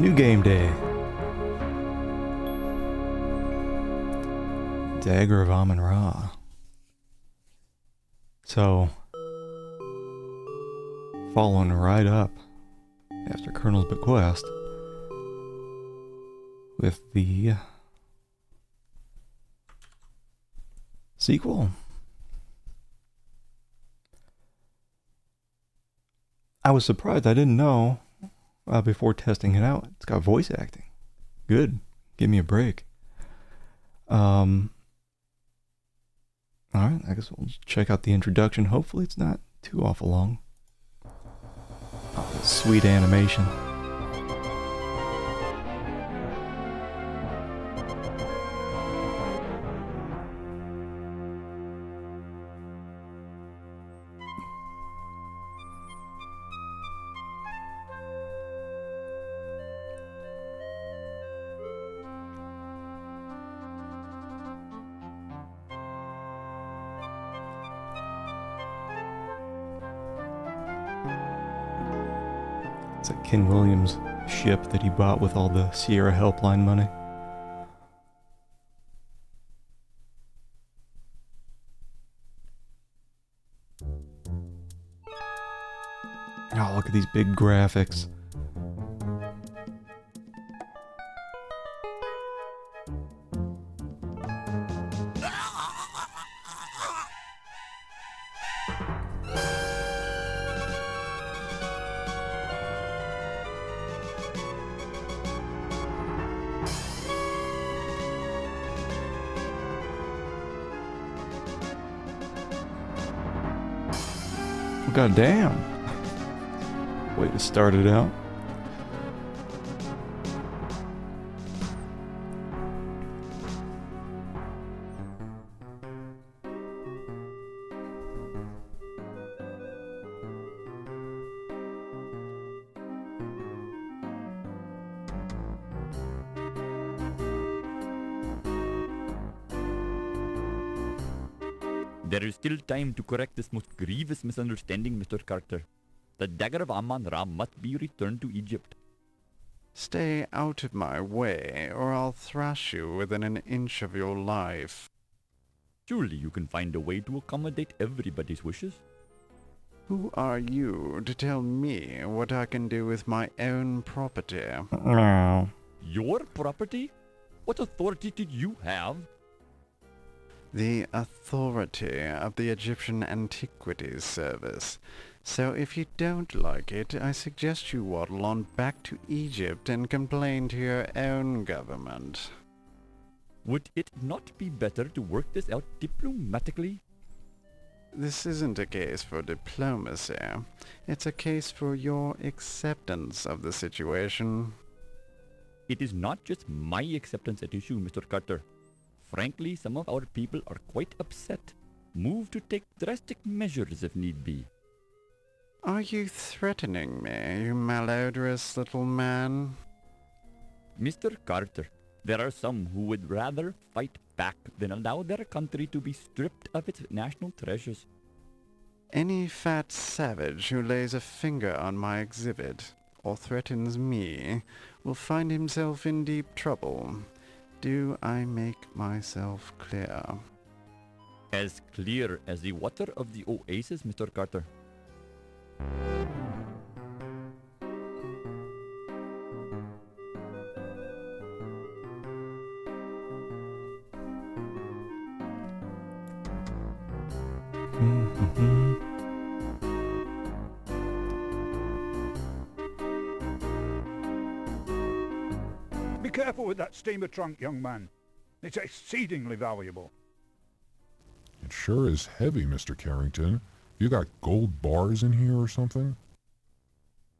New game day. Dagger of Amon Ra. So, following right up after Colonel's bequest with the sequel. I was surprised. I didn't know before testing it out. It's got voice acting. Good. Give me a break. Alright, I guess we'll check out the introduction. Hopefully it's not too awful long. Oh, sweet animation. It's like Ken Williams' ship that he bought with all the Sierra Helpline money. Oh, look at these big graphics. God damn. Way to start it out. There is still time to correct this most grievous misunderstanding, Mr. Carter. The Dagger of Amon Ra must be returned to Egypt. Stay out of my way, or I'll thrash you within an inch of your life. Surely you can find a way to accommodate everybody's wishes. Who are you to tell me what I can do with my own property? No. Your property? What authority did you have? The authority of the Egyptian Antiquities Service. So if you don't like it, I suggest you waddle on back to Egypt and complain to your own government. Would it not be better to work this out diplomatically? This isn't a case for diplomacy. It's a case for your acceptance of the situation. It is not just my acceptance at issue, Mr. Carter. Frankly, some of our people are quite upset, moved to take drastic measures if need be. Are you threatening me, you malodorous little man? Mr. Carter, there are some who would rather fight back than allow their country to be stripped of its national treasures. Any fat savage who lays a finger on my exhibit, or threatens me, will find himself in deep trouble. Do I make myself clear? As clear as the water of the oasis, Mr. Carter. Be careful with that steamer trunk, young man. It's exceedingly valuable. It sure is heavy, Mr. Carrington. You got gold bars in here or something?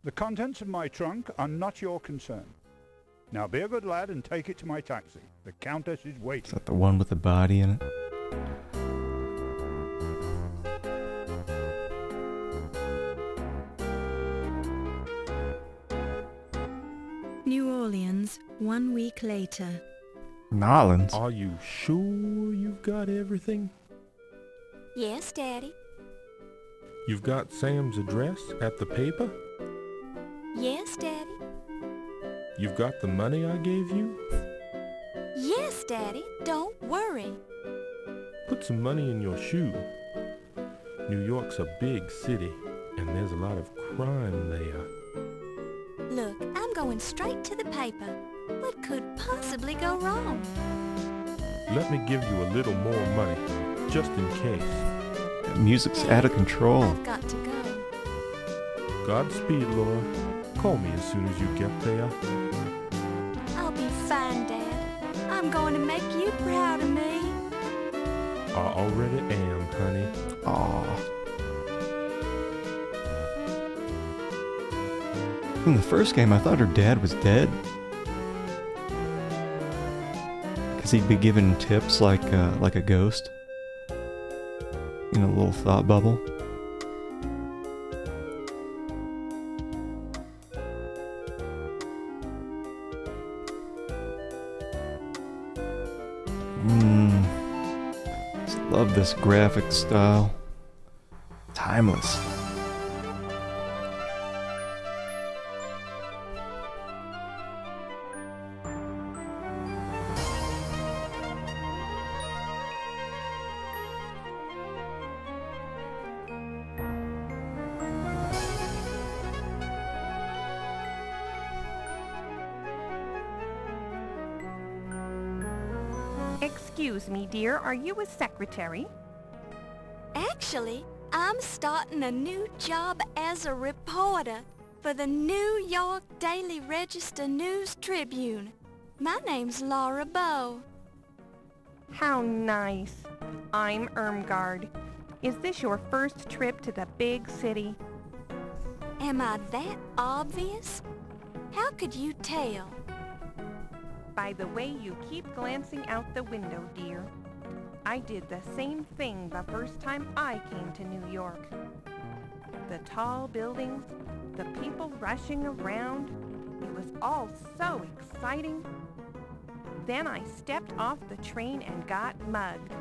The contents of my trunk are not your concern. Now be a good lad and take it to my taxi. The Countess is Is waiting. that the one with the body in it? New Orleans, 1 week later. Nolans. Are you sure you've got everything? Yes, Daddy. You've got Sam's address at the paper? Yes, Daddy. You've got the money I gave you? Yes, Daddy. Don't worry. Put some money in your shoe. New York's a big city, and there's a lot of crime there. Look, I'm going straight to the paper. What could possibly go wrong? Let me give you a little more money, just in case. That music's out of control. I've got to go. Godspeed, Laura. Call me as soon as you get there. I'll be fine, Dad. I'm going to make you proud of me. I already am, honey. Aw. In the first game, I thought her dad was dead. Because he'd be giving tips like a ghost. In a little thought bubble. Love this graphic style. Timeless. Excuse me, dear, are you a secretary? Actually, I'm starting a new job as a reporter for the New York Daily Register News Tribune. My name's Laura Bow. How nice. I'm Irmgard. Is this your first trip to the big city? Am I that obvious? How could you tell? By the way you keep glancing out the window, dear. I did the same thing the first time I came to New York. The tall buildings, the people rushing around, it was all so exciting. Then I stepped off the train and got mugged.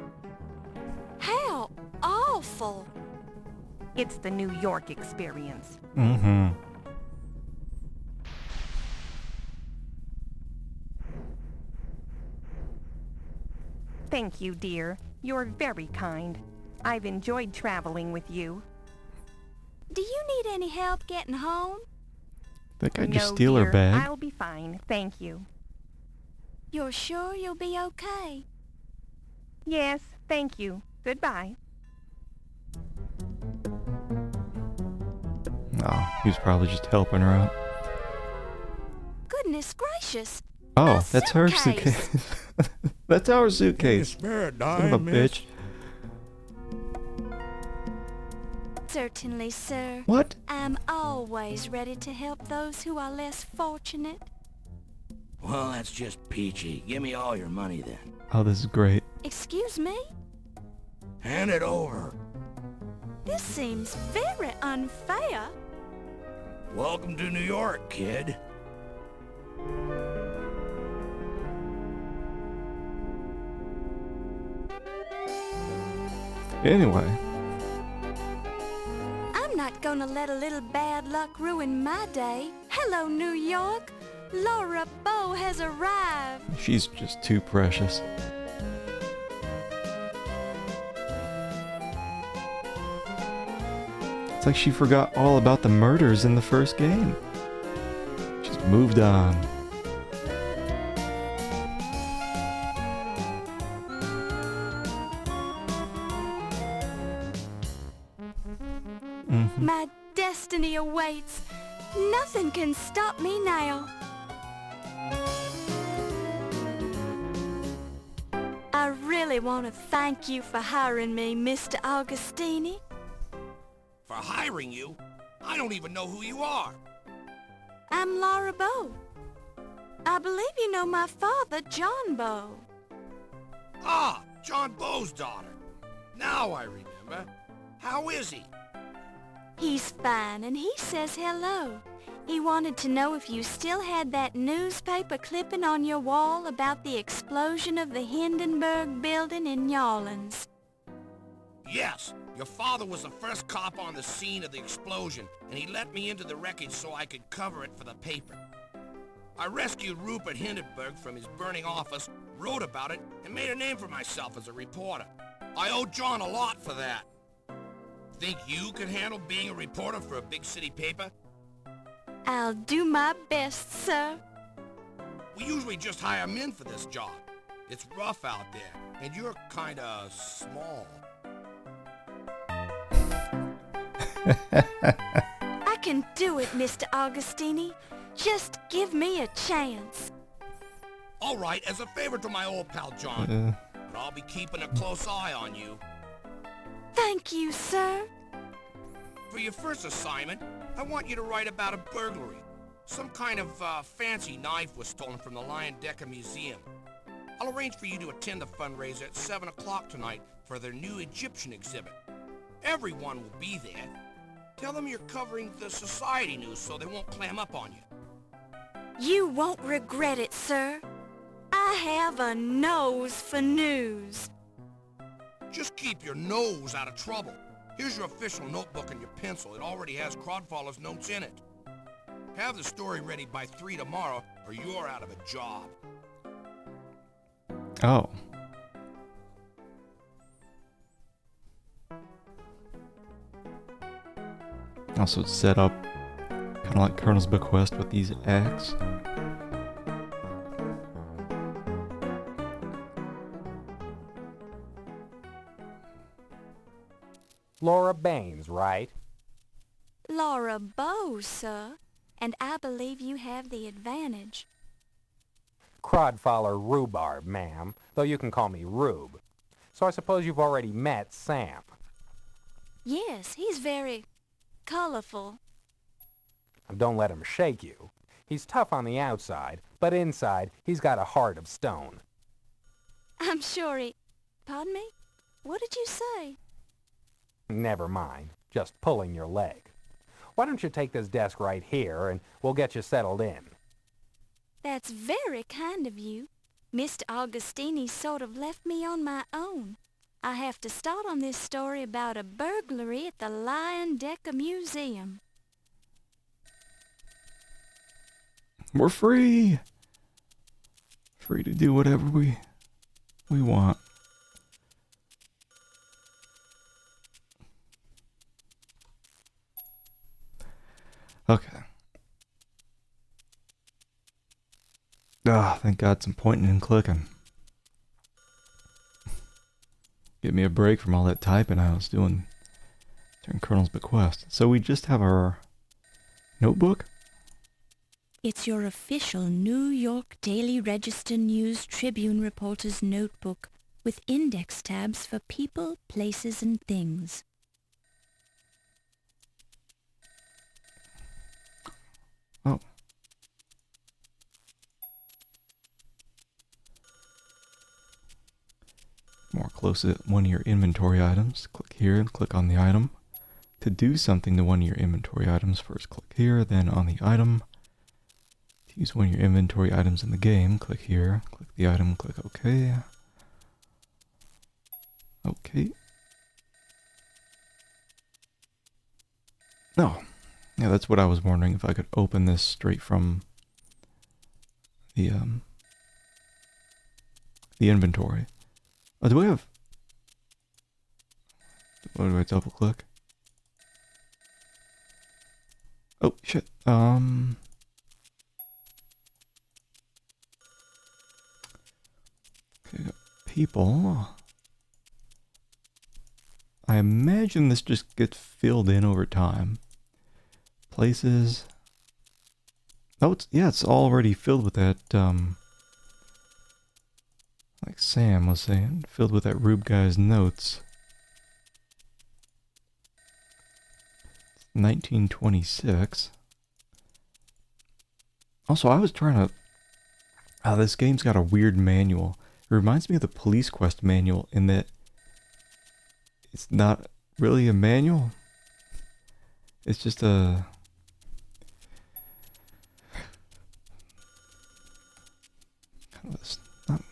How awful! It's the New York experience. Mm-hmm. Thank you, dear. You're very kind. I've enjoyed traveling with you. Do you need any help getting home? That guy just No, steal her dear, bag. I'll be fine, thank you. You're sure you'll be okay? Yes, thank you. Goodbye. No, he was probably just helping her out. Goodness gracious! Oh, A that's her suitcase. suitcase. That's our suitcase. Spare a Son of a dime, miss? bitch. Certainly, sir. What? I'm always ready to help those who are less fortunate. Well, that's just peachy. Give me all your money then. Oh, this is great. Excuse me? Hand it over. This seems very unfair. Welcome to New York, kid. Anyway. I'm not gonna let a little bad luck ruin my day. Hello, New York. Laura Bow has arrived. She's just too precious. It's like she forgot all about the murders in the first game. She's moved on. My destiny awaits. Nothing can stop me now. I really want to thank you for hiring me, Mr. Augustini. For hiring you? I don't even know who you are. I'm Laura Bow. I believe you know my father, John Bow. Ah, John Bow's daughter. Now I remember. How is he? He's fine, and he says hello. He wanted to know if you still had that newspaper clipping on your wall about the explosion of the Hindenburg building in New Orleans. Yes, your father was the first cop on the scene of the explosion, and he let me into the wreckage so I could cover it for the paper. I rescued Rupert Hindenburg from his burning office, wrote about it, and made a name for myself as a reporter. I owe John a lot for that. Think you could handle being a reporter for a big city paper? I'll do my best, sir. We usually just hire men for this job. It's rough out there, and you're kinda small. I can do it, Mr. Augustini. Just give me a chance. All right, as a favor to my old pal John. But I'll be keeping a close eye on you. Thank you, sir. For your first assignment, I want you to write about a burglary. Some kind of fancy knife was stolen from the Dagger Museum. I'll arrange for you to attend the fundraiser at 7 o'clock tonight for their new Egyptian exhibit. Everyone will be there. Tell them you're covering the society news so they won't clam up on you. You won't regret it, sir. I have a nose for news. Just keep your nose out of trouble. Here's your official notebook and your pencil. It already has Crodfaller's notes in it. Have the story ready by 3 tomorrow, or you're out of a job. Oh. Also, it's set up kind of like Colonel's Bequest with these acts. Laura Baines, right? Laura Bow, sir. And I believe you have the advantage. Crodfaller Rhubarb, ma'am, though you can call me Rube. So I suppose you've already met Sam. Yes, he's very colorful. Don't let him shake you. He's tough on the outside, but inside he's got a heart of stone. I'm sure he... Pardon me? What did you say? Never mind. Just pulling your leg. Why don't you take this desk right here and we'll get you settled in? That's very kind of you. Mr. Augustini sort of left me on my own. I have to start on this story about a burglary at the Dagger Museum. We're free! Free to do whatever we want. Okay. Thank God, some pointing and clicking. Give me a break from all that typing I was doing during Colonel's Bequest. So we just have our notebook? It's your official New York Daily Register News Tribune reporter's notebook with index tabs for people, places, and things. Oh. More close at one of your inventory items. Click here and click on the item. To do something to one of your inventory items, first click here, then on the item. To use one of your inventory items in the game, click here, click the item, click OK. OK. No. Yeah, that's what I was wondering, if I could open this straight from the inventory. Oh, do I have... What do I double click? Oh, shit. Okay, got people. I imagine this just gets filled in over time. Places. Oh, it's already filled with that, like Sam was saying, filled with that Rube guy's notes. 1926. Also, I was trying to... this game's got a weird manual. It reminds me of the Police Quest manual in that it's not really a manual. It's just a... Not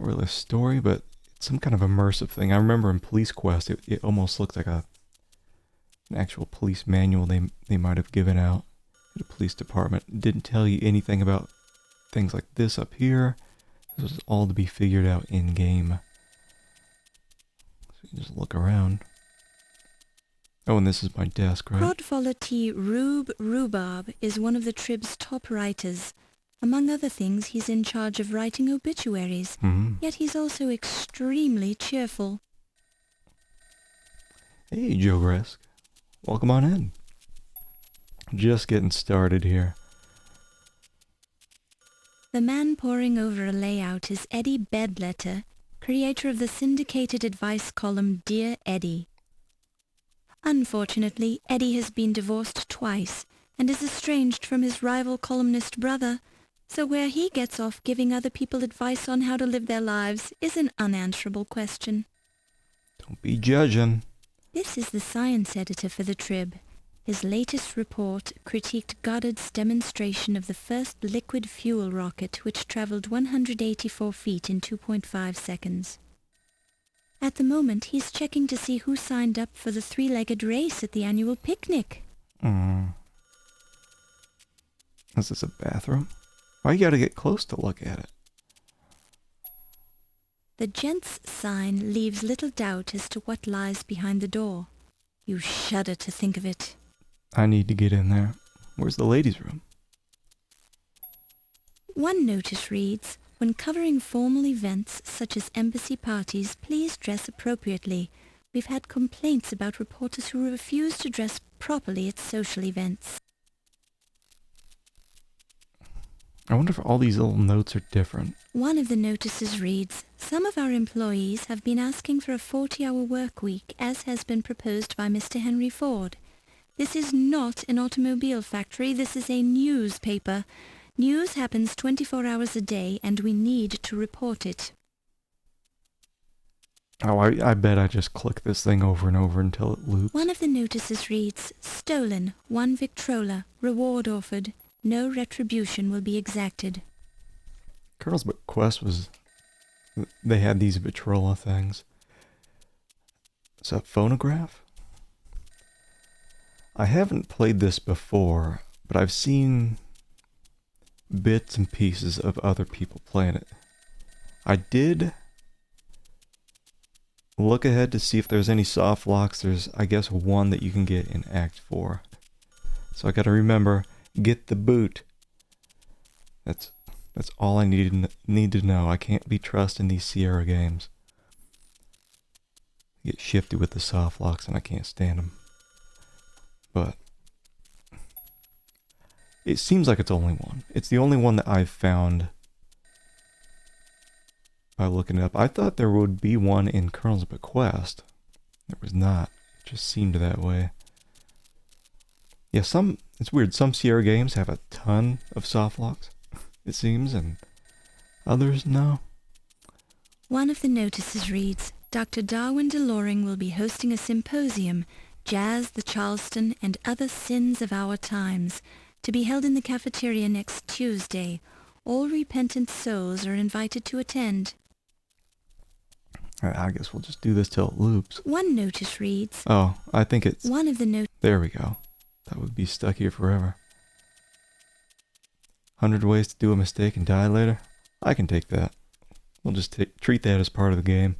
really a story, but it's some kind of immersive thing. I remember in Police Quest, it almost looked like an actual police manual they might have given out. The police department didn't tell you anything about things like this up here. This was all to be figured out in-game. So you just look around. Oh, and this is my desk, right? Crodfoller T. Rhubarb is one of the Trib's top writers. Among other things, he's in charge of writing obituaries. Yet he's also extremely cheerful. Hey, Joe Gresk. Welcome on in. Just getting started here. The man poring over a layout is Eddie Bedletter, creator of the syndicated advice column Dear Eddie. Unfortunately, Eddie has been divorced twice and is estranged from his rival columnist brother, so where he gets off giving other people advice on how to live their lives is an unanswerable question. Don't be judging. This is the science editor for the Trib. His latest report critiqued Goddard's demonstration of the first liquid fuel rocket, which traveled 184 feet in 2.5 seconds. At the moment, he's checking to see who signed up for the three-legged race at the annual picnic. Is this a bathroom? Why you gotta get close to look at it? The gents' sign leaves little doubt as to what lies behind the door. You shudder to think of it. I need to get in there. Where's the ladies' room? One notice reads, "When covering formal events such as embassy parties, please dress appropriately. We've had complaints about reporters who refuse to dress properly at social events." I wonder if all these little notes are different. One of the notices reads, "Some of our employees have been asking for a 40-hour work week, as has been proposed by Mr. Henry Ford. This is not an automobile factory, this is a newspaper. News happens 24 hours a day, and we need to report it." Oh, I bet I just click this thing over and over until it loops. One of the notices reads, "Stolen, 1 Victrola, reward offered. No retribution will be exacted." Colonel's Quest was... They had these Victrola things. Is that phonograph? I haven't played this before, but I've seen bits and pieces of other people playing it. I did look ahead to see if there's any soft locks. There's, I guess, one that you can get in Act 4. So I gotta remember, get the boot. That's all I need to know. I can't be trusting these Sierra games. Get shifty with the soft locks and I can't stand them. But it seems like it's only one. It's the only one that I've found by looking it up. I thought there would be one in Colonel's Bequest. There was not. It just seemed that way. Yeah, it's weird. Some Sierra games have a ton of soft locks, it seems, and others no. One of the notices reads, "Dr. Darwin DeLoring will be hosting a symposium, Jazz, the Charleston, and Other Sins of Our Times, to be held in the cafeteria next Tuesday. All repentant souls are invited to attend." Alright, I guess we'll just do this till it loops. One notice reads, Oh, I think it's... One of the There we go. That would be stuck here forever. 100 ways to do a mistake and die later? I can take that. We'll just treat that as part of the game.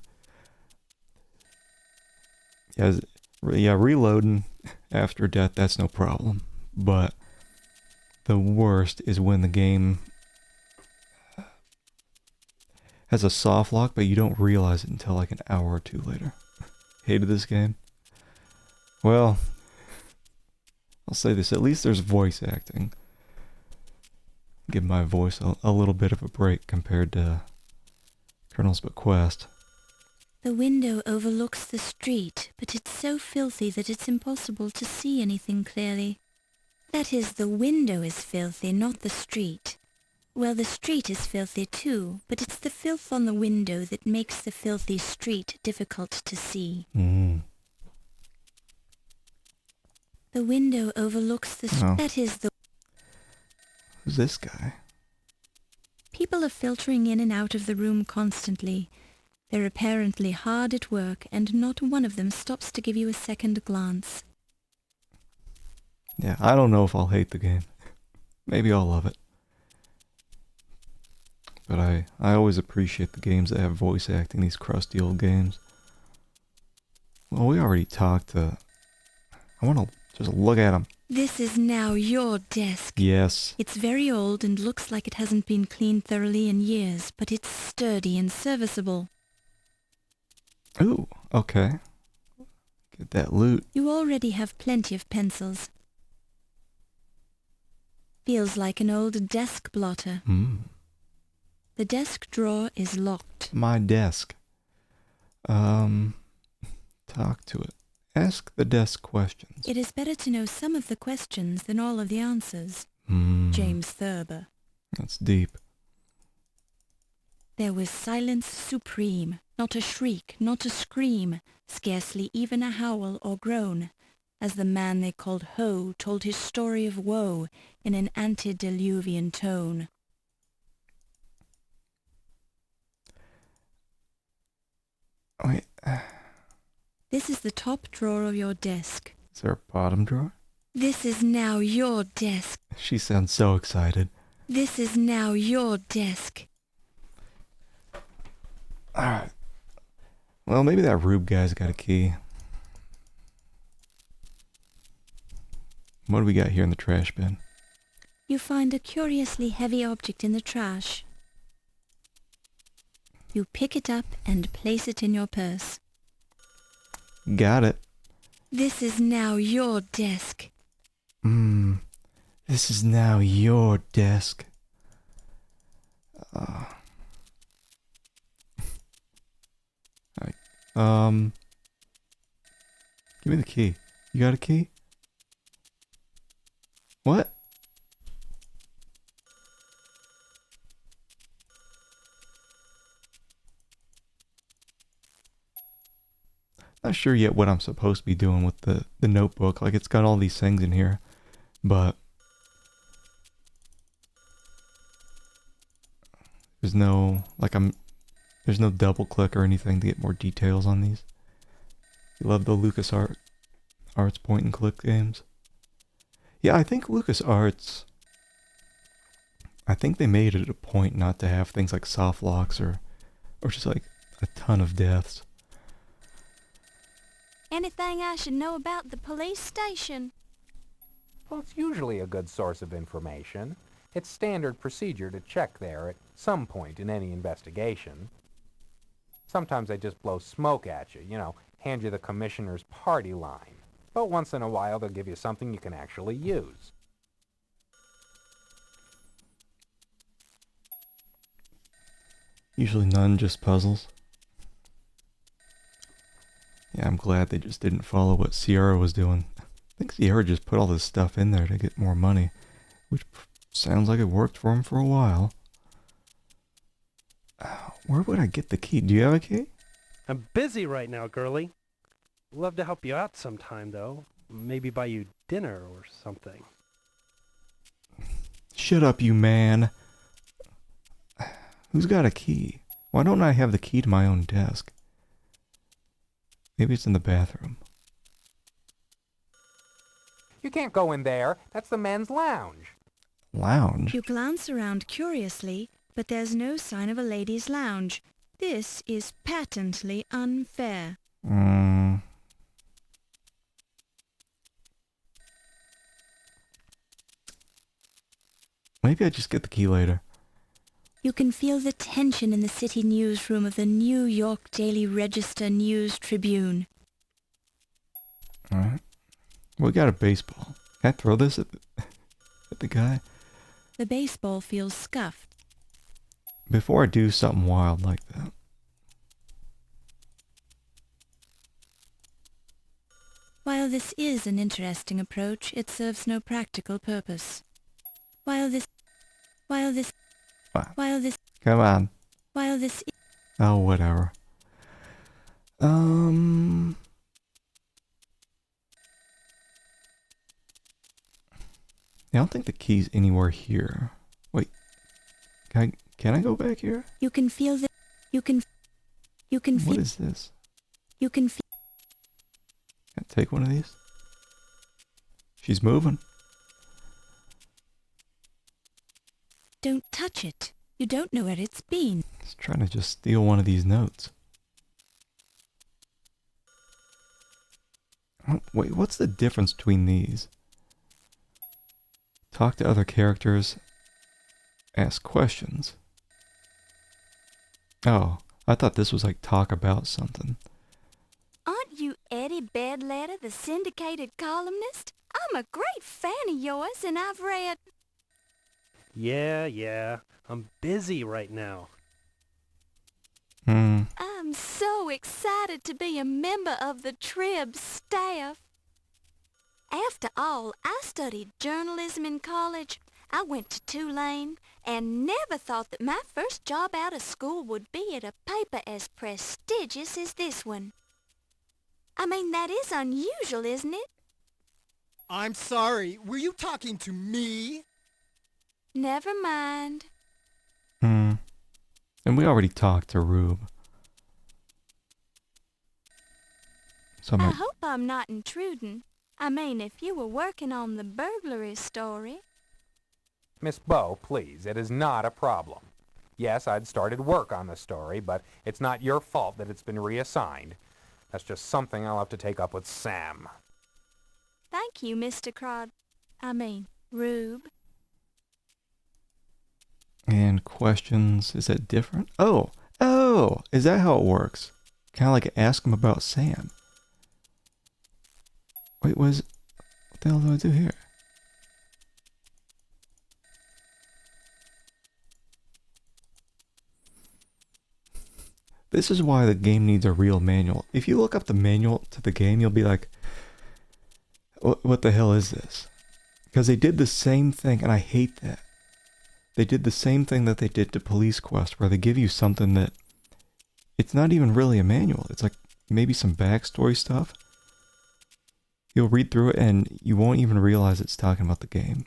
Yeah, reloading after death, that's no problem. But the worst is when the game has a soft lock, but you don't realize it until like an hour or two later. Hated this game. Well, I'll say this, at least there's voice acting. Give my voice a little bit of a break compared to Colonel's Bequest. "The window overlooks the street, but it's so filthy that it's impossible to see anything clearly." That is, the window is filthy, not the street. Well, the street is filthy too, but it's the filth on the window that makes the filthy street difficult to see. The window overlooks the street. That is the... Who's this guy? People are filtering in and out of the room constantly. They're apparently hard at work, and not one of them stops to give you a second glance. Yeah, I don't know if I'll hate the game. Maybe I'll love it. But I always appreciate the games that have voice acting, these crusty old games. Well, we already talked to... I want to just look at them. This is now your desk. Yes. It's very old and looks like it hasn't been cleaned thoroughly in years, but it's sturdy and serviceable. Ooh, okay. Get that loot. You already have plenty of pencils. Feels like an old desk blotter. The desk drawer is locked. My desk. Talk to it. Ask the desk questions. It is better to know some of the questions than all of the answers. James Thurber. That's deep. There was silence supreme, not a shriek, not a scream, scarcely even a howl or groan, as the man they called Ho told his story of woe in an antediluvian tone. Wait. This is the top drawer of your desk. Is there a bottom drawer? This is now your desk. She sounds so excited. This is now your desk. Alright. Well, maybe that Rube guy's got a key. What do we got here in the trash bin? You find a curiously heavy object in the trash. You pick it up and place it in your purse. Got it. This is now your desk. This is now your desk. Give me the key. You got a key? What? Not sure yet what I'm supposed to be doing with the notebook. Like, it's got all these things in here, but there's no, there's no double click or anything to get more details on these. You love the LucasArts point and click games. Yeah, I think LucasArts, I think they made it a point not to have things like soft locks or just like a ton of deaths. Anything I should know about the police station? Well, it's usually a good source of information. It's standard procedure to check there at some point in any investigation. Sometimes they just blow smoke at you, hand you the commissioner's party line. But once in a while they'll give you something you can actually use. Usually none, just puzzles. Yeah, I'm glad they just didn't follow what Sierra was doing. I think Sierra just put all this stuff in there to get more money, which sounds like it worked for him for a while. Where would I get the key? Do you have a key? I'm busy right now, girlie. Love to help you out sometime, though. Maybe buy you dinner or something. Shut up, you man. Who's got a key? Why don't I have the key to my own desk? Maybe it's in the bathroom. You can't go in there. That's the men's lounge. Lounge? You glance around curiously, but there's no sign of a ladies' lounge. This is patently unfair. Maybe I just get the key later. You can feel the tension in the city newsroom of the New York Daily Register News Tribune. Alright. We got a baseball. Can I throw this at the guy? The baseball feels scuffed. Before I do something wild like that. While this is an interesting approach, it serves no practical purpose. While this... Come on. While this... Oh, whatever. Yeah, I don't think the key's anywhere here. Wait. Can I go back here? You can feel the... You can feel... What is this? You can feel... Can I take one of these? She's moving. Don't touch it. You don't know where it's been. He's trying to just steal one of these notes. Oh, wait, what's the difference between these? Talk to other characters. Ask questions. Oh, I thought this was like talk about something. Aren't you Eddie Bedletter, the syndicated columnist? I'm a great fan of yours, and I've read... Yeah. I'm busy right now. I'm so excited to be a member of the Trib staff. After all, I studied journalism in college. I went to Tulane and never thought that my first job out of school would be at a paper as prestigious as this one. I mean, that is unusual, isn't it? I'm sorry, were you talking to me? Never mind. And we already talked to Rube. So I hope I'm not intruding. I mean, if you were working on the burglary story... Miss Bow, please, it is not a problem. Yes, I'd started work on the story, but it's not your fault that it's been reassigned. That's just something I'll have to take up with Sam. Thank you, Mr. Rube. And questions, is that different? Oh, is that how it works? Kind of like ask him about Sam. Wait, what the hell do I do here? This is why the game needs a real manual. If you look up the manual to the game, you'll be like, what the hell is this? Because they did the same thing, and I hate that. They did the same thing that they did to Police Quest, where they give you something that it's not even really a manual. It's like maybe some backstory stuff. You'll read through it and you won't even realize it's talking about the game.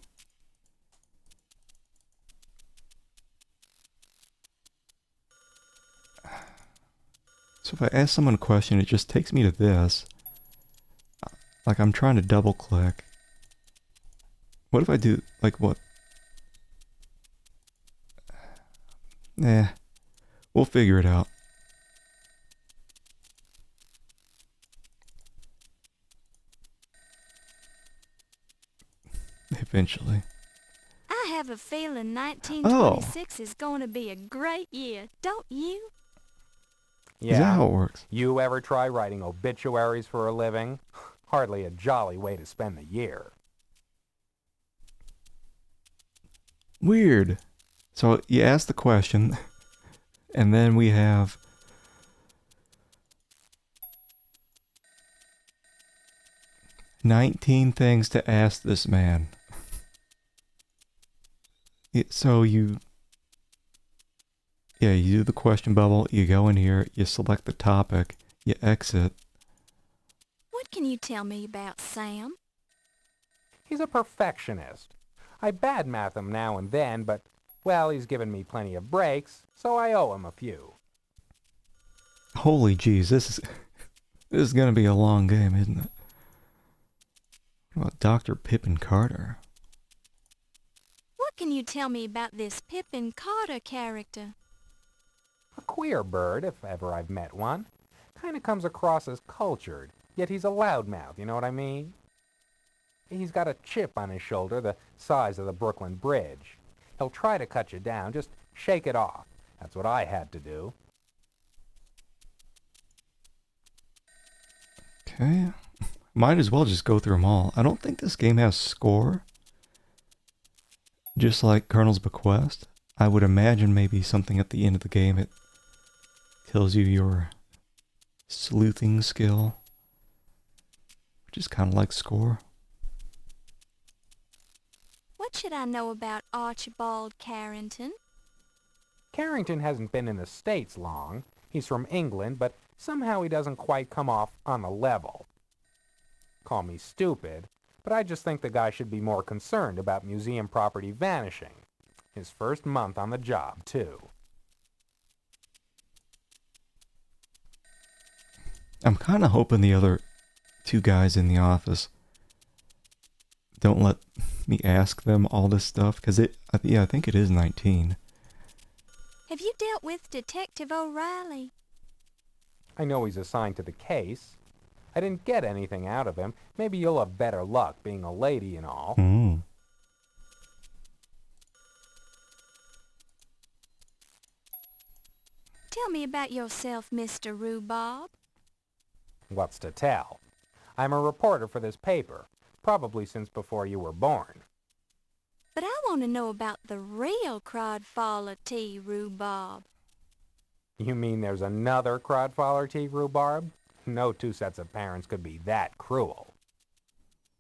So if I ask someone a question, it just takes me to this. Like I'm trying to double click. What if I do, like what? We'll figure it out. Eventually. I have a feeling 1926 is going to be a great year, don't you? Yeah. Is that how it works? You ever try writing obituaries for a living? Hardly a jolly way to spend the year. Weird. So you ask the question, and then we have 19 things to ask this man. So you do the question bubble, you go in here, you select the topic, you exit. What can you tell me about Sam? He's a perfectionist. I badmouth him now and then, but, well, he's given me plenty of breaks, so I owe him a few. Holy jeez, this is gonna be a long game, isn't it? What about Dr. Pippin Carter? What can you tell me about this Pippin Carter character? A queer bird, if ever I've met one. Kinda comes across as cultured, yet he's a loudmouth, you know what I mean? He's got a chip on his shoulder the size of the Brooklyn Bridge. He'll try to cut you down, just shake it off. That's what I had to do. Okay. Might as well just go through them all. I don't think this game has score. Just like Colonel's Bequest. I would imagine maybe something at the end of the game, it tells you your sleuthing skill. Which is kind of like score. What should I know about Archibald Carrington? Carrington hasn't been in the States long. He's from England, but somehow he doesn't quite come off on the level. Call me stupid, but I just think the guy should be more concerned about museum property vanishing. His first month on the job, too. I'm kind of hoping the other two guys in the office don't let me ask them all this stuff? Because yeah, I think it is 19. Have you dealt with Detective O'Reilly? I know he's assigned to the case. I didn't get anything out of him. Maybe you'll have better luck being a lady and all. Mm. Tell me about yourself, Mr. Rhubarb. What's to tell? I'm a reporter for this paper, probably since before you were born. But I want to know about the real Crodfaller T. Rhubarb. You mean there's another Crodfaller T. Rhubarb? No two sets of parents could be that cruel.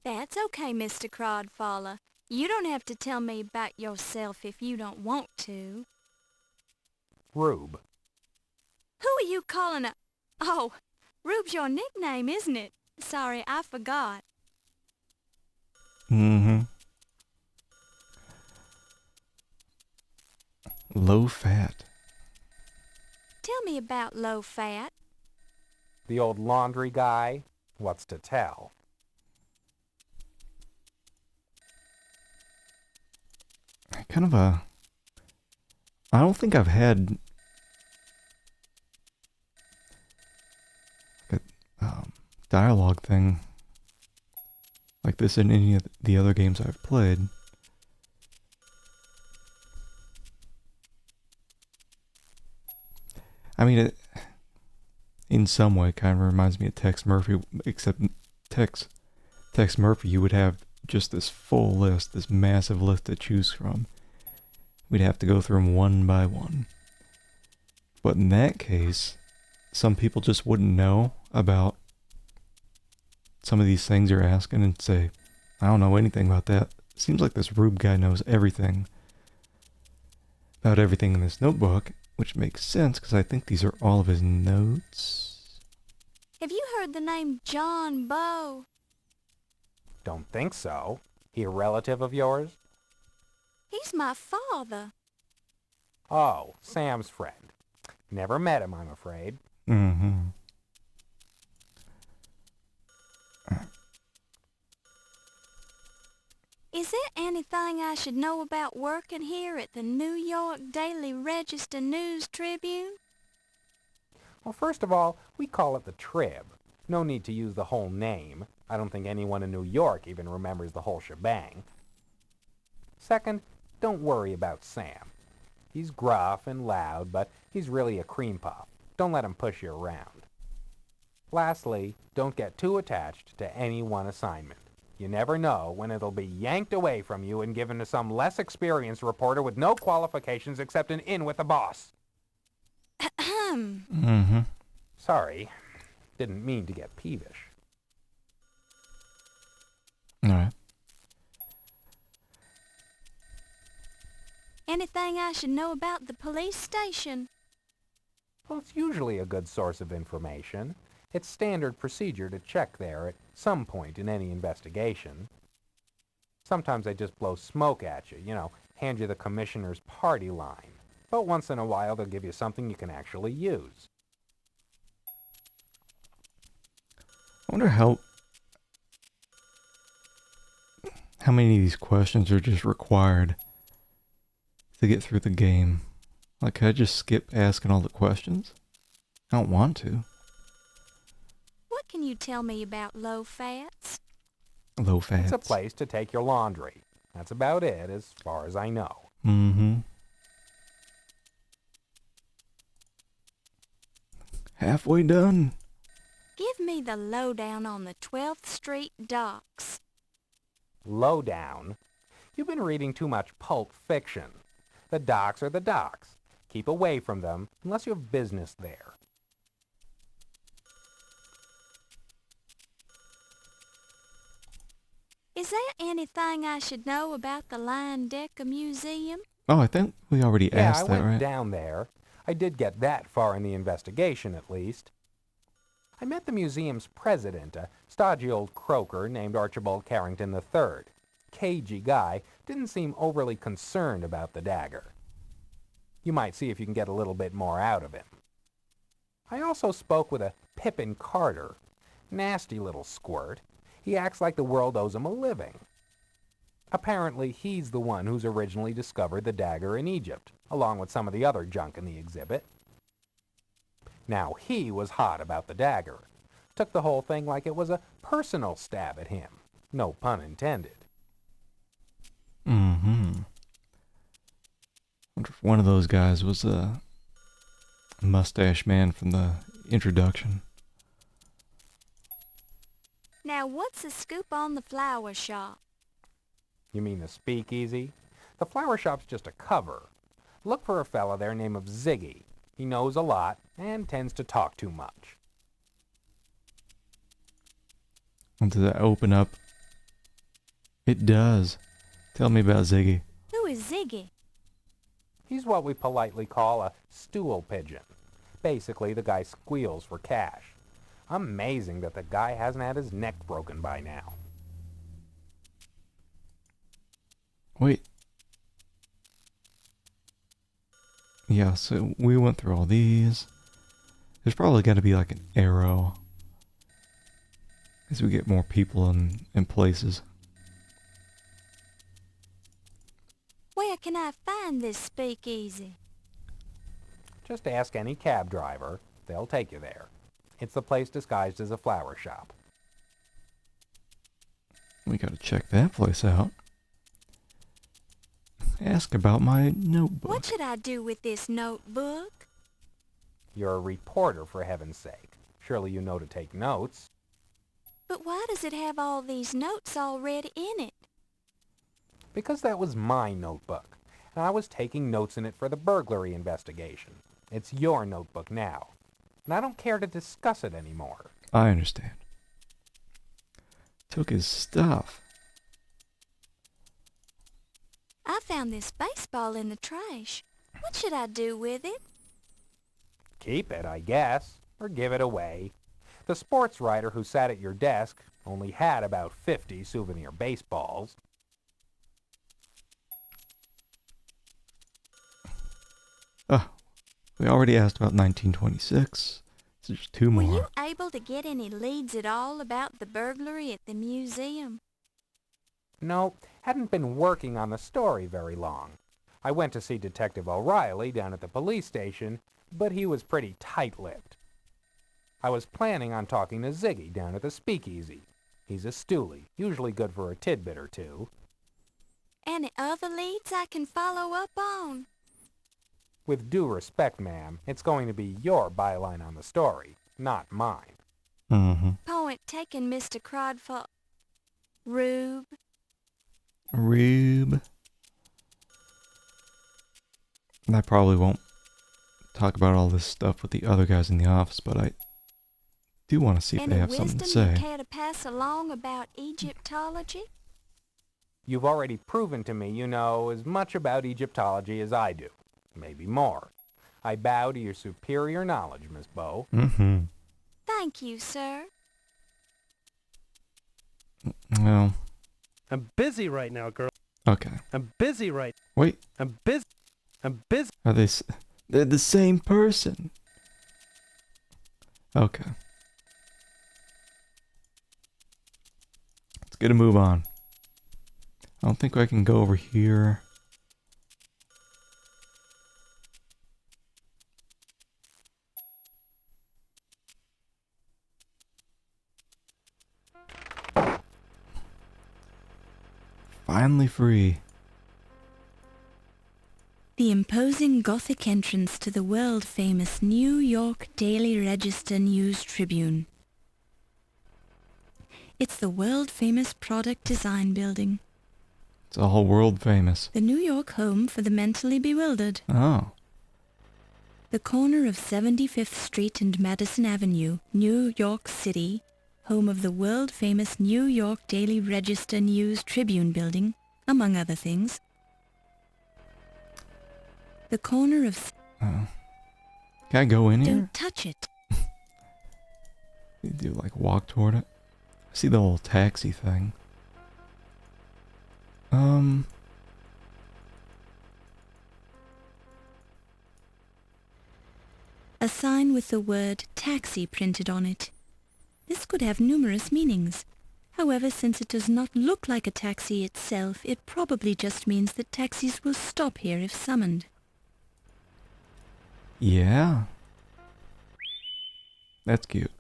That's okay, Mr. Crodfaller. You don't have to tell me about yourself if you don't want to. Rube. Who are you calling a... Oh, Rube's your nickname, isn't it? Sorry, I forgot. Mm-hmm. Low fat. Tell me about low fat. The old laundry guy? What's to tell? Kind of a... I don't think I've had... a dialogue thing like this in any of the other games I've played. I mean, it, in some way, kind of reminds me of Tex Murphy, except Tex Murphy, you would have just this full list, this massive list to choose from. We'd have to go through them one by one. But in that case, some people just wouldn't know about some of these things you're asking and say, I don't know anything about that. Seems like this Rube guy knows everything about everything in this notebook, which makes sense because I think these are all of his notes. Have you heard the name John Bow? Don't think so. He a relative of yours? He's my father. Oh, Sam's friend. Never met him, I'm afraid. Mm-hmm. Is there anything I should know about working here at the New York Daily Register News Tribune? Well, first of all, we call it the Trib. No need to use the whole name. I don't think anyone in New York even remembers the whole shebang. Second, don't worry about Sam. He's gruff and loud, but he's really a cream puff. Don't let him push you around. Lastly, don't get too attached to any one assignment. You never know when it'll be yanked away from you and given to some less experienced reporter with no qualifications except an in with the boss. Mm-hmm. Sorry. Didn't mean to get peevish. All right. Anything I should know about the police station? Well, it's usually a good source of information. It's standard procedure to check there at some point in any investigation. Sometimes they just blow smoke at you, hand you the commissioner's party line. But once in a while they'll give you something you can actually use. I wonder how many of these questions are just required to get through the game. Like, could I just skip asking all the questions? I don't want to. What can you tell me about low fats? Low fats. It's a place to take your laundry. That's about it, as far as I know. Mm-hmm. Halfway done. Give me the lowdown on the 12th Street docks. Lowdown? You've been reading too much pulp fiction. The docks are the docks. Keep away from them unless you have business there. Is there anything I should know about the Lion Decker Museum? Oh, I think we already asked that, right? Yeah, I went down there. I did get that far in the investigation, at least. I met the museum's president, a stodgy old croaker named Archibald Carrington III. Cagey guy, didn't seem overly concerned about the Dagger. You might see if you can get a little bit more out of him. I also spoke with a Pippin Carter. Nasty little squirt. He acts like the world owes him a living. Apparently, he's the one who's originally discovered the dagger in Egypt, along with some of the other junk in the exhibit. Now, he was hot about the dagger. Took the whole thing like it was a personal stab at him. No pun intended. Mm-hmm. Wonder if one of those guys was a mustache man from the introduction. Now what's the scoop on the flower shop? You mean the speakeasy? The flower shop's just a cover. Look for a fella there named Ziggy. He knows a lot and tends to talk too much. Does that open up? It does. Tell me about Ziggy. Who is Ziggy? He's what we politely call a stool pigeon. Basically, the guy squeals for cash. Amazing that the guy hasn't had his neck broken by now. Wait. Yeah, so we went through all these. There's probably got to be like an arrow as we get more people in places. Where can I find this speakeasy? Just ask any cab driver. They'll take you there. It's the place disguised as a flower shop. We gotta check that place out. Ask about my notebook. What should I do with this notebook? You're a reporter, for heaven's sake. Surely you know to take notes. But why does it have all these notes already in it? Because that was my notebook, and I was taking notes in it for the burglary investigation. It's your notebook now, and I don't care to discuss it anymore. I understand. Took his stuff. I found this baseball in the trash. What should I do with it? Keep it, I guess, or give it away. The sports writer who sat at your desk only had about 50 souvenir baseballs. Oh, we already asked about 1926. So there's two more. Were you able to get any leads at all about the burglary at the museum? No, hadn't been working on the story very long. I went to see Detective O'Reilly down at the police station, but he was pretty tight-lipped. I was planning on talking to Ziggy down at the speakeasy. He's a stoolie, usually good for a tidbit or two. Any other leads I can follow up on? With due respect, ma'am, it's going to be your byline on the story, not mine. Mm-hmm. Point taken, Mr. Crodful. Rube. Rube. And I probably won't talk about all this stuff with the other guys in the office, but I do want to see if they have something to Any wisdom you say. care to pass along about Egyptology? You've already proven to me you know as much about Egyptology as I do. Maybe more. I bow to your superior knowledge, Miss Bow. Mm-hmm. Thank you, sir. Well. I'm busy right now, girl. Okay. I'm busy right. Wait. I'm busy. Are they... They're the same person. Okay. Let's get a move on. I don't think I can go over here. Finally free. The imposing Gothic entrance to the world-famous New York Daily Register News Tribune. It's the world-famous product design building. It's all world famous. The New York home for the mentally bewildered. Oh. The corner of 75th Street and Madison Avenue, New York City, home of the world-famous New York Daily Register News Tribune building, among other things. The corner of... Can I go in here? Don't touch it. You do like walk toward it. I see the little taxi thing. A sign with the word taxi printed on it. This could have numerous meanings. However, since it does not look like a taxi itself, it probably just means that taxis will stop here if summoned. Yeah. That's cute.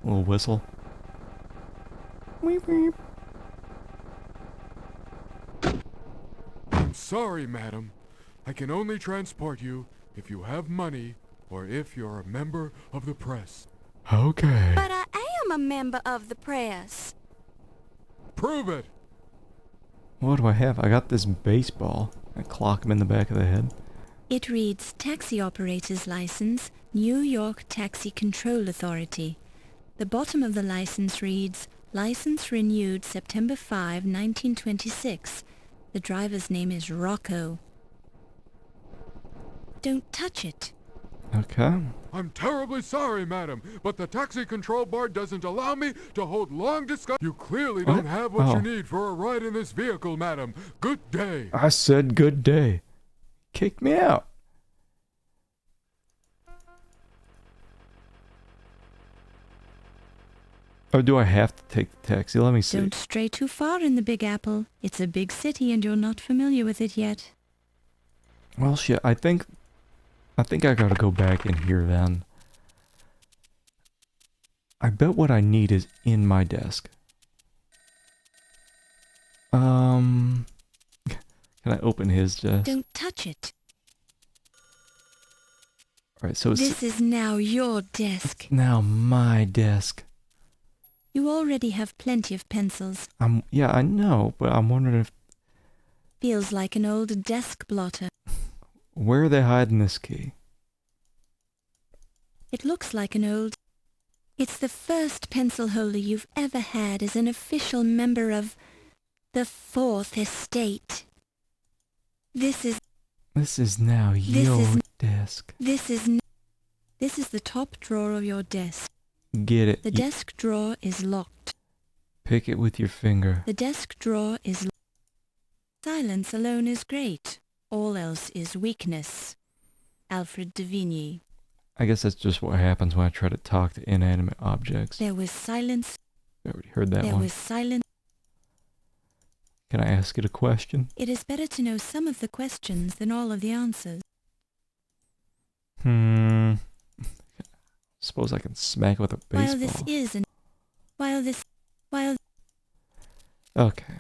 A little whistle. Weep, weep. I'm sorry, madam. I can only transport you if you have money or if you're a member of the press. Okay. But I am a member of the press. Prove it! What do I have? I got this baseball. I clock him in the back of the head. It reads Taxi Operator's License, New York Taxi Control Authority. The bottom of the license reads, License renewed September 5, 1926. The driver's name is Rocco. Don't touch it. Okay. I'm terribly sorry, madam, but the taxi control board doesn't allow me to hold long discussions. You clearly don't have what you need for a ride in this vehicle, madam. Good day. I said good day. Kicked me out. Or do I have to take the taxi? Let me see. Don't stray too far in the Big Apple. It's a big city and you're not familiar with it yet. Well, shit, I think I gotta go back in here then. I bet what I need is in my desk. Can I open his desk? Don't touch it. Alright, so This is now your desk. now my desk. You already have plenty of pencils. Yeah, I know, but I'm wondering if Feels like an old desk blotter. where are they hiding this key? It looks like an old... It's the first pencil holder you've ever had as an official member of the Fourth Estate. This is now your desk. This is the top drawer of your desk. Get it. The desk drawer is locked. Pick it with your finger. The desk drawer is locked. Silence alone is great. All else is weakness. Alfred de Vigny. I guess that's just what happens when I try to talk to inanimate objects. There was silence. I already heard that There one. was silence. Can I ask it a question? It is better to know some of the questions than all of the answers. Suppose I can smack it with a baseball. While this is an... While... Okay.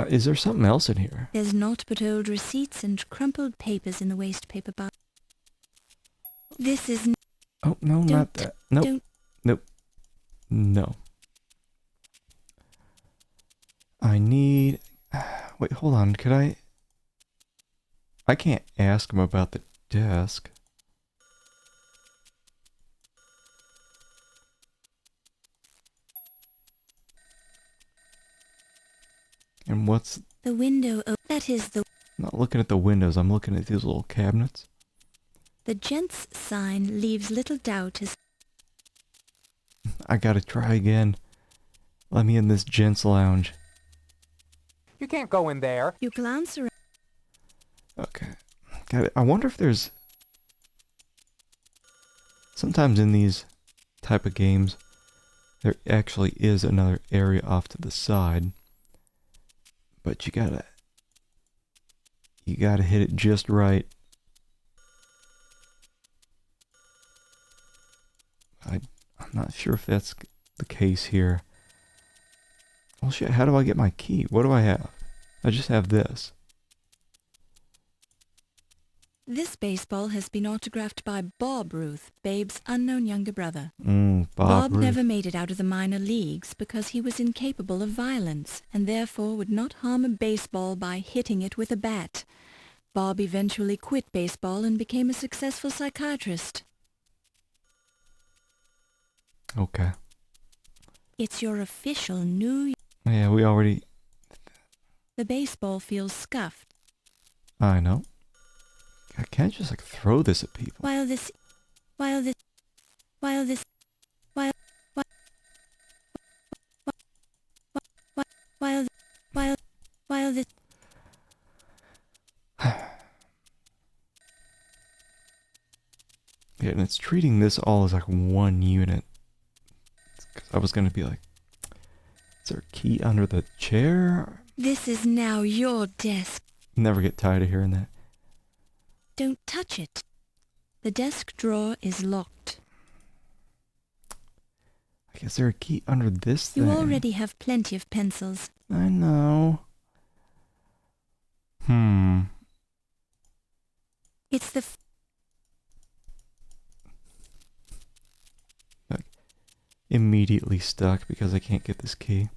Is there something else in here? There's naught but old receipts and crumpled papers in the waste paper box. This is... Oh, no, not that. Nope. Nope. No. I need... Wait, hold on. Could I... I can't ask him about the desk. And what's... The window... that is the... I'm not looking at the windows. I'm looking at these little cabinets. The gents' sign leaves little doubt as... I gotta try again. Let me in this gents' lounge. You can't go in there. You glance around... Okay. Got it. I wonder if there's... Sometimes in these type of games, there actually is another area off to the side. But you gotta hit it just right. I'm not sure if that's the case here. Well, shit, how do I get my key? What do I have? I just have this. This baseball has been autographed by Bob Ruth, Babe's unknown younger brother. Bob Ruth. Never made it out of the minor leagues because he was incapable of violence and therefore would not harm a baseball by hitting it with a bat. Bob eventually quit baseball and became a successful psychiatrist. Okay. It's your official New... Yeah, we already... The baseball feels scuffed. I know. I can't just like throw this at people. While this... Yeah, and it's treating this all as like one unit. I was gonna be like, is there a key under the chair? This is now your desk. Never get tired of hearing that. Don't touch it. The desk drawer is locked. Like, is there a key under this thing? You already have plenty of pencils. I know. It's the Like, immediately stuck because I can't get this key.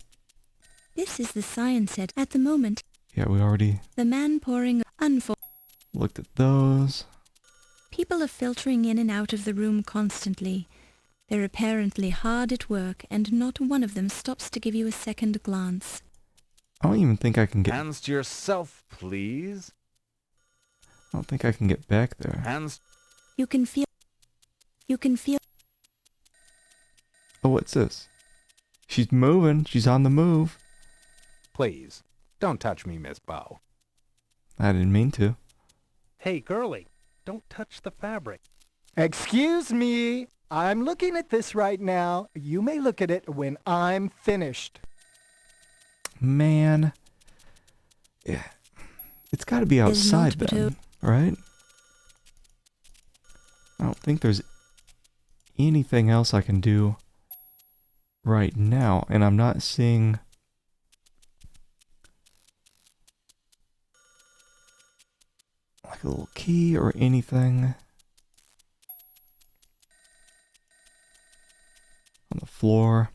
This is the science set at the moment. Yeah, we already The man pouring looked at those. People are filtering in and out of the room constantly. They're apparently hard at work, and not one of them stops to give you a second glance. I don't even think I can get... Hands to yourself, please. I don't think I can get back there. Hands... You can feel... Oh, what's this? She's moving. She's on the move. Please, don't touch me, Miss Bow. I didn't mean to. Hey, girlie, don't touch the fabric. Excuse me. I'm looking at this right now. You may look at it when I'm finished. Man. Yeah. It's got to be outside then, right? I don't think there's anything else I can do right now, and I'm not seeing... like a little key or anything on the floor.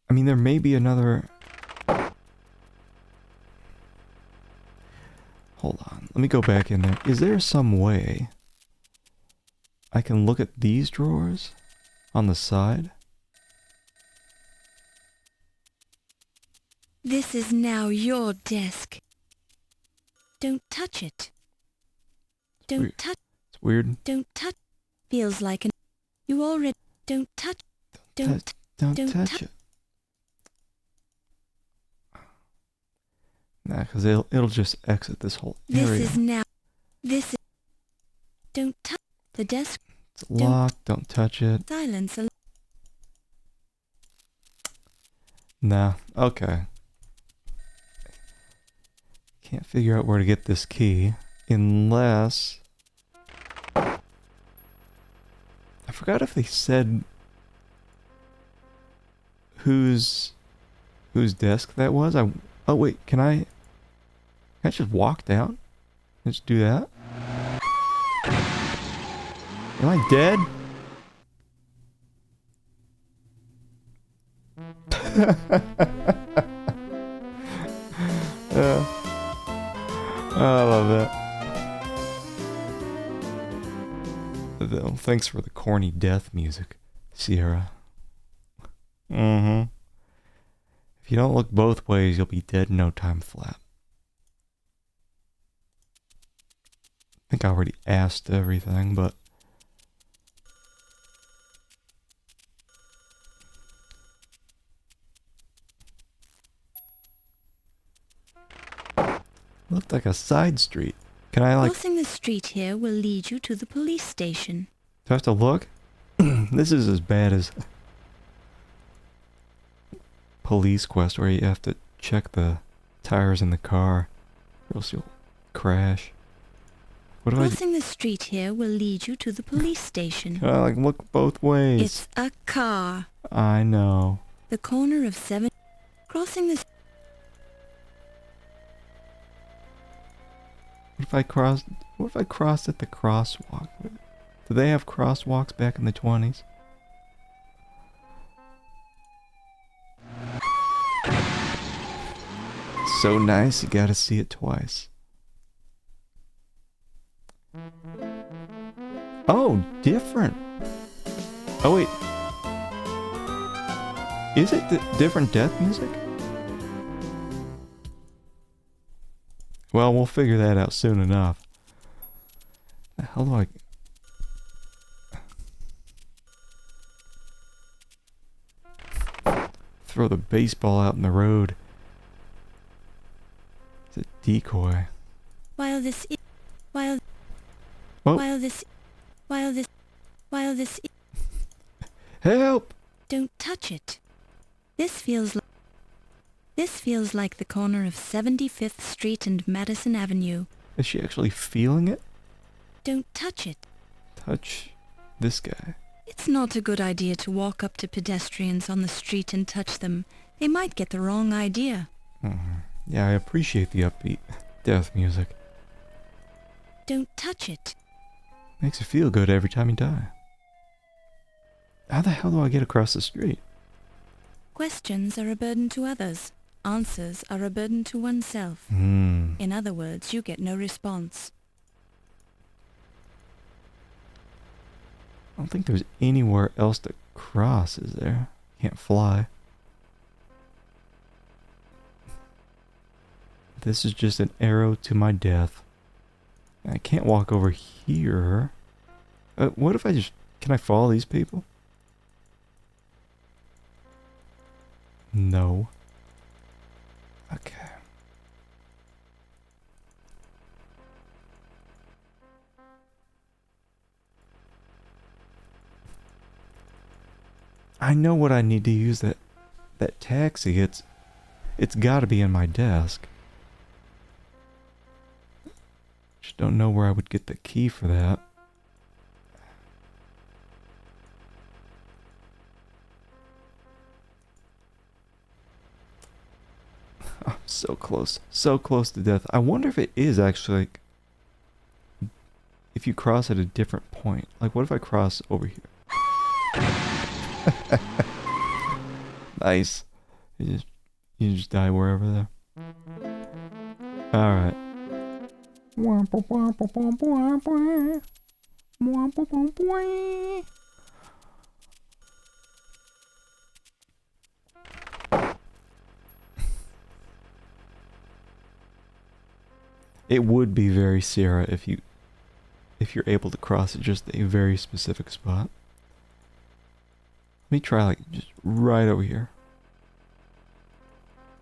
I mean, there may be another... Hold on, let me go back in there. Is there some way I can look at these drawers on the side? This is now your desk. Don't touch it. Don't touch. It's weird. Don't touch. Feels like an... You already... Don't touch. Don't touch it. Nah, because it'll just exit this whole area. This is now... This is... Don't touch the desk. It's locked. Don't touch it. Silence. Nah. Okay. Can't figure out where to get this key unless... I forgot if they said whose desk that was. Oh wait, can I just walk down? Just do that? Am I dead? I love that. Thanks for the corny death music, Sierra. If you don't look both ways, you'll be dead in no time flat. I think I already asked everything, but... Looked like a side street. Can I like... Crossing the street here will lead you to the police station. Do I have to look? This is as bad as Police Quest, where you have to check the tires in the car, or else you'll crash. What do Crossing the street here will lead you to the police station. Can I like look both ways? It's a car. I know. The corner of 7... Crossing the... What if I crossed at the crosswalk? Did they have crosswalks back in the 20s? So nice, you gotta see it twice. Oh, different. Oh wait. Is it different death music? Well, we'll figure that out soon enough. How do I... throw the baseball out in the road? It's a decoy. While this... While... Oh. While this... While this... While this... Help! Don't touch it. This feels like the corner of 75th Street and Madison Avenue. Is she actually feeling it? Don't touch it. Touch this guy. It's not a good idea to walk up to pedestrians on the street and touch them. They might get the wrong idea. Yeah, I appreciate the upbeat death music. Don't touch it. Makes you feel good every time you die. How the hell do I get across the street? Questions are a burden to others. Answers are a burden to oneself. In other words, you get no response. I don't think there's anywhere else to cross, is there? Can't fly. This is just an arrow to my death. I can't walk over here. What if I just... Can I follow these people? No. Okay. I know what I need to use that taxi. It's got to be in my desk. Just don't know where I would get the key for that. I'm so close to death. I wonder if it is actually like, if you cross at a different point. Like, what if I cross over here? Nice. You just die wherever there. Alright. It would be very Sierra if you're able to cross at just a very specific spot. Let me try like just right over here.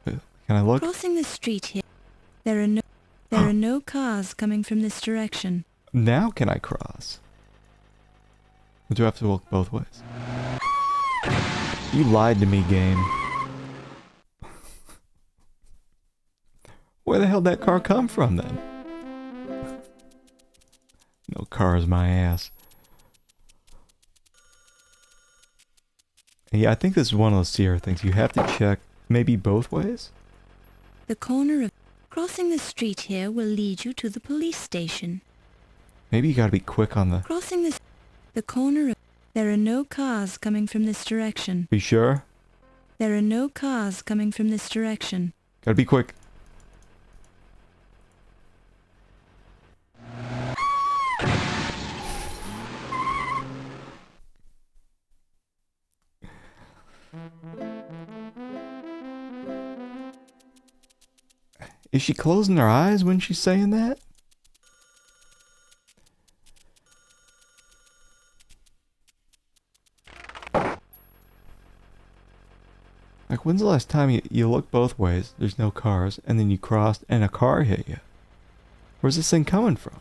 Can I look? Crossing the street here. There are no cars coming from this direction. Now can I cross? Or do I have to walk both ways? You lied to me, game. Where the hell did that car come from then? No cars, my ass. Yeah, I think this is one of those Sierra things. You have to check maybe both ways? The corner of... Crossing the street here will lead you to the police station. Maybe you gotta be quick on the... Crossing the corner of... There are no cars coming from this direction. Be sure? There are no cars coming from this direction. Gotta be quick. Is she closing her eyes when she's saying that? Like, when's the last time you look both ways, there's no cars, and then you crossed and a car hit you? Where's this thing coming from?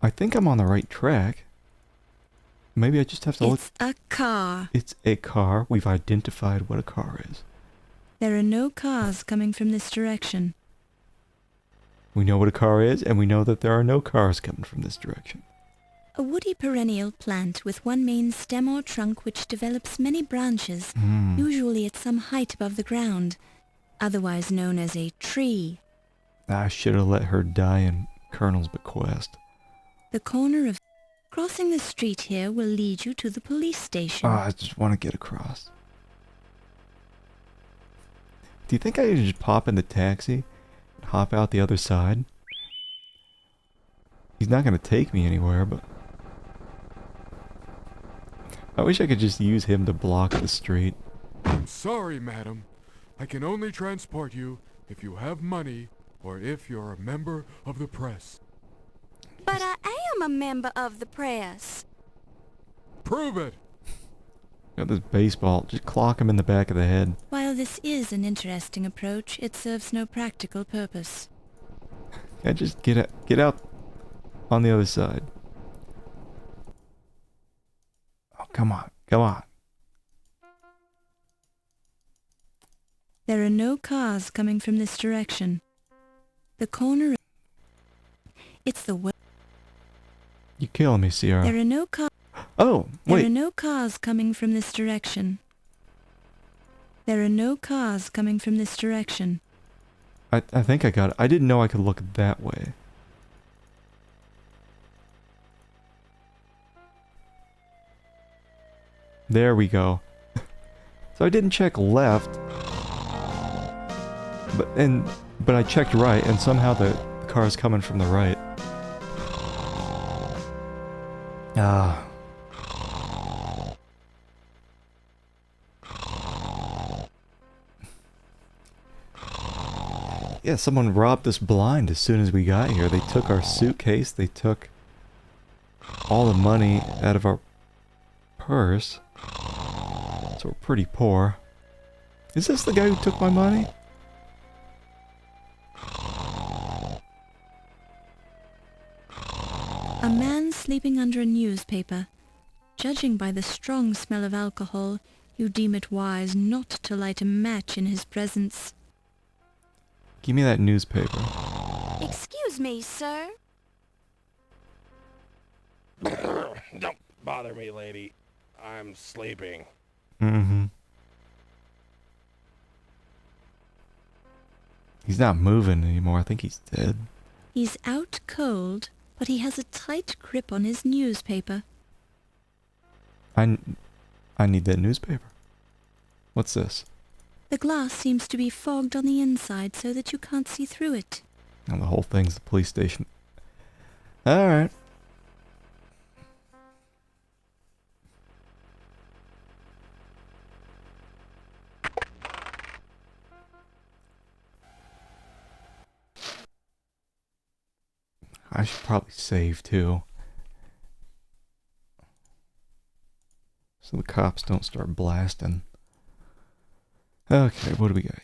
I think I'm on the right track. Maybe I just have to look. It's a car. It's a car. We've identified what a car is. There are no cars coming from this direction. We know what a car is, and we know that there are no cars coming from this direction. A woody perennial plant with one main stem or trunk which develops many branches, usually at some height above the ground, otherwise known as a tree. I should have let her die in Colonel's bequest. The corner of... Crossing the street here will lead you to the police station. I just want to get across. Do you think I could just pop in the taxi and hop out the other side? He's not going to take me anywhere, but... I wish I could just use him to block the street. I'm sorry, madam. I can only transport you if you have money or if you're a member of the press. But I am a member of the press. Prove it! Got this baseball. Just clock him in the back of the head. While this is an interesting approach, it serves no practical purpose. Can I just get out on the other side? Oh, come on. Come on. There are no cars coming from this direction. The corner... It's the... You're killing me, Sierra. There are no cars... Oh, wait. There are no cars coming from this direction. There are no cars coming from this direction. I think I got it. I didn't know I could look that way. There we go. So I didn't check left. But I checked right, and somehow the car's coming from the right. Ah. Yeah, someone robbed us blind as soon as we got here. They took our suitcase, they took all the money out of our purse. So we're pretty poor. Is this the guy who took my money? A man sleeping under a newspaper. Judging by the strong smell of alcohol, you deem it wise not to light a match in his presence. Give me that newspaper. Excuse me, sir. Don't bother me, lady. I'm sleeping. Mm-hmm. He's not moving anymore. I think he's dead. He's out cold, but he has a tight grip on his newspaper. I need that newspaper. What's this? The glass seems to be fogged on the inside so that you can't see through it. Oh, the whole thing's the police station. Alright. I should probably save too. So the cops don't start blasting. Okay, what do we got here?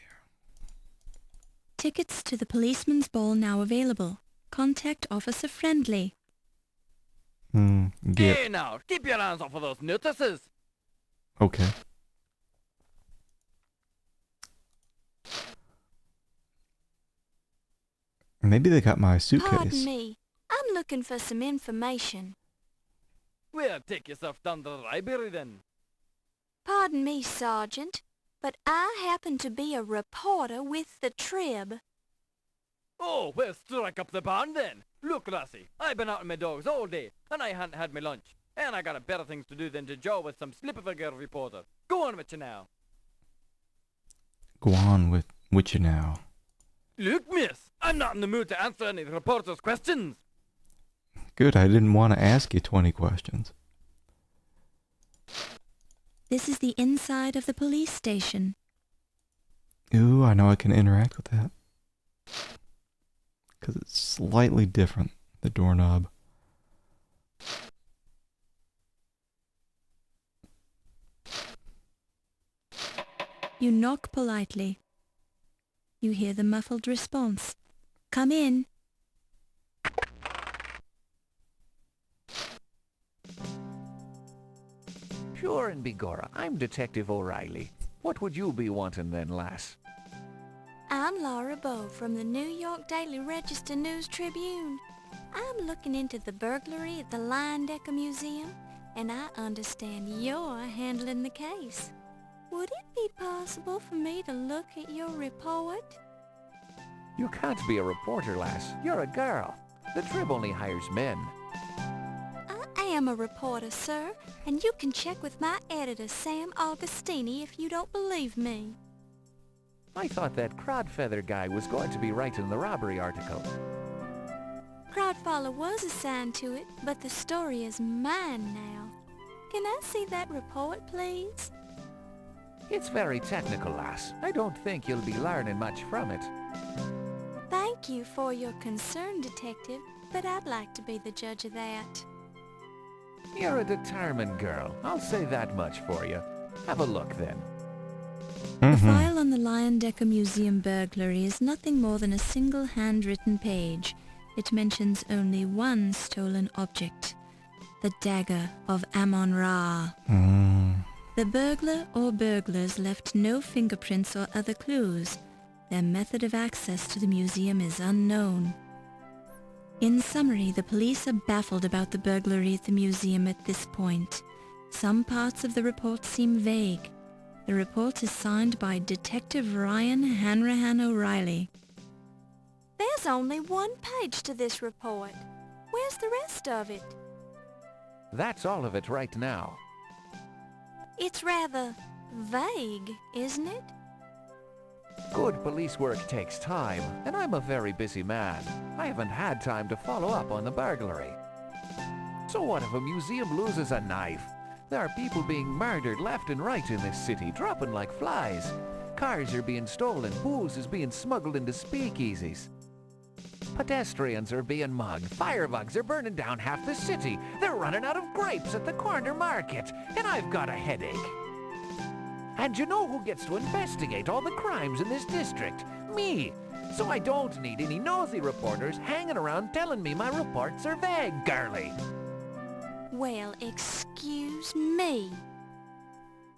Tickets to the policeman's ball now available. Contact Officer Friendly. Get. Hey now, keep your hands off of those notices. Okay. Maybe they got my suitcase. Pardon me. I'm looking for some information. Well, take yourself down to the library then. Pardon me, Sergeant, but I happen to be a reporter with the Trib. Oh, well, strike up the band then. Look, lassie, I've been out with my dogs all day, and I hadn't had my lunch. And I got better things to do than to jaw with some slip of a girl reporter. Go on with you now. Go on with you now. Look, miss, I'm not in the mood to answer any reporter's questions. Good, I didn't want to ask you 20 questions. This is the inside of the police station. Ooh, I know I can interact with that. Because it's slightly different, the doorknob. You knock politely. You hear the muffled response. Come in. Sure and begorra, I'm Detective O'Reilly. What would you be wanting then, lass? I'm Laura Bowe from the New York Daily Register News Tribune. I'm looking into the burglary at the Decker Museum, and I understand you're handling the case. Would it be possible for me to look at your report? You can't be a reporter, lass. You're a girl. The Trib only hires men. I am a reporter, sir, and you can check with my editor, Sam Augustini, if you don't believe me. I thought that Crodfeather guy was going to be writing the robbery article. Crodfaller was assigned to it, but the story is mine now. Can I see that report, please? It's very technical, lass. I don't think you'll be learning much from it. Thank you for your concern, Detective, but I'd like to be the judge of that. You're a determined girl. I'll say that much for you. Have a look, then. The file on the Decker Museum burglary is nothing more than a single handwritten page. It mentions only one stolen object. the Dagger of Amon Ra. The burglar or burglars left no fingerprints or other clues. Their method of access to the museum is unknown. In summary, the police are baffled about the burglary at the museum at this point. Some parts of the report seem vague. The report is signed by Detective Ryan Hanrahan O'Reilly. There's only one page to this report. Where's the rest of it? That's all of it right now. It's rather vague, isn't it? Good police work takes time, and I'm a very busy man. I haven't had time to follow up on the burglary. So what if a museum loses a knife? There are people being murdered left and right in this city, dropping like flies. Cars are being stolen, booze is being smuggled into speakeasies. Pedestrians are being mugged, firebugs are burning down half the city, they're running out of grapes at the corner market, and I've got a headache. And you know who gets to investigate all the crimes in this district? Me! So I don't need any nosy reporters hanging around telling me my reports are vague, girlie. Well, excuse me.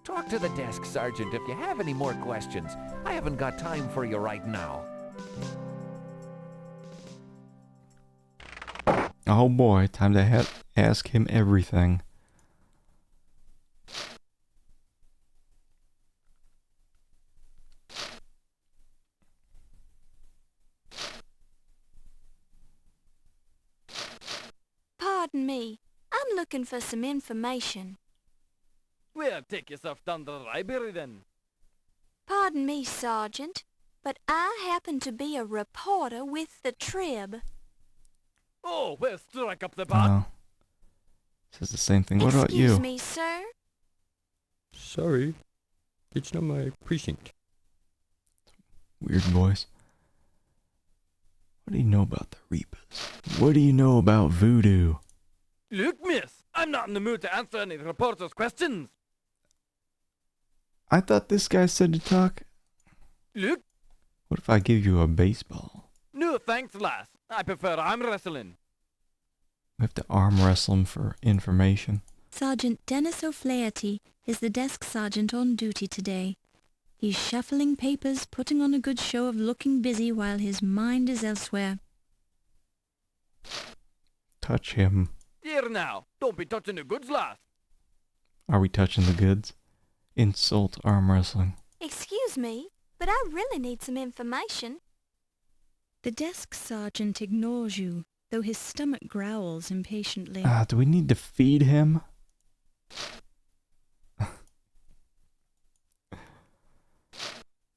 Talk to the desk sergeant if you have any more questions. I haven't got time for you right now. Oh boy, time to ask him everything. Pardon me. I'm looking for some information. Well, take yourself down to the library then. Pardon me, Sergeant, but I happen to be a reporter with the Trib. Oh, well, strike up the bar. Says the same thing. What about you? Excuse me, sir? Sorry, it's not my precinct. Weird voice. What do you know about the Reapers? What do you know about voodoo? Look, miss, I'm not in the mood to answer any reporter's questions. I thought this guy said to talk. Look. What if I give you a baseball? No thanks, lass. I prefer arm wrestling. We have to arm wrestle him for information. Sergeant Dennis O'Flaherty is the desk sergeant on duty today. He's shuffling papers, putting on a good show of looking busy while his mind is elsewhere. Touch him. Here now, don't be touching the goods, lass. Are we touching the goods? Insult arm wrestling. Excuse me, but I really need some information. The desk sergeant ignores you, though his stomach growls impatiently. Do we need to feed him?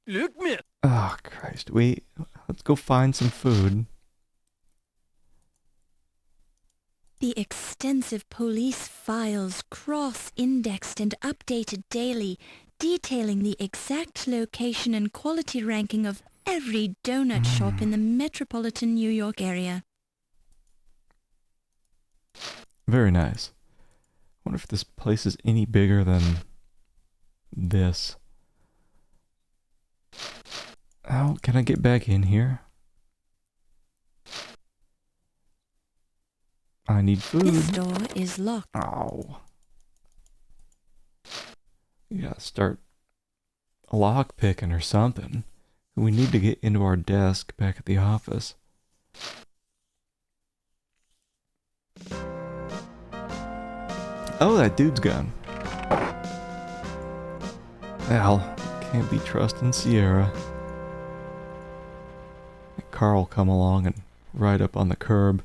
Look, miss. Oh, Christ. Let's go find some food. The extensive police files, cross-indexed and updated daily, detailing the exact location and quality ranking of every donut shop in the metropolitan New York area. Very nice. I wonder if this place is any bigger than this. Oh, can I get back in here? I need food. This door is locked. Oh. We gotta start lock picking or something. We need to get into our desk back at the office. Oh, that dude's gone. Well, can't be trusting Sierra. Carl come along and ride up on the curb.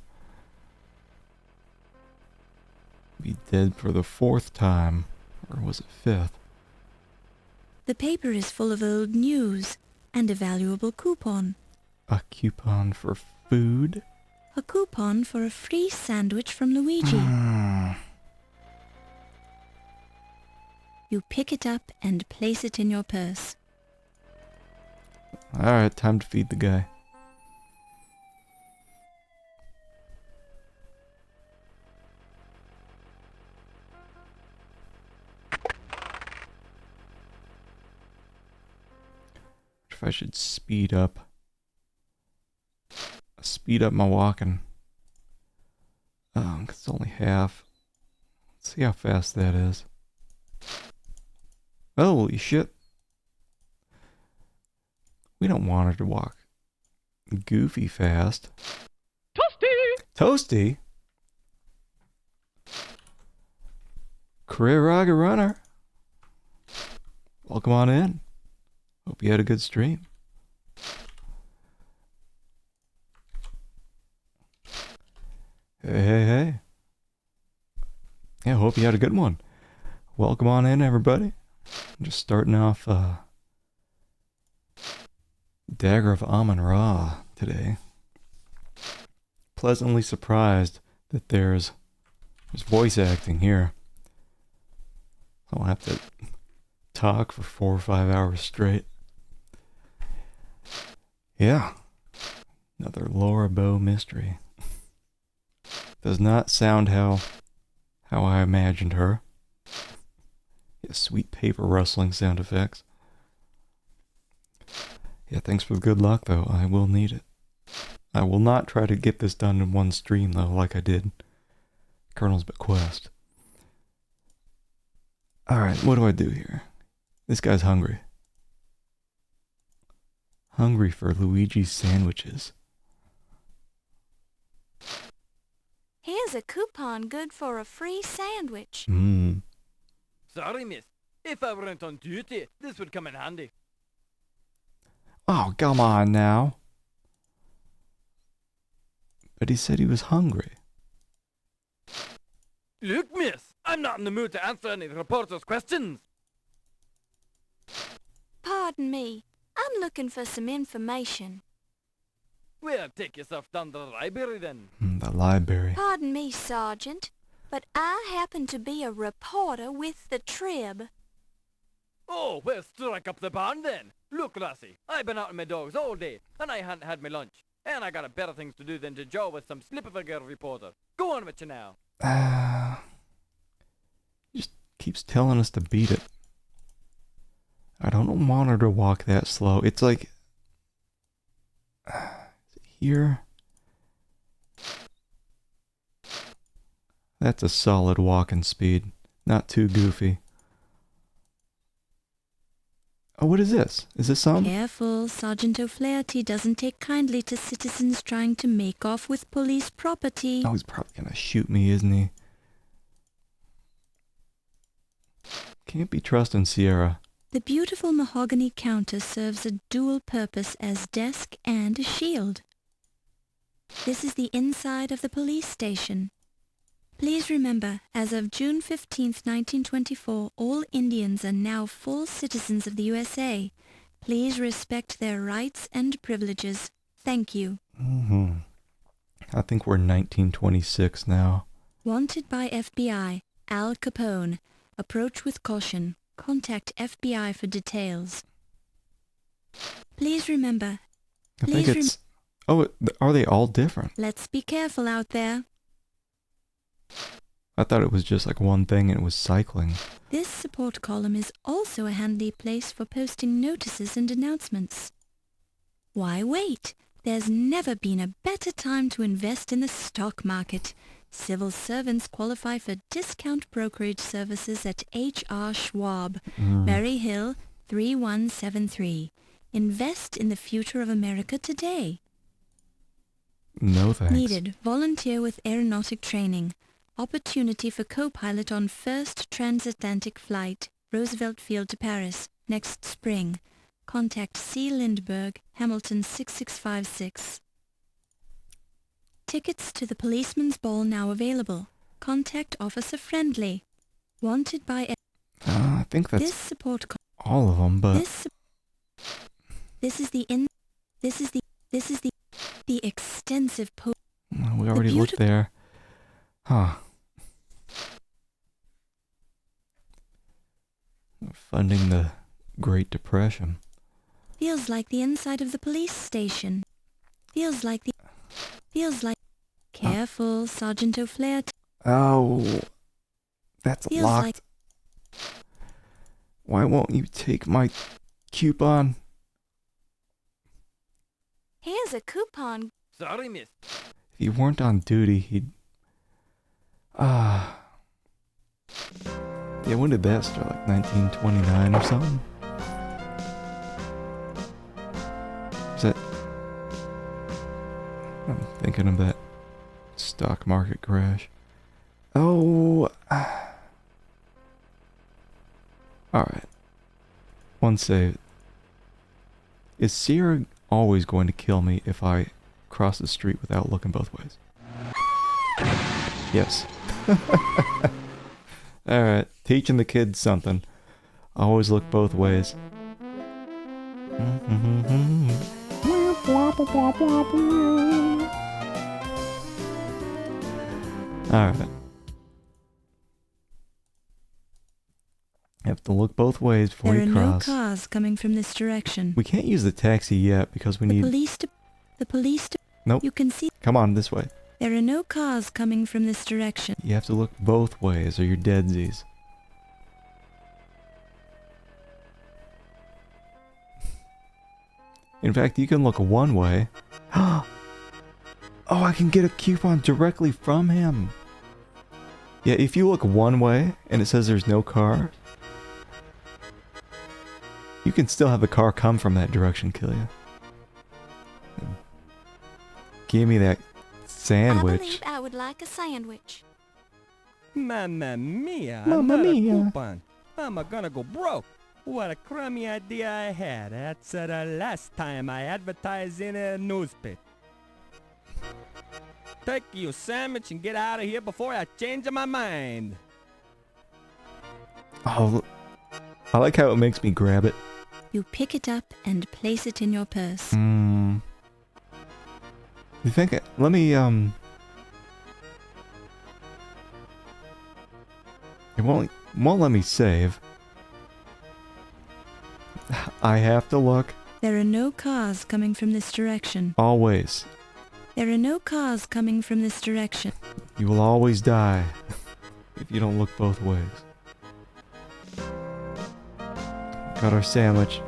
Be dead for the fourth time. Or was it fifth? The paper is full of old news and a valuable coupon. A coupon for food? A coupon for a free sandwich from Luigi. You pick it up and place it in your purse. Alright, time to feed the guy. If I should speed up my walking. 'Cause it's only half. see how fast that is. Holy shit. We don't want her to walk goofy fast. Toasty! Toasty? Career Rocket Runner. Welcome on in. Hope you had a good stream. Hey. Yeah, hope you had a good one. Welcome on in, everybody. Just starting off Dagger of Amon Ra today. Pleasantly surprised that there's voice acting here. I'll have to talk for 4 or 5 hours straight. Yeah. Another Laura Bow mystery. Does not sound how I imagined her. Yeah, sweet paper rustling sound effects. Yeah, thanks for the good luck, though. I will need it. I will not try to get this done in one stream, though, like I did Colonel's Bequest. Alright, what do I do here? This guy's hungry. Hungry for Luigi's sandwiches. Here's a coupon good for a free sandwich. Sorry, miss. If I weren't on duty, this would come in handy. Oh, come on now. But he said he was hungry. Look, miss, I'm not in the mood to answer any reporters' questions. Pardon me. I'm looking for some information. Well, take yourself down to the library then. The library. Pardon me, Sergeant, but I happen to be a reporter with the Trib. Oh, well, strike up the barn then. Look, lassie, I've been out with my dogs all day, and I hadn't had my lunch. And I got a better things to do than to jaw with some slip of a girl reporter. Go on with you now. He just keeps telling us to beat it. I don't want her to walk that slow. It's like... here... That's a solid walking speed. Not too goofy. Oh, what is this? Is this some? Careful, Sergeant O'Flaherty doesn't take kindly to citizens trying to make off with police property. Oh, he's probably gonna shoot me, isn't he? Can't be trusting Sierra. The beautiful mahogany counter serves a dual purpose as desk and a shield. This is the inside of the police station. Please remember, as of June 15th, 1924, all Indians are now full citizens of the USA. Please respect their rights and privileges. Thank you. I think we're 1926 now. Wanted by FBI, Al Capone. Approach with caution. Contact FBI for details. Please remember. I think it's... Oh, are they all different? Let's be careful out there. I thought it was just like one thing and it was cycling. This support column is also a handy place for posting notices and announcements. Why wait? There's never been a better time to invest in the stock market. Civil servants qualify for discount brokerage services at H.R. Schwab, Berry Hill, 3173. Invest in the future of America today. No thanks. Needed. Volunteer with aeronautic training. Opportunity for co-pilot on first transatlantic flight, Roosevelt Field to Paris, next spring. Contact C. Lindbergh, Hamilton 6656. Tickets to the Policeman's Ball now available. Contact Officer Friendly. Wanted by... I think that's this support all of them, but... This is the extensive we already looked there. Huh. Funding the Great Depression. Feels like the inside of the police station. Feels like... Careful, Sergeant O'Flaherty. Oh, that's Feels locked. Why won't you take my coupon? Here's a coupon. Sorry, miss. If you weren't on duty, he'd... Yeah, when did that start? Like 1929 or something? Is that... I'm thinking of that stock market crash. Oh... Alright. One save. Is Sierra always going to kill me if I cross the street without looking both ways? Yes. Alright, teaching the kids something. Always look both ways. Alright. You have to look both ways before you cross. There are no cars coming from this direction. We can't use the taxi yet because we need... The police... Nope. You can see... Come on, this way. There are no cars coming from this direction. You have to look both ways or you're deadsies. In fact, you can look one way. Oh, I can get a coupon directly from him. Yeah, if you look one way and it says there's no car, you can still have a car come from that direction, kill you. Give me that sandwich. I believe I would like a sandwich. Mamma mia, Mamma another mia. coupon. I'm gonna go broke. What a crummy idea I had. That's the last time I advertised in a newspaper. Take your sandwich and get out of here before I change my mind. Oh, I like how it makes me grab it. You pick it up and place it in your purse. You think... Let me, It won't let me save. I have to look. There are no cars coming from this direction. Always. There are no cars coming from this direction. You will always die if you don't look both ways. Got our sandwich.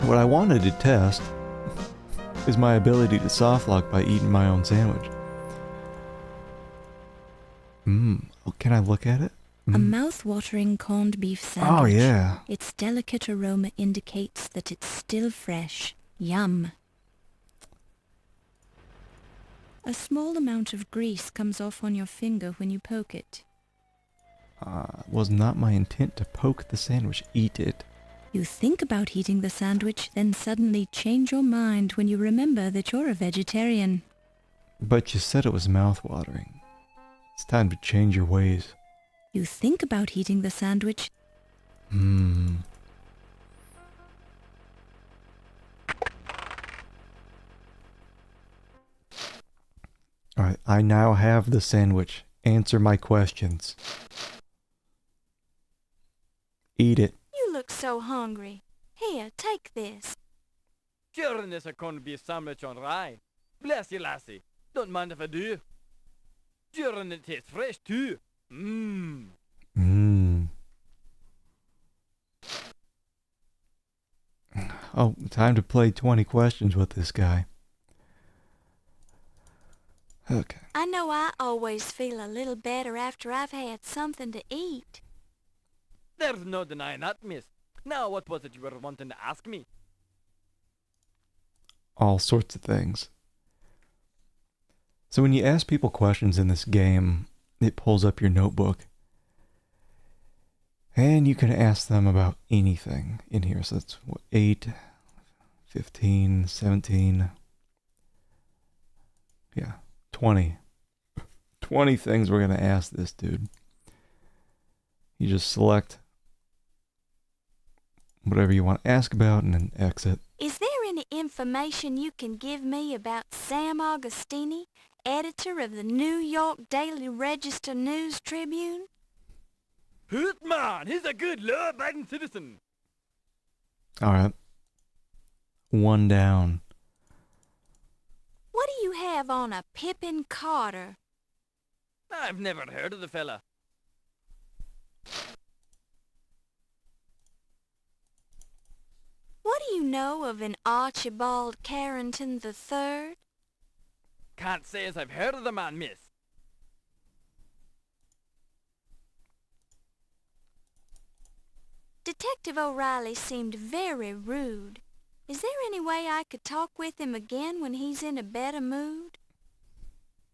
What I wanted to test is my ability to softlock by eating my own sandwich. Oh, can I look at it? A mouth-watering corned beef sandwich. Oh, yeah. Its delicate aroma indicates that it's still fresh. Yum. A small amount of grease comes off on your finger when you poke it. Was not my intent to poke the sandwich. Eat it. You think about eating the sandwich, then suddenly change your mind when you remember that you're a vegetarian. But you said it was mouth-watering. It's time to change your ways. You think about eating the sandwich. Alright, I now have the sandwich. Answer my questions. Eat it. You look so hungry. Here, take this. Sure, this a corned beef sandwich on rye. Bless you, lassie. Don't mind if I do. Sure, and it tastes fresh too. Oh, time to play 20 questions with this guy. Okay. I know I always feel a little better after I've had something to eat. There's no denying that, miss. Now, what was it you were wanting to ask me? All sorts of things. So when you ask people questions in this game, it pulls up your notebook. And you can ask them about anything in here. So that's what, 8, 15, 17. Yeah, 20. 20 things we're going to ask this dude. You just select whatever you want to ask about and then exit. Is there any information you can give me about Sam Augustini, editor of the New York Daily Register News Tribune? Hoot man, he's a good law-abiding citizen. Alright. 1 down. What do you have on a Pippin Carter? I've never heard of the fella. What do you know of an Archibald Carrington III? Can't say as I've heard of the man, miss. Detective O'Reilly seemed very rude. Is there any way I could talk with him again when he's in a better mood?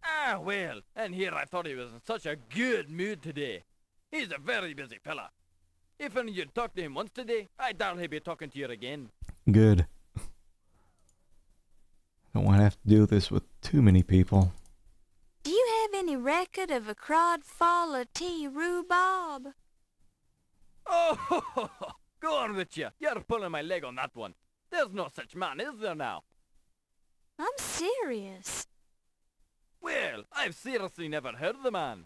Ah, well, and here I thought he was in such a good mood today. He's a very busy fella. If only you'd talked to him once today, I doubt he'd be talking to you again. Good. Don't want to have to do this with too many people. Do you have any record of a crod fall of tea rhubarb? Oh, go on with you. You're pulling my leg on that one. There's no such man, is there now? I'm serious. Well, I've seriously never heard of the man.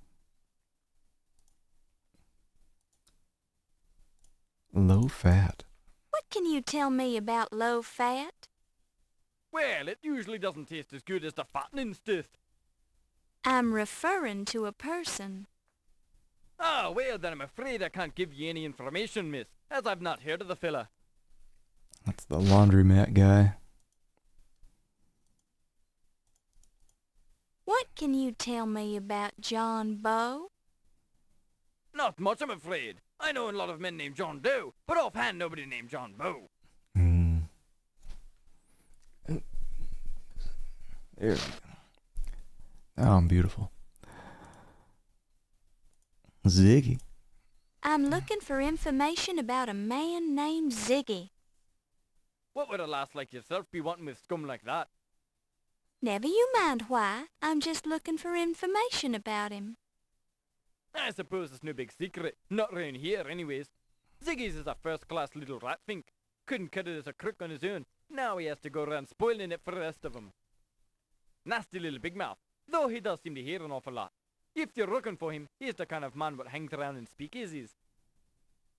Low fat. What can you tell me about low fat? Well, it usually doesn't taste as good as the fattening stuff. I'm referring to a person. Ah, well, then I'm afraid I can't give you any information, miss, as I've not heard of the fella. That's the laundromat guy. What can you tell me about John Bow? Not much, I'm afraid. I know a lot of men named John Doe, but offhand nobody named John Bow. There we go. Oh, I'm beautiful. Ziggy. I'm looking for information about a man named Ziggy. What would a lass like yourself be wanting with scum like that? Never you mind why. I'm just looking for information about him. I suppose it's no big secret. Not round here, anyways. Ziggy's is a first-class little rat fink. Couldn't cut it as a crook on his own. Now he has to go around spoiling it for the rest of 'em. Nasty little big mouth, though he does seem to hear an awful lot. If you're looking for him, he's the kind of man what hangs around in speakeasies.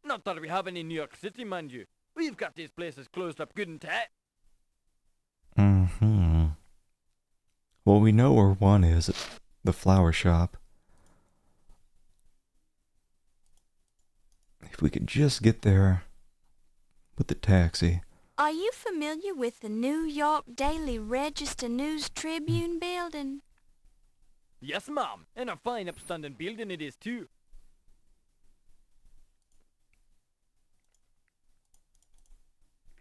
Not that we have any in New York City, mind you. We've got these places closed up good and tight. Mm-hmm. Well, we know where one is, at the flower shop. If we could just get there with the taxi. Are you familiar with the New York Daily Register News Tribune building? Yes, ma'am, and a fine upstanding building it is, too.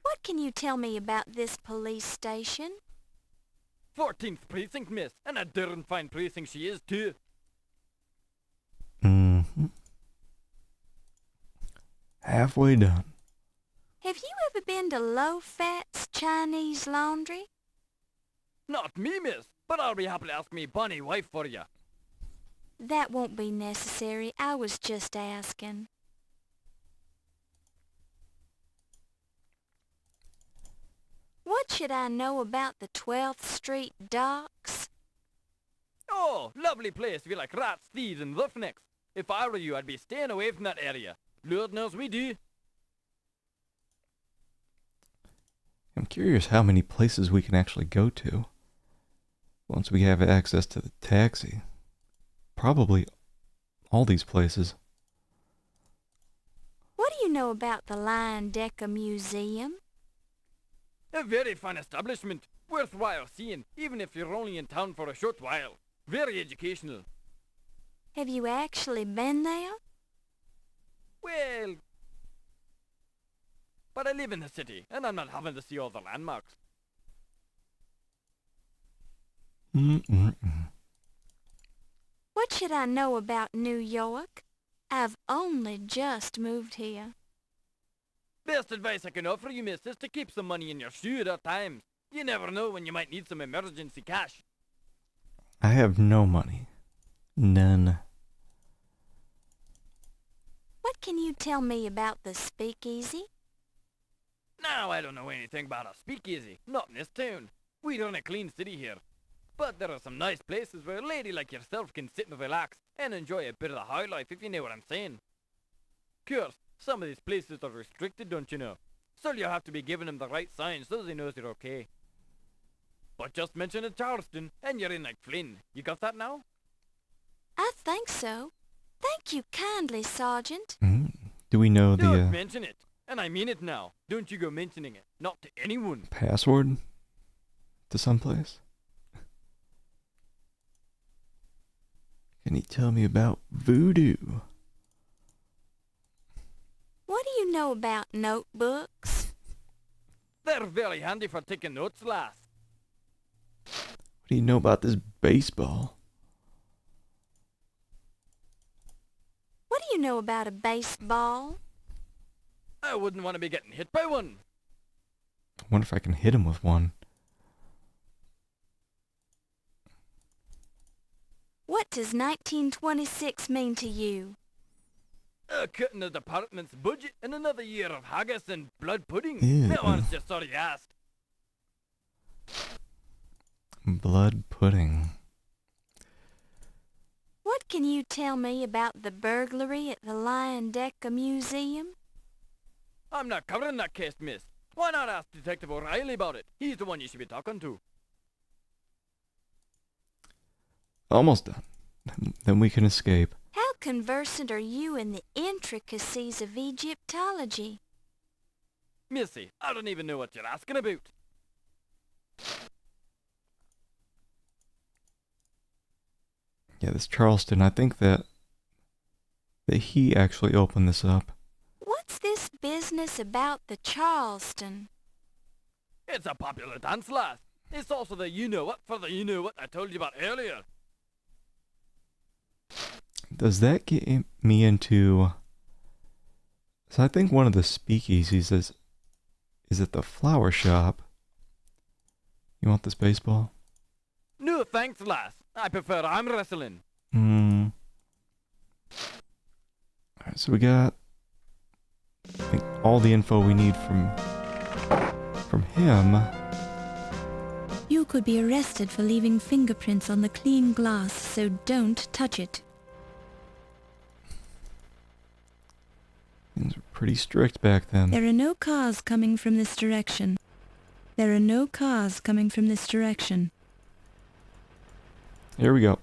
What can you tell me about this police station? 14th precinct, miss, and a darn fine precinct she is, too. Mm-hmm. Halfway done. Have you ever been to Low Fat's Chinese Laundry? Not me, miss, but I'll be happy to ask me bonny wife for you. That won't be necessary. I was just asking. What should I know about the 12th Street docks? Oh, lovely place if you like rats, thieves, and roughnecks. If I were you, I'd be staying away from that area. Lord knows we do. I'm curious how many places we can actually go to once we have access to the taxi. Probably all these places. What do you know about the Decker Museum? A very fine establishment. Worthwhile seeing, even if you're only in town for a short while. Very educational. Have you actually been there? Well, but I live in the city, and I'm not having to see all the landmarks. What should I know about New York? I've only just moved here. Best advice I can offer you, miss, is to keep some money in your shoe at all times. You never know when you might need some emergency cash. I have no money. None. What can you tell me about the speakeasy? Now, I don't know anything about a speakeasy. Not in this town. We run a clean city here. But there are some nice places where a lady like yourself can sit and relax and enjoy a bit of the high life, if you know what I'm saying. Course, some of these places are restricted, don't you know? So you'll have to be giving them the right signs so they knows you're okay. But just mention it Charleston, and you're in like Flynn. You got that now? I think so. Thank you kindly, Sergeant. Do we know Don't the mention it. And I mean it now. Don't you go mentioning it. Not to anyone. password to someplace? Can you tell me about voodoo? What do you you know about notebooks? They're very handy for taking notes, lass. What do you know about this baseball? What do you know about a baseball? I wouldn't want to be getting hit by one. I wonder if I can hit him with one. What does 1926 mean to you? Cutting the department's budget and another year of haggis and blood pudding. Ew. That one's just sorry you asked. Blood pudding. What can you tell me about the burglary at the Lion Decker Museum? I'm not covering that case, miss. Why not ask Detective O'Reilly about it? He's the one you should be talking to. Almost done. Then we can escape. How conversant are you in the intricacies of Egyptology? Missy, I don't even know what you're asking about. Yeah, this Charleston, I think that he actually opened this up. What's this business about the Charleston? It's a popular dance, lass. It's also the you-know-what for the you-know-what I told you about earlier. Does that get me into... So I think one of the speakeasies is at the flower shop. You want this baseball? No thanks, lass. I prefer arm wrestling. Alright, so we got I think all the info we need from him. You could be arrested for leaving fingerprints on the clean glass, so don't touch it. Things were pretty strict back then. There are no cars coming from this direction. There are no cars coming from this direction. Here we go.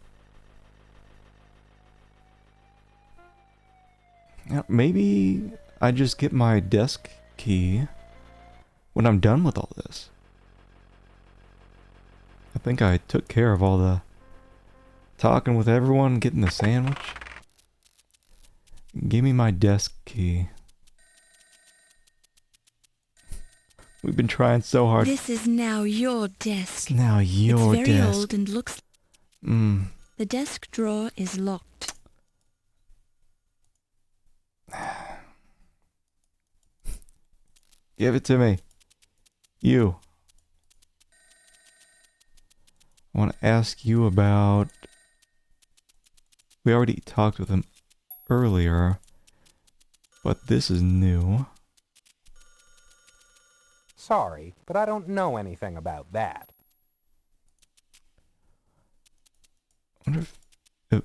Now, maybe I just get my desk key when I'm done with all this. I think I took care of all the talking with everyone, getting the sandwich. Give me my desk key. We've been trying so hard. This is now your desk. It's now your desk. It's very desk. old and looks... The desk drawer is locked. Give it to me. You. I want to ask you about... We already talked with him earlier, but this is new. Sorry, but I don't know anything about that.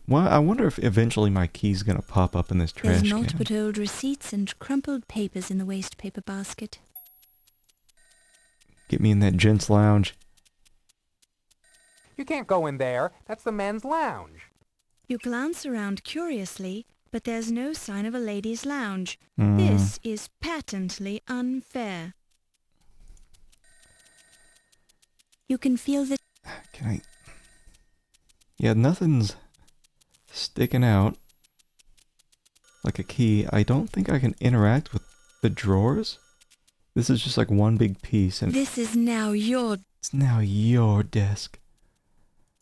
I wonder if eventually my key's gonna pop up in this trash There's can. naught but old receipts and crumpled papers in the waste paper basket. Get me in that gents' lounge. You can't go in there. That's the men's lounge. You glance around curiously, but there's no sign of a ladies' lounge. Mm. This is patently unfair. You can feel the... Can I... Yeah, nothing's sticking out like a key. I don't think I can interact with the drawers. This is just like one big piece, and This is now your... it's now your desk.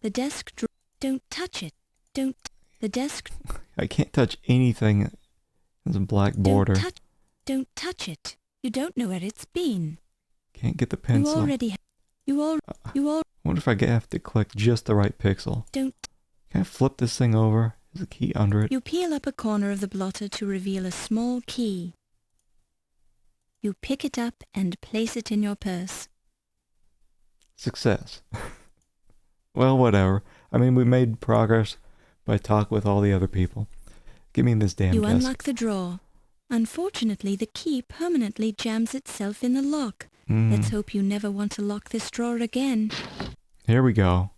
The desk drawer... Don't touch it. Don't... The desk... I can't touch anything. There's a black border. Don't touch it. You don't know where it's been. Can't get the pencil. You already... I wonder if I have to click just the right pixel. Don't... Can I flip this thing over? Is the key under it? You peel up a corner of the blotter to reveal a small key. You pick it up and place it in your purse. Success. Well, whatever. I mean, we made progress by talking with all the other people. Give me this damn You desk. unlock the drawer. Unfortunately, the key permanently jams itself in the lock. Let's hope you never want to lock this drawer again. Here we go.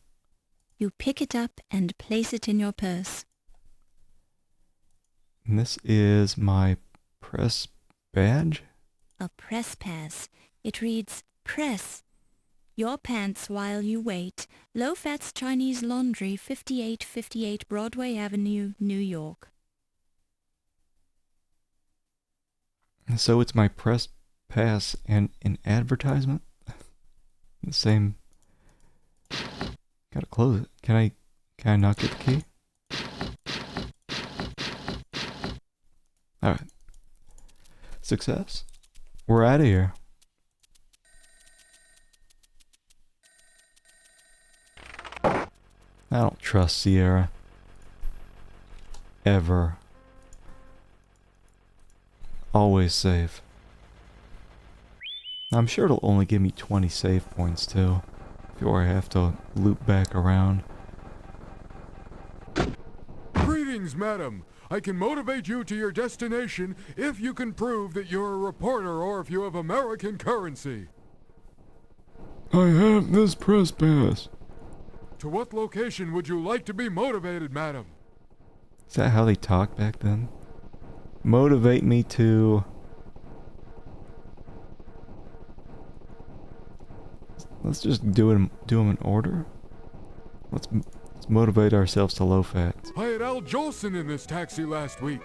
You pick it up and place it in your purse. And this is my press badge? A press pass. It reads, Press. Your pants while you wait. Low Fats Chinese Laundry, 5858 Broadway Avenue, New York. So it's my press pass and an advertisement? The same. Gotta close it. Can I not get the key? Alright. Success. We're out of here. I don't trust Sierra. Ever. Always save. I'm sure it'll only give me 20 save points too, before I have to loop back around. Greetings, madam. I can motivate you to your destination if you can prove that you're a reporter or if you have American currency. I have this press pass. To what location would you like to be motivated, madam? Is that how they talked back then? Motivate me to... Let's just do them in order. Let's motivate ourselves to low fat. I had Al Jolson in this taxi last week.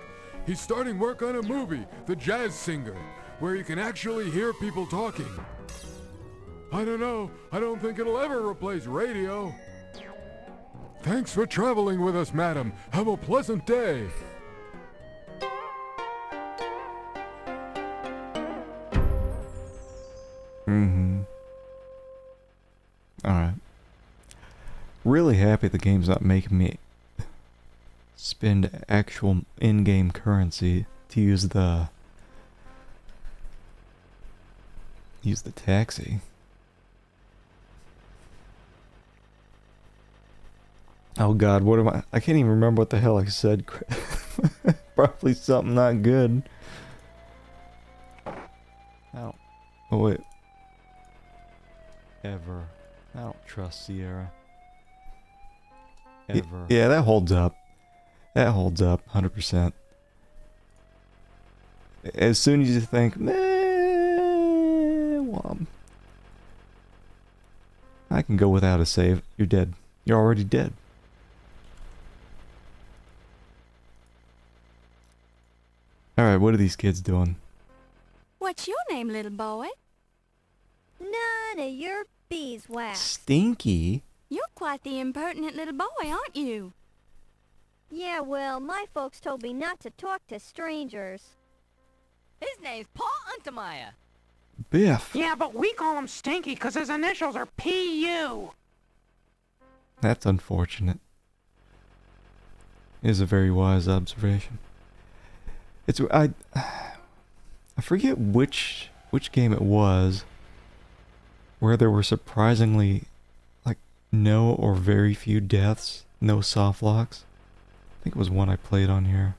He's starting work on a movie, The Jazz Singer, where you can actually hear people talking. I don't know. I don't think it'll ever replace radio. Thanks for traveling with us, madam. Have a pleasant day. Mm-hmm. Alright. Really happy the game's not making me spend actual in-game currency to use the taxi. Oh god, what am I can't even remember what the hell I said. Probably something not good. Oh wait. Ever. I don't trust Sierra. Ever. Yeah, that holds up. That holds up, 100%. As soon as you think, well, I can go without a save. You're dead. You're already dead. Alright, what are these kids doing? What's your name, little boy? None of your beeswax. Stinky? You're quite the impertinent little boy, aren't you? Yeah, well, my folks told me not to talk to strangers. His name's Paul Untermeyer. Biff. Yeah, but we call him Stinky because his initials are P.U. That's unfortunate. It is a very wise observation. It's I forget which game it was where there were surprisingly like no or very few deaths, no soft locks. I think it was one I played on here.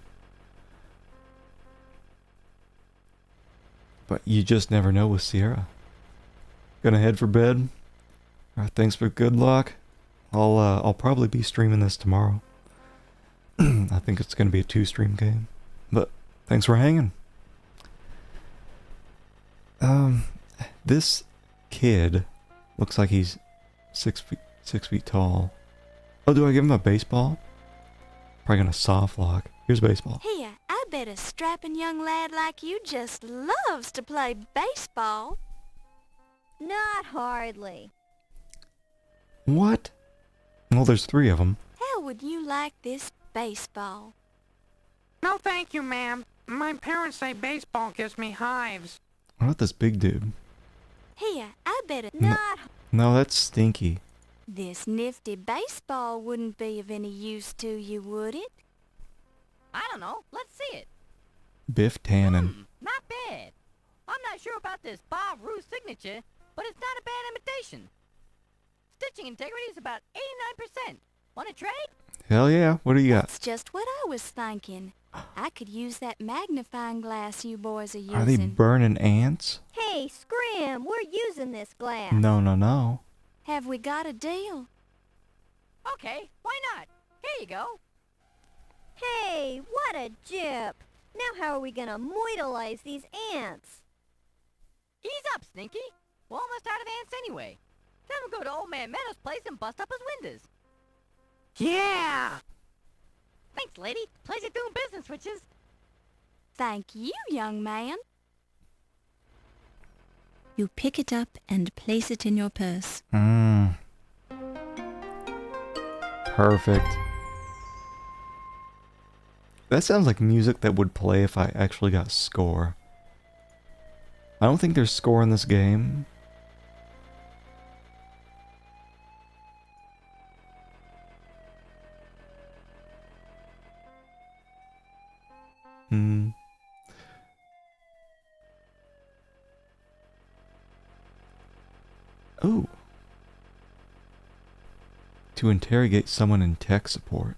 But you just never know with Sierra. Gonna head for bed. Alright, thanks for good luck. I'll probably be streaming this tomorrow. I think it's gonna be a 2-stream game. But thanks for hanging. This kid looks like he's 6 feet tall. Oh, do I give him a baseball? Probably gonna soft lock. Here's baseball. Here, I bet a strapping young lad like you just loves to play baseball. Not hardly. What? Well, there's 3 of them. How would you like this baseball? No thank you, ma'am. My parents say baseball gives me hives. What about this big dude? Here, I bet a... No, that's Stinky. This nifty baseball wouldn't be of any use to you, would it? I don't know. Let's see it. Biff Tannen. Not bad. I'm not sure about this Bob Roos signature, but it's not a bad imitation. Stitching integrity is about 89%. Want to trade? Hell yeah. What do you got? That's just what I was thinking. I could use that magnifying glass you boys are using. Are they burning ants? Hey, Scram, we're using this glass. No. Have we got a deal? Okay, why not? Here you go. Hey, what a jip. Now how are we gonna moidalize these ants? Ease up, Stinky. We're almost out of ants anyway. Then we'll go to Old Man Meadow's place and bust up his windows. Yeah! Thanks, lady. Pleasure doing business with yous. Thank you, young man. You pick it up and place it in your purse. Perfect. That sounds like music that would play if I actually got score. I don't think there's score in this game. Oh. To interrogate someone in tech support,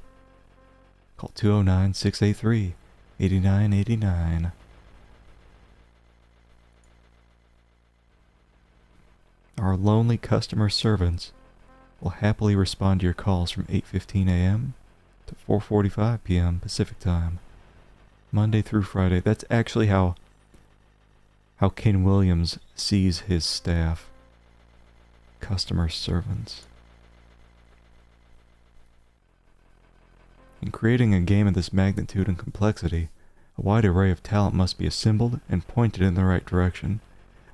call 209-683-8989. Our lonely customer servants will happily respond to your calls from 8:15 a.m. to 4:45 p.m. Pacific Time, Monday through Friday. That's actually how Ken Williams sees his staff. Customer servants. In creating a game of this magnitude and complexity, a wide array of talent must be assembled and pointed in the right direction.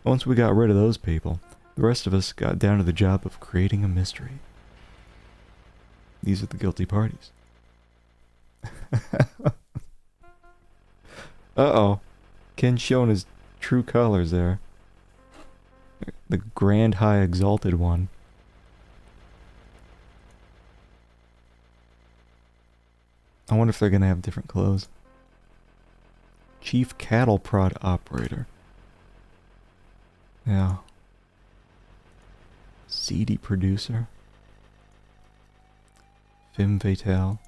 Once we got rid of those people, the rest of us got down to the job of creating a mystery. These are the guilty parties. Uh-oh. Ken's showing his true colors there. The grand high exalted one. I wonder if they're gonna have different clothes. Chief Cattle Prod Operator. Yeah. CD Producer. Femme Fatale.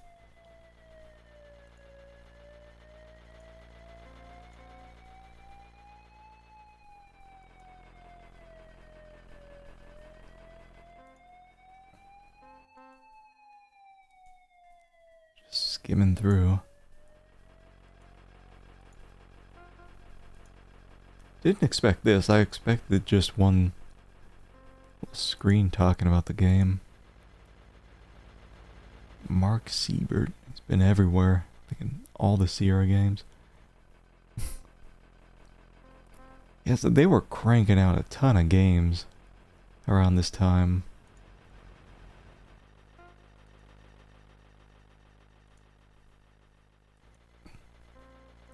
Skimming through. Didn't expect this. I expected just one screen talking about the game. Mark Siebert. He's been everywhere. Like in all the Sierra games. Yeah, so they were cranking out a ton of games around this time.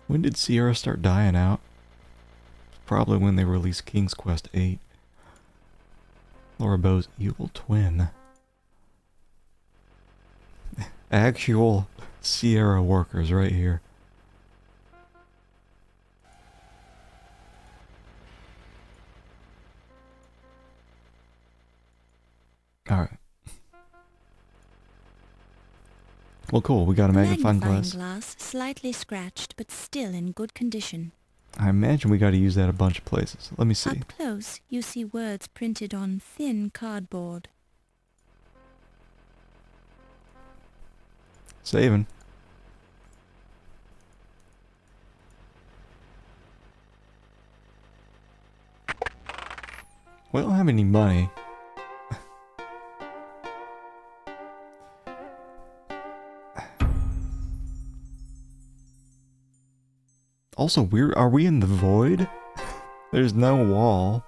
When did Sierra start dying out? Probably when they released King's Quest VIII. Laura Bow's evil twin. Actual Sierra workers right here. Alright. Well, cool. We got a magnifying glass. Slightly scratched, but still in good condition. I imagine we got to use that a bunch of places. Let me see. Up close, you see words printed on thin cardboard. Saving. We don't have any money. Also, are we in the void? There's no wall.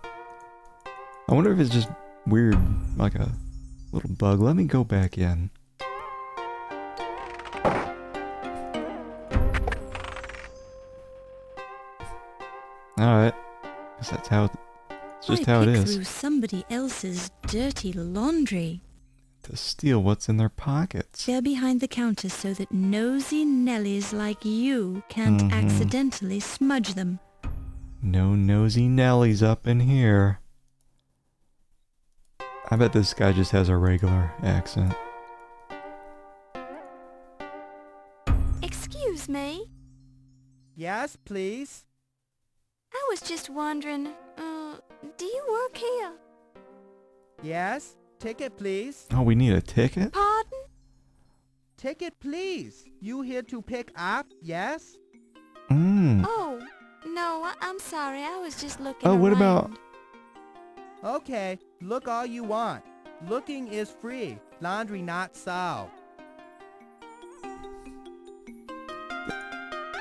I wonder if it's just weird, like a little bug. Let me go back in. Alright. Guess that's how it's just how it is. Through somebody else's dirty laundry. To steal what's in their pockets. They're behind the counter so that nosy Nellies like you can't accidentally smudge them. No nosy Nellies up in here. I bet this guy just has a regular accent. Excuse me? Yes, please? I was just wondering, do you work here? Yes? Ticket, please. Oh, we need a ticket? Pardon? Ticket, please. You here to pick up, yes? Oh, no, I'm sorry. I was just looking what around. about... Okay, look all you want. Looking is free. Laundry not so.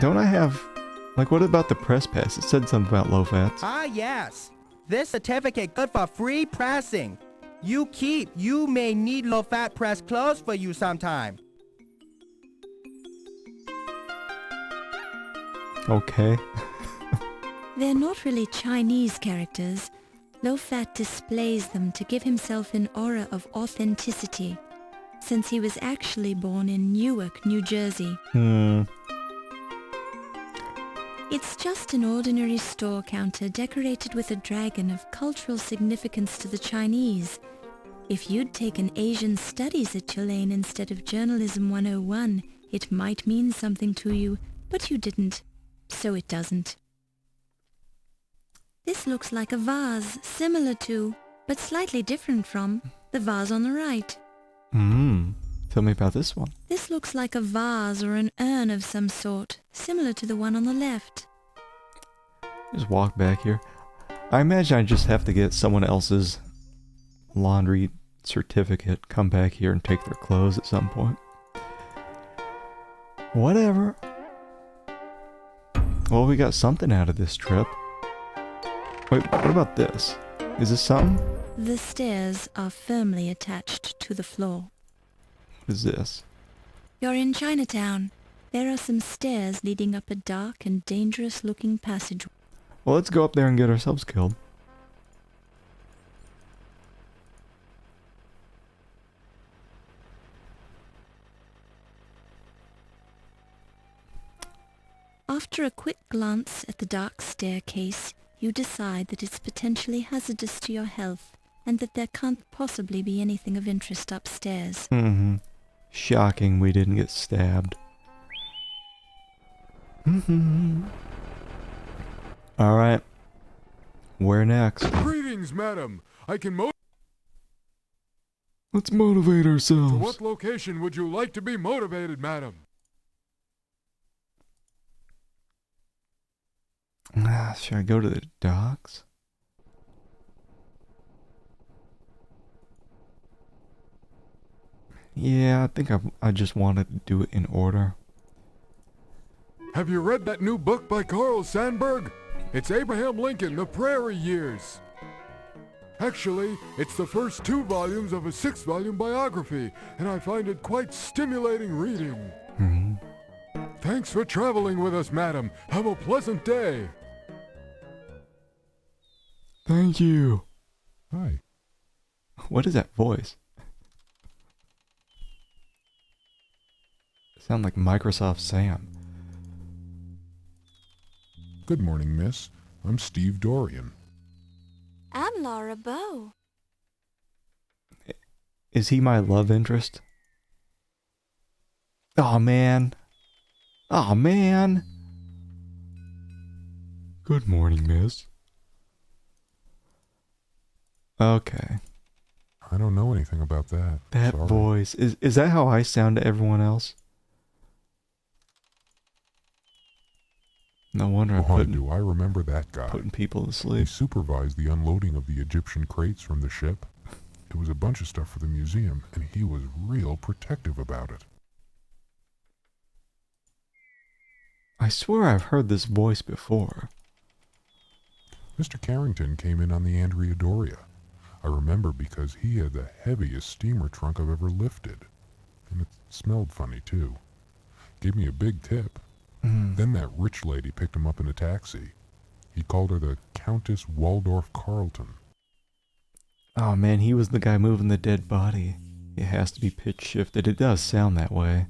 Don't I have... Like, what about the press pass? It said something about low fats. Ah, yes. This certificate good for free pressing. You may need low-fat press clothes for you sometime. Okay. They're not really Chinese characters. Low-Fat displays them to give himself an aura of authenticity, since he was actually born in Newark, New Jersey. It's just an ordinary store counter decorated with a dragon of cultural significance to the Chinese. If you'd taken Asian Studies at Tulane instead of Journalism 101, it might mean something to you, but you didn't, so it doesn't. This looks like a vase, similar to, but slightly different from, the vase on the right. Tell me about this one. This looks like a vase or an urn of some sort, similar to the one on the left. Just walk back here. I imagine I just have to get someone else's laundry certificate, come back here and take their clothes at some point. Whatever. Well, we got something out of this trip. Wait, what about this? Is this something? The stairs are firmly attached to the floor. What is this? You're in Chinatown. There are some stairs leading up a dark and dangerous-looking passage. Well, let's go up there and get ourselves killed. After a quick glance at the dark staircase, you decide that it's potentially hazardous to your health and that there can't possibly be anything of interest upstairs. Shocking we didn't get stabbed. Alright. Where next? Greetings, madam. I can Let's motivate To ourselves. what location would you like to be motivated, madam? Should I go to the docks? Yeah, I think I just want to do it in order. Have you read that new book by Carl Sandburg? It's Abraham Lincoln, The Prairie Years. Actually, it's the first 2 volumes of a 6-volume biography, and I find it quite stimulating reading. Thanks for traveling with us, madam. Have a pleasant day. Thank you. Hi. What is that voice? Sound like Microsoft Sam. Good morning, miss. I'm Steve Dorian. I'm Laura Bow. Is he my love interest? Oh man. Oh man. Good morning, miss. Okay. I don't know anything about that. That Sorry. voice. Is that how I sound to everyone else? No wonder Do I remember that guy? putting people to He sleep. supervised the unloading of the Egyptian crates from the ship. It was a bunch of stuff for the museum, and he was real protective about it. I swear I've heard this voice before. Mr. Carrington came in on the Andrea Doria. I remember because he had the heaviest steamer trunk I've ever lifted. And it smelled funny, too. Gave me a big tip. Then that rich lady picked him up in a taxi. He called her the Countess Waldorf Carlton. Oh man, he was the guy moving the dead body. It has to be pitch shifted. It does sound that way.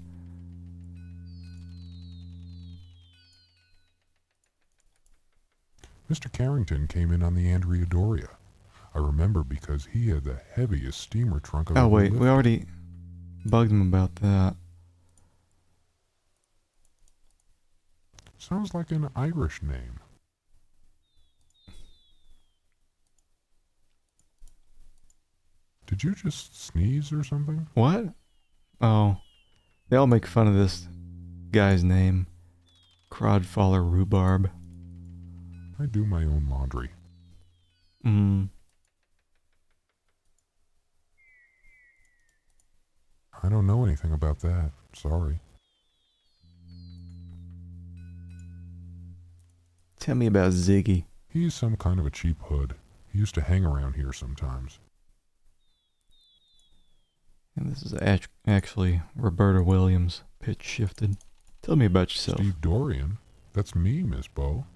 Mr. Carrington came in on the Andrea Doria. I remember because he had the heaviest steamer trunk I've Oh ever wait, lifted. we already bugged him about that. Sounds like an Irish name. Did you just sneeze or something? What? Oh. They all make fun of this guy's name. Crodfaller Rhubarb. I do my own laundry. I don't know anything about that. Sorry. Tell me about Ziggy. He's some kind of a cheap hood. He used to hang around here sometimes. And this is actually Roberta Williams, pitch shifted. Tell me about yourself. Steve Dorian? That's me, Miss Bo.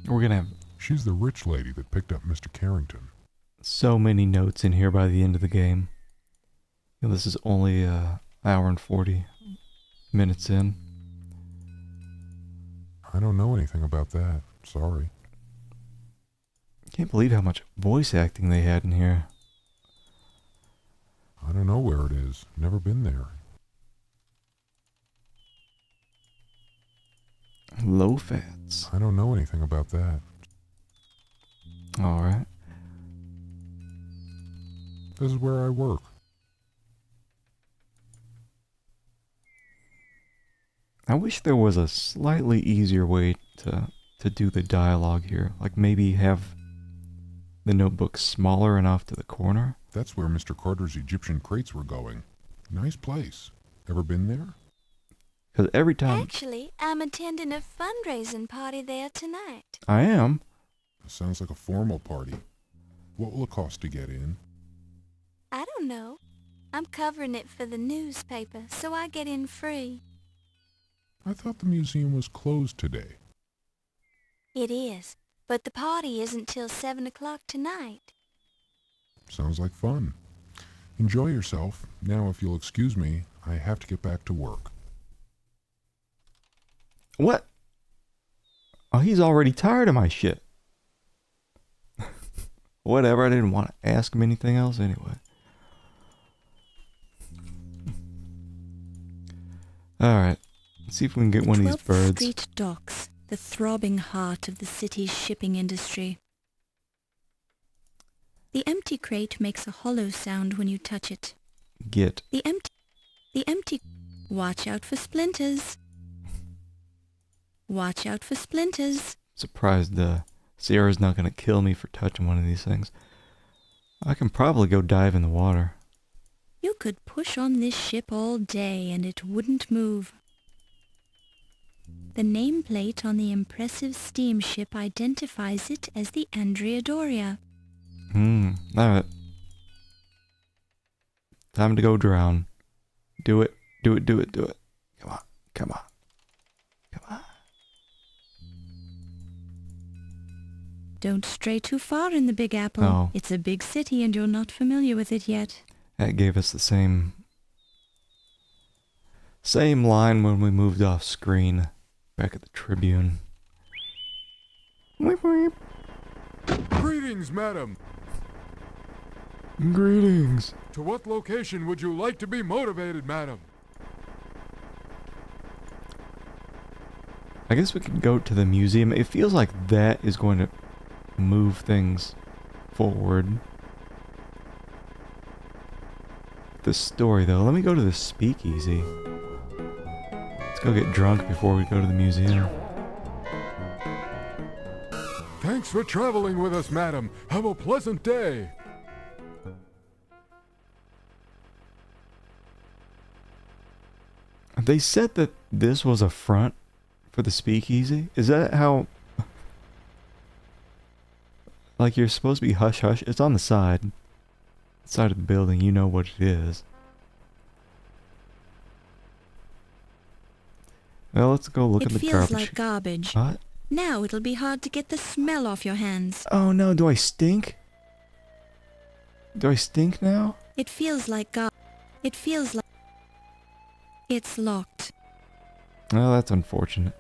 We're gonna have... She's the rich lady that picked up Mr. Carrington. So many notes in here by the end of the game. You know, this is only an hour and 40 minutes in. I don't know anything about that. Sorry. Can't believe how much voice acting they had in here. I don't know where it is. Never been there. Low fats. I don't know anything about that. Alright. This is where I work. I wish there was a slightly easier way to do the dialogue here. Like maybe have the notebook smaller enough to the corner. That's where Mr. Carter's Egyptian crates were going. Nice place. Ever been there? Because every time... Actually, I'm attending a fundraising party there tonight. I am. Sounds like a formal party. What will it cost to get in? I don't know. I'm covering it for the newspaper, so I get in free. I thought the museum was closed today. It is, but the party isn't till 7 o'clock tonight. Sounds like fun. Enjoy yourself. Now, if you'll excuse me, I have to get back to work. What? Oh, he's already tired of my shit. Whatever, I didn't want to ask him anything else anyway. Alright, let's see if we can get one of these 12th birds. Street docks, the throbbing heart of the city's shipping industry. The empty crate makes a hollow sound when you touch it. Get. The empty... Watch out for splinters. Watch out for splinters. Surprised Sierra's not going to kill me for touching one of these things. I can probably go dive in the water. You could push on this ship all day and it wouldn't move. The nameplate on the impressive steamship identifies it as the Andrea Doria. Alright. Time to go drown. Do it. Do it, do it, do it. Come on, come on. Come on. Don't stray too far in the Big Apple. Oh. It's a big city and you're not familiar with it yet. That gave us the same line when we moved off screen back at the Tribune. Weep, weep. Greetings, madam. Greetings. To what location would you like to be motivated, madam? I guess we could go to the museum. It feels like that is going to move things forward. The story, though. Let me go to the speakeasy. Let's go get drunk before we go to the museum. Thanks for traveling with us, madam. Have a pleasant day. They said that this was a front for the speakeasy. Is that how... Like you're supposed to be hush hush? It's on the side. Side of the building. You know what it is. Well, let's go look at the garbage. It feels like garbage. What? Now it'll be hard to get the smell off your hands. Oh no, do I stink? Do I stink now? It feels like It feels like... It's locked. Oh, that's unfortunate.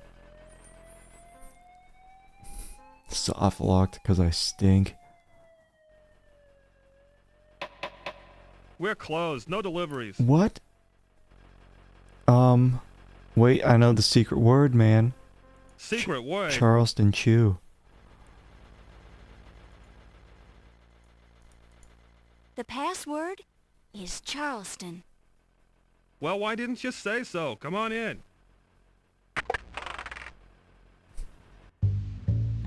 Soft locked because I stink. We're closed. No deliveries. What? Wait, I know the secret word, man. Secret word? Charleston Chew. The password is Charleston. Well, why didn't you say so? Come on in.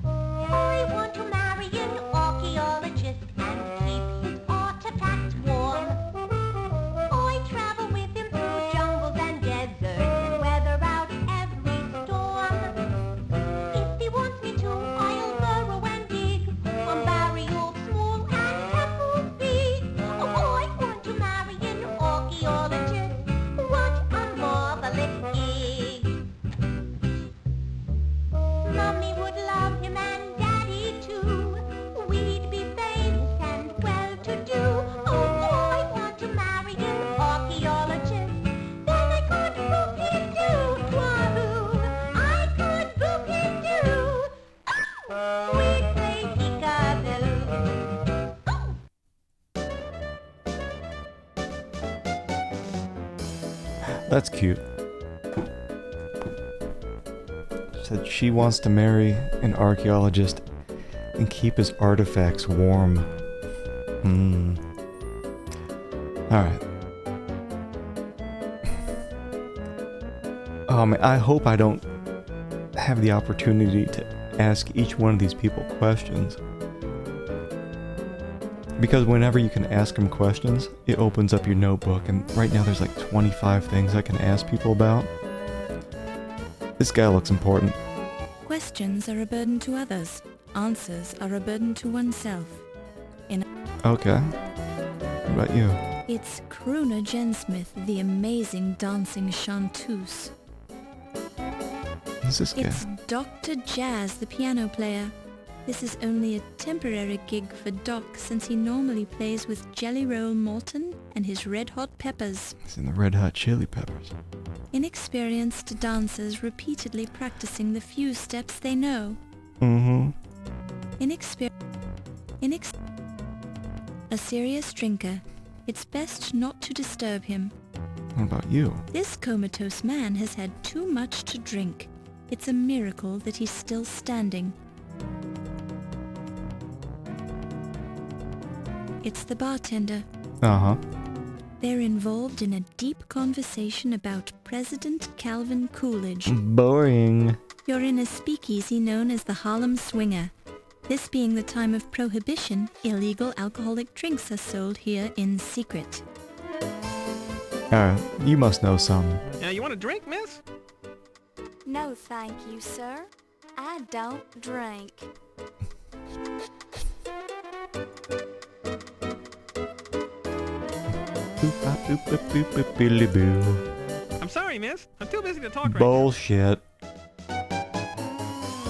I want to marry an archaeologist and keep his artifacts warm. I travel with him through jungles and deserts and weather out every storm. That's cute. Said she wants to marry an archaeologist and keep his artifacts warm. Alright. I hope I don't have the opportunity to ask each one of these people questions. Because whenever you can ask them questions, it opens up your notebook, and right now there's like 25 things I can ask people about. This guy looks important. Questions are a burden to others. Answers are a burden to oneself. Okay. What about you? It's Crooner Jensmith, the amazing dancing chanteuse. Who's this guy? It's Dr. Jazz, the piano player. This is only a temporary gig for Doc, since he normally plays with Jelly Roll Morton and his Red Hot Peppers. He's in the Red Hot Chili Peppers. Inexperienced dancers repeatedly practicing the few steps they know. A serious drinker. It's best not to disturb him. What about you? This comatose man has had too much to drink. It's a miracle that he's still standing. It's the bartender. They're involved in a deep conversation about President Calvin Coolidge. Boring. You're in a speakeasy known as the Harlem Swinger. This being the time of prohibition, illegal alcoholic drinks are sold here in secret. Alright, you must know some. Yeah, you want a drink, miss? No, thank you, sir. I don't drink. I'm sorry, miss. I'm too busy to talk right now. Bullshit.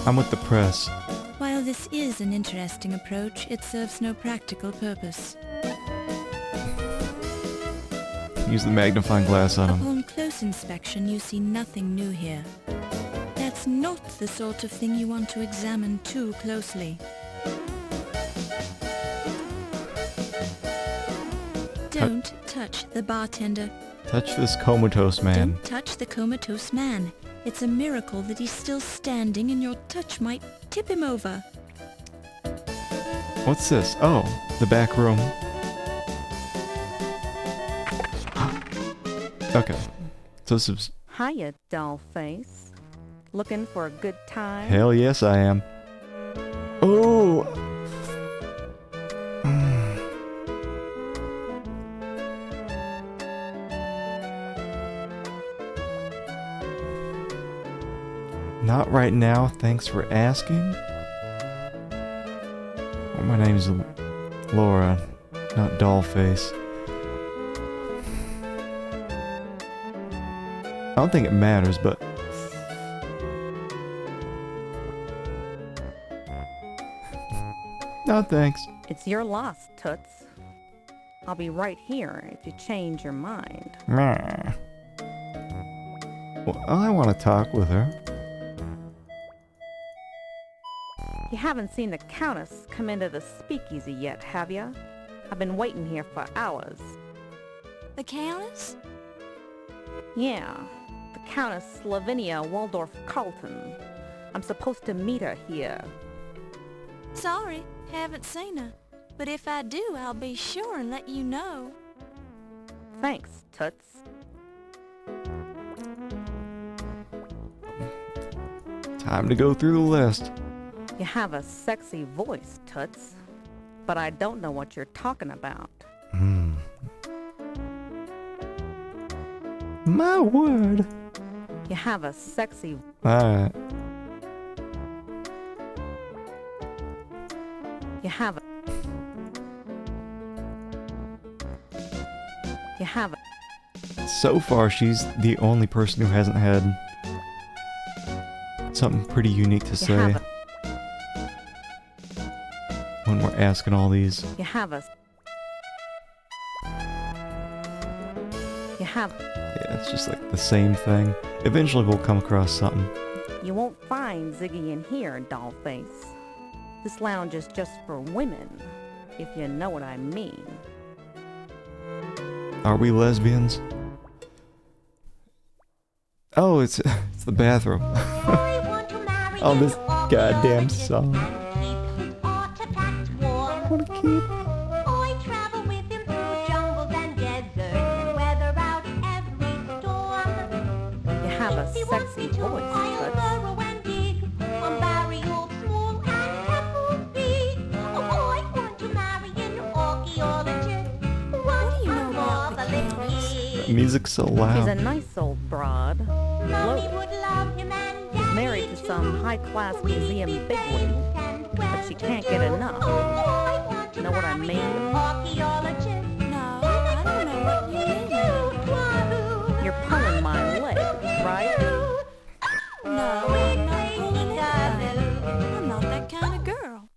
I'm with the press. While this is an interesting approach, it serves no practical purpose. Use the magnifying glass on him. Upon close inspection, you see nothing new here. That's not the sort of thing you want to examine too closely. Don't touch the bartender. Touch this comatose man. Don't touch the comatose man. It's a miracle that he's still standing, and your touch might tip him over. What's this? Oh, the back room. Okay. So this is... Hiya, dollface. Looking for a good time? Hell yes, I am. Oh! Not right now, thanks for asking. Well, my name's Laura, not Dollface. I don't think it matters, but... No, thanks. It's your loss, Toots. I'll be right here if you change your mind. Meh. Well, I want to talk with her. You haven't seen the Countess come into the speakeasy yet, have ya? I've been waiting here for hours. The Countess? Yeah, the Countess Lavinia Waldorf Carlton. I'm supposed to meet her here. Sorry, haven't seen her. But if I do, I'll be sure and let you know. Thanks, Toots. Time to go through the list. You have a sexy voice, Toots, but I don't know what you're talking about. My word. You have a sexy... Alright. You have a... You have a... So far, she's the only person who hasn't had something pretty unique to say. When we're asking all these. You have a... You have... Yeah, it's just like the same thing. Eventually we'll come across something. You won't find Ziggy in here, dollface. This lounge is just for women, if you know what I mean. Are we lesbians? Oh, it's the bathroom. Oh, this goddamn song. Wanna keep. I travel with him through jungles and deserts, weather out every storm. You have a He wants sexy me to, voice, I'll Toots. burrow and dig on burial small and careful big. Oh, I want to marry an archaeologist. What do you know about the The music's so She's a loud. nice old broad. Mommy Loaded. would love him and She's married to some high-class museum bigwig, but she can't get enough. Know what I mean? archaeologist. No, I don't know what you mean. You're pulling my leg, right? No, I'm not pulling anything. I'm not that kind of girl.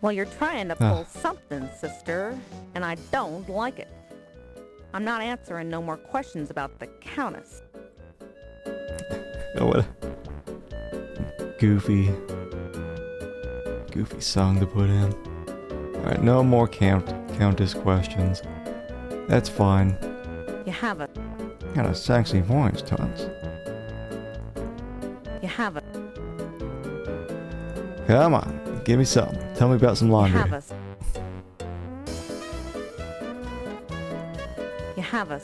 Well, you're trying to pull something, sister, and I don't like it. I'm not answering no more questions about the Countess. Oh, what a goofy song to put in. Alright, no more Countess questions. That's fine. You have a, Got a sexy voice, Tons. you have a, Come on, give me something. Tell me about some you laundry. have a, you have a,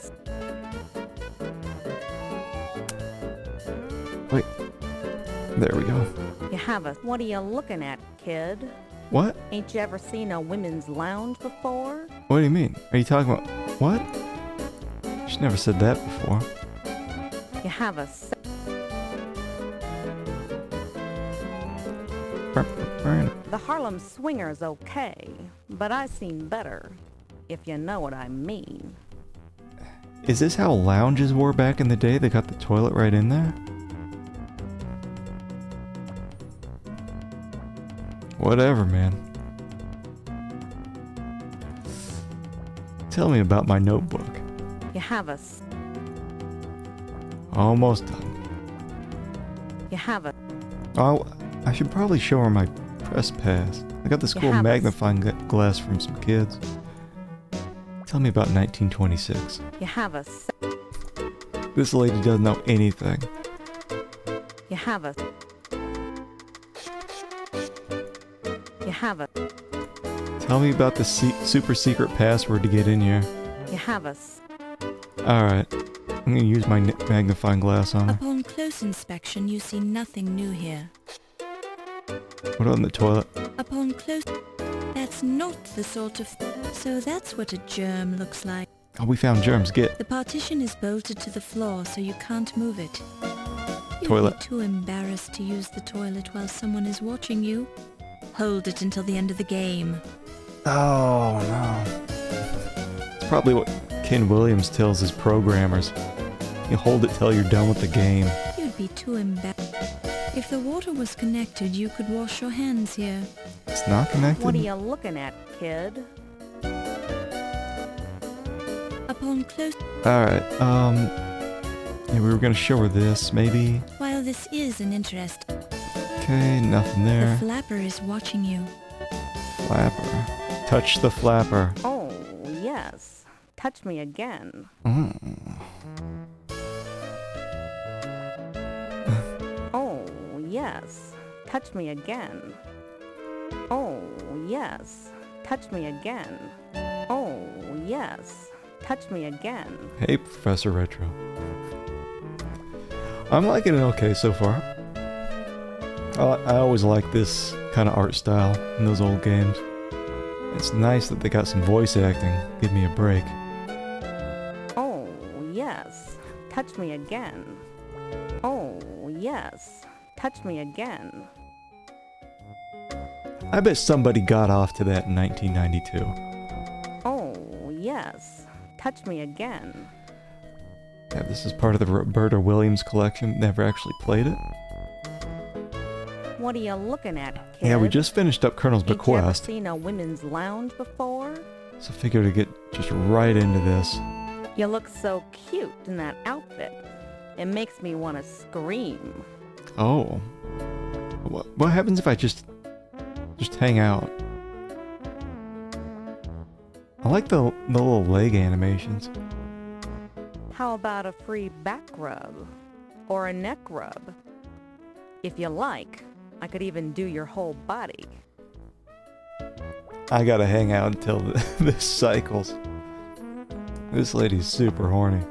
Wait. There we go. you have a. What are you looking at, kid? What? Ain't you ever seen a women's lounge before? What do you mean? Are you talking about... What? She never said that before. You have a, the Harlem Swinger's okay, but I seen better, if you know what I mean. Is this how lounges were back in the day? They got the toilet right in there? Whatever, man. Tell me about my notebook. You have a, Almost done. you have a, Oh, I should probably show her my press pass. I got this You cool have a- magnifying glass from some kids. Tell me about 1926. you have a, This lady doesn't know anything. you have a, you have a, Tell me about the super secret password to get in here. you have a, Alright. I'm gonna use my magnifying glass on her. Upon close inspection, you see nothing new here. What on the toilet? Upon close... That's not the sort of... So that's what a germ looks like. Oh, we found germs. Get. The partition is bolted to the floor, so you can't move it. You'd Toilet. be too embarrassed to use the toilet while someone is watching you. Hold it until the end of the game. Oh, no. It's probably what Ken Williams tells his programmers. You hold it till you're done with the game. You'd be too embarrassed. If the water was connected, you could wash your hands here. It's not connected? what are you looking at, kid? Upon close... Alright, yeah, we were gonna show her this, maybe. While this is an interest, Okay, nothing the there. flapper is watching you. Flapper. Touch the flapper. Oh, yes. Touch me again. Oh, yes. Touch me again. Oh, yes. Touch me again. Oh, yes. Touch me again. Hey, Professor Retro. I'm liking it okay so far. I always like this kind of art style in those old games. It's nice that they got some voice acting. Give me a break. Oh, yes. Touch me again. Oh, yes. Touch me again. I bet somebody got off to that in 1992. Oh, yes. Touch me again. Yeah, this is part of the Roberta Williams collection. Never actually played it. What are you looking at, kid? Yeah, we just finished up Colonel's Ain't you ever Bequest, seen a women's lounge before? so figure to get just right into this. You look so cute in that outfit. It makes me want to scream. Oh. What happens if I just hang out? I like the little leg animations. How about a free back rub? or a neck rub. If you like, I could even do your whole body. I gotta hang out until this cycles. This lady's super horny.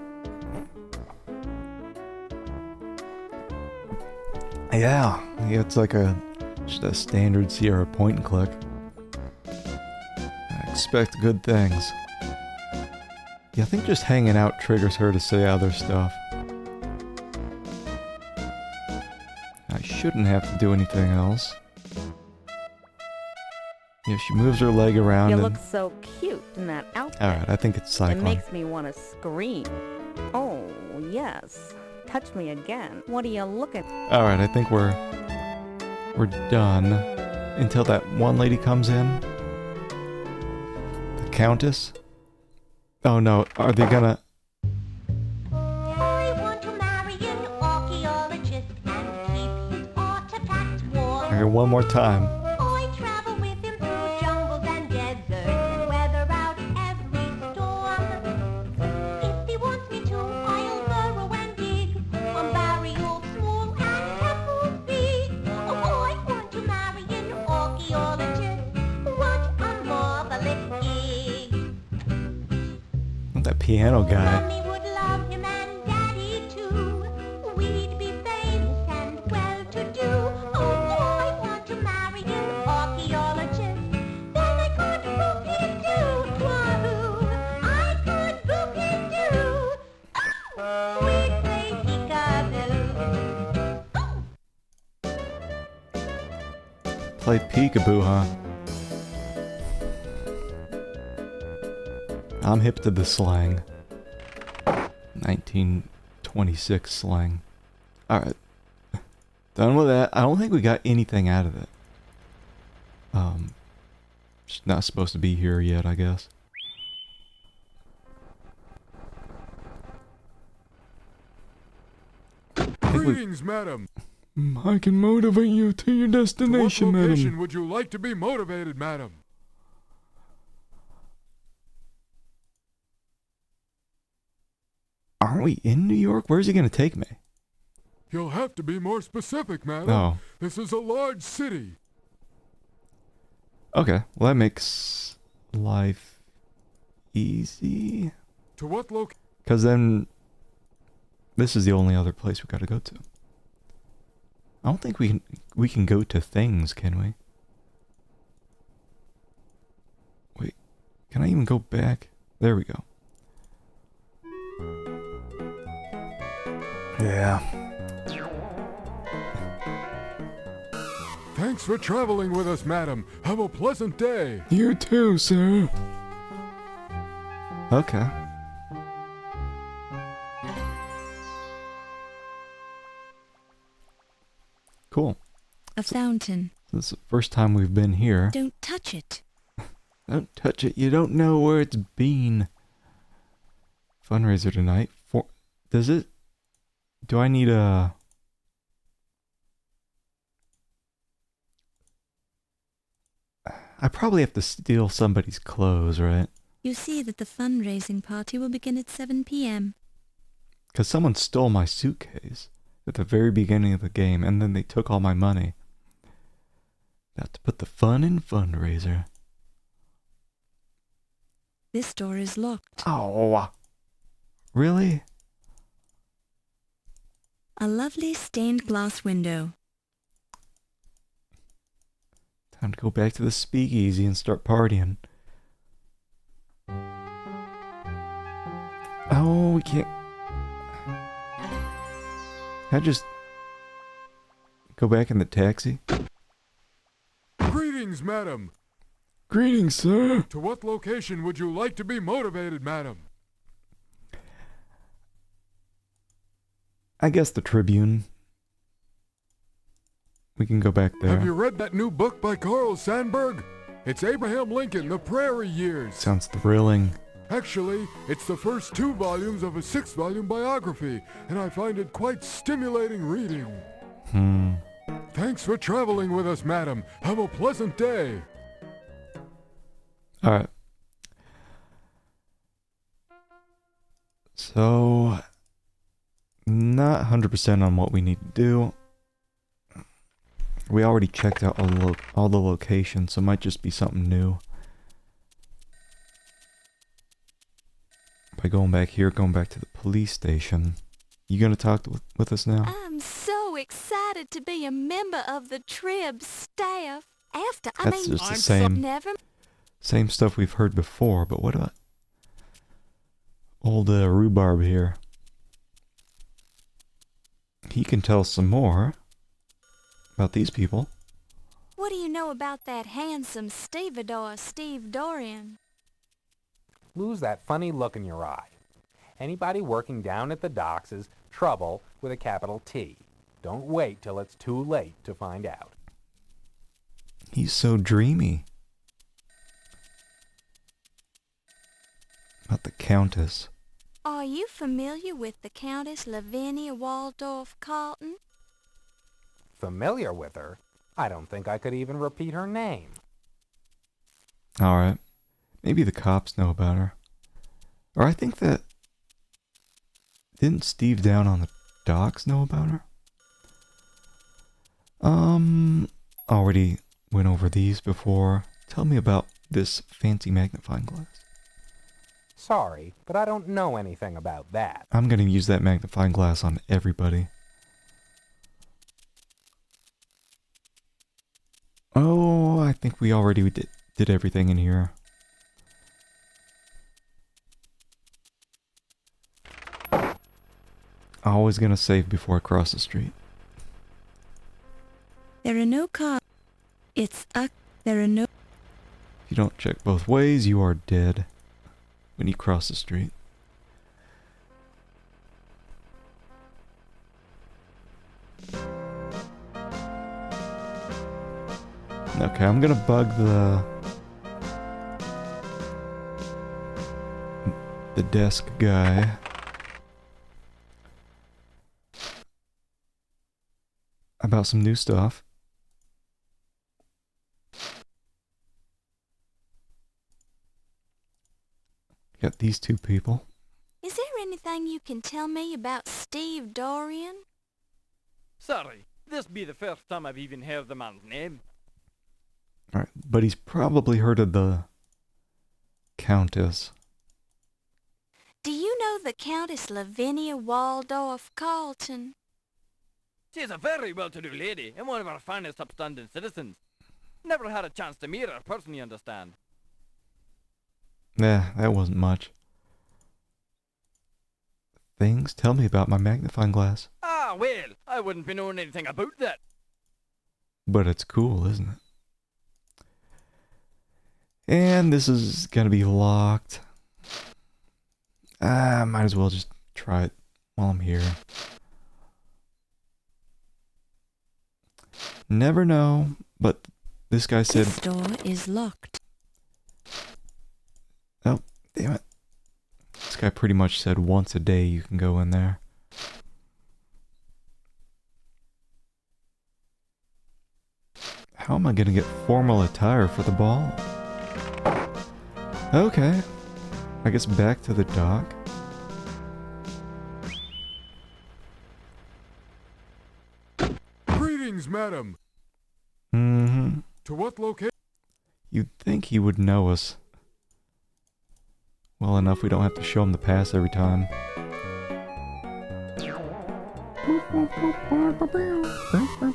Yeah, it's like just a standard Sierra point and click. I expect good things. Yeah, I think just hanging out triggers her to say other stuff. I shouldn't have to do anything else. Yeah, she moves her leg around. You look so cute in that outfit. Alright, I think it's cycling. It makes me want to scream. Oh, yes. Touch me again. What are you looking at? Alright, I think we're done. Until that one lady comes in. The Countess. Oh no, are they gonna... I want to marry an archaeologist and keep his artifacts warm. Okay, one more time. I travel with him through jungles and deserts and weather out every storm. If he wants me to, I'll burrow and dig a burial small and careful big. Oh, I want to marry an archaeologist. What a marvelous gig. That piano guy. Mommy would love him and Daddy too. We'd be famous and well-to-do. Oh, I want to marry an archaeologist. Then I could book it too. Wahoo! I could book it too. Oh, we'd play peekaboo. Play peekaboo, huh? I'm hip to the slang. 1926 slang. Alright. Done with that. I don't think we got anything out of it. She's not supposed to be here yet, I guess. Greetings, madam. I can motivate you to your destination, To what location madam. would you like to be motivated, madam? Aren't we in New York? Where's he gonna take me? You'll have to be more specific, madam. Oh. This is a large city. Okay, well that makes life easy. To what location? Because then this is the only other place we gotta go to. I don't think we can go to things, can we? Wait, can I even go back? There we go. Yeah. Thanks for traveling with us, madam. Have a pleasant day. You too, sir. Okay. Cool. A fountain. This is the first time we've been here. Don't touch it. Don't touch it. You don't know where it's been. Fundraiser tonight. Does it? Do I need a... I probably have to steal somebody's clothes, right? You see that the fundraising party will begin at 7 p.m. Because someone stole my suitcase at the very beginning of the game, and then they took all my money. Got to put the fun in fundraiser. This door is locked. Oh. Really? A lovely stained glass window. Time to go back to the speakeasy and start partying. Oh, we can't... Can I just... go back in the taxi? Greetings, madam. Greetings, sir. To what location would you like to be motivated, madam? I guess the Tribune. We can go back there. Have you read that new book by Carl Sandburg? It's Abraham Lincoln, The Prairie Years. Sounds thrilling. Actually, it's the first 2 volumes of a 6-volume biography, and I find it quite stimulating reading. Thanks for traveling with us, madam. Have a pleasant day. Alright. So... Not 100% on what we need to do. We already checked out all the locations, so it might just be something new. By going back here, going back to the police station. You gonna talk with us now? I'm so excited to be a member of the Trib staff. That's just the same stuff we've heard before, but what about old Rhubarb here? He can tell some more about these people. What do you know about that handsome stevedore, Steve Dorian? Lose that funny look in your eye. Anybody working down at the docks is trouble with a capital T. Don't wait till it's too late to find out. He's so dreamy. About the Countess. Are you familiar with the Countess Lavinia Waldorf Carlton? Familiar with her? I don't think I could even repeat her name. Alright. Maybe the cops know about her. Or I think that... Didn't Steve down on the docks know about her? Already went over these before. Tell me about this fancy magnifying glass. Sorry, but I don't know anything about that. I'm gonna use that magnifying glass on everybody. Oh, I think we already did everything in here. Always gonna save before I cross the street. There are no cars. There are no... If you don't check both ways, you are dead when you cross the street. Okay, I'm gonna bug the desk guy. About some new stuff. Got these two people. Is there anything you can tell me about Steve Dorian? Sorry, this be the first time I've even heard the man's name. Alright, but he's probably heard of the Countess. Do you know the Countess Lavinia Waldorf Carlton? She's a very well-to-do lady and one of our finest upstanding citizens. Never had a chance to meet her personally, understand. Nah, that wasn't much. Things? Tell me about my magnifying glass. Ah, well, I wouldn't be knowing anything about that. But it's cool, isn't it? And this is gonna be locked. Might as well just try it while I'm here. Never know, but this guy said... This door is locked. Oh, damn it. This guy pretty much said once a day you can go in there. How am I gonna get formal attire for the ball? Okay. I guess back to the dock. Greetings, madam. Mm-hmm. To what location? You'd think he would know us well enough we don't have to show him the pass every time.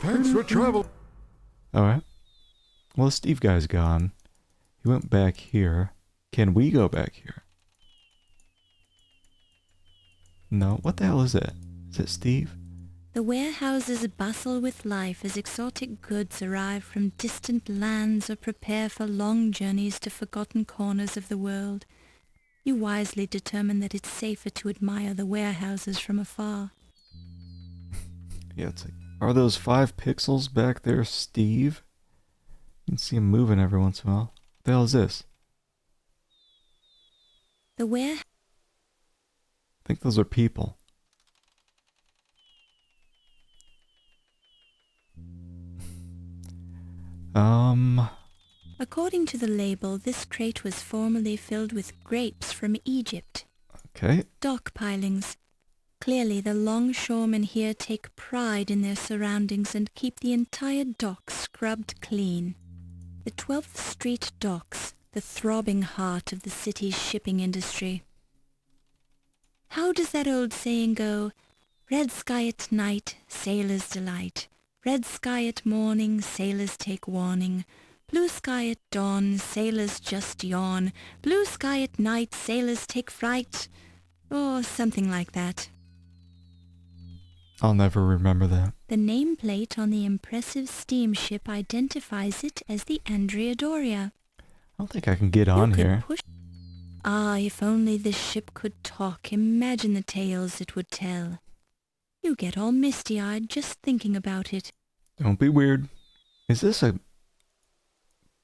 Thanks for travel. Alright. Well, the Steve guy's gone. He went back here. Can we go back here? No. What the hell is that? Is it Steve? The warehouses bustle with life as exotic goods arrive from distant lands or prepare for long journeys to forgotten corners of the world. You wisely determine that it's safer to admire the warehouses from afar. Yeah, it's like, are those 5 pixels back there, Steve? You can see him moving every once in a while. What the hell is this? The I think those are people. According to the label, this crate was formerly filled with grapes from Egypt. Okay. Dock pilings, Clearly, the longshoremen here take pride in their surroundings and keep the entire dock scrubbed clean. The 12th Street docks, the throbbing heart of the city's shipping industry. How does that old saying go? Red sky at night, sailors delight. Red sky at morning, sailors take warning. Blue sky at dawn, sailors just yawn. Blue sky at night, sailors take fright. Or something like that. I'll never remember that. The nameplate on the impressive steamship identifies it as the Andrea Doria. I don't think I can get on here. Ah, if only this ship could talk, imagine the tales it would tell. You get all misty-eyed just thinking about it. Don't be weird. Is this a...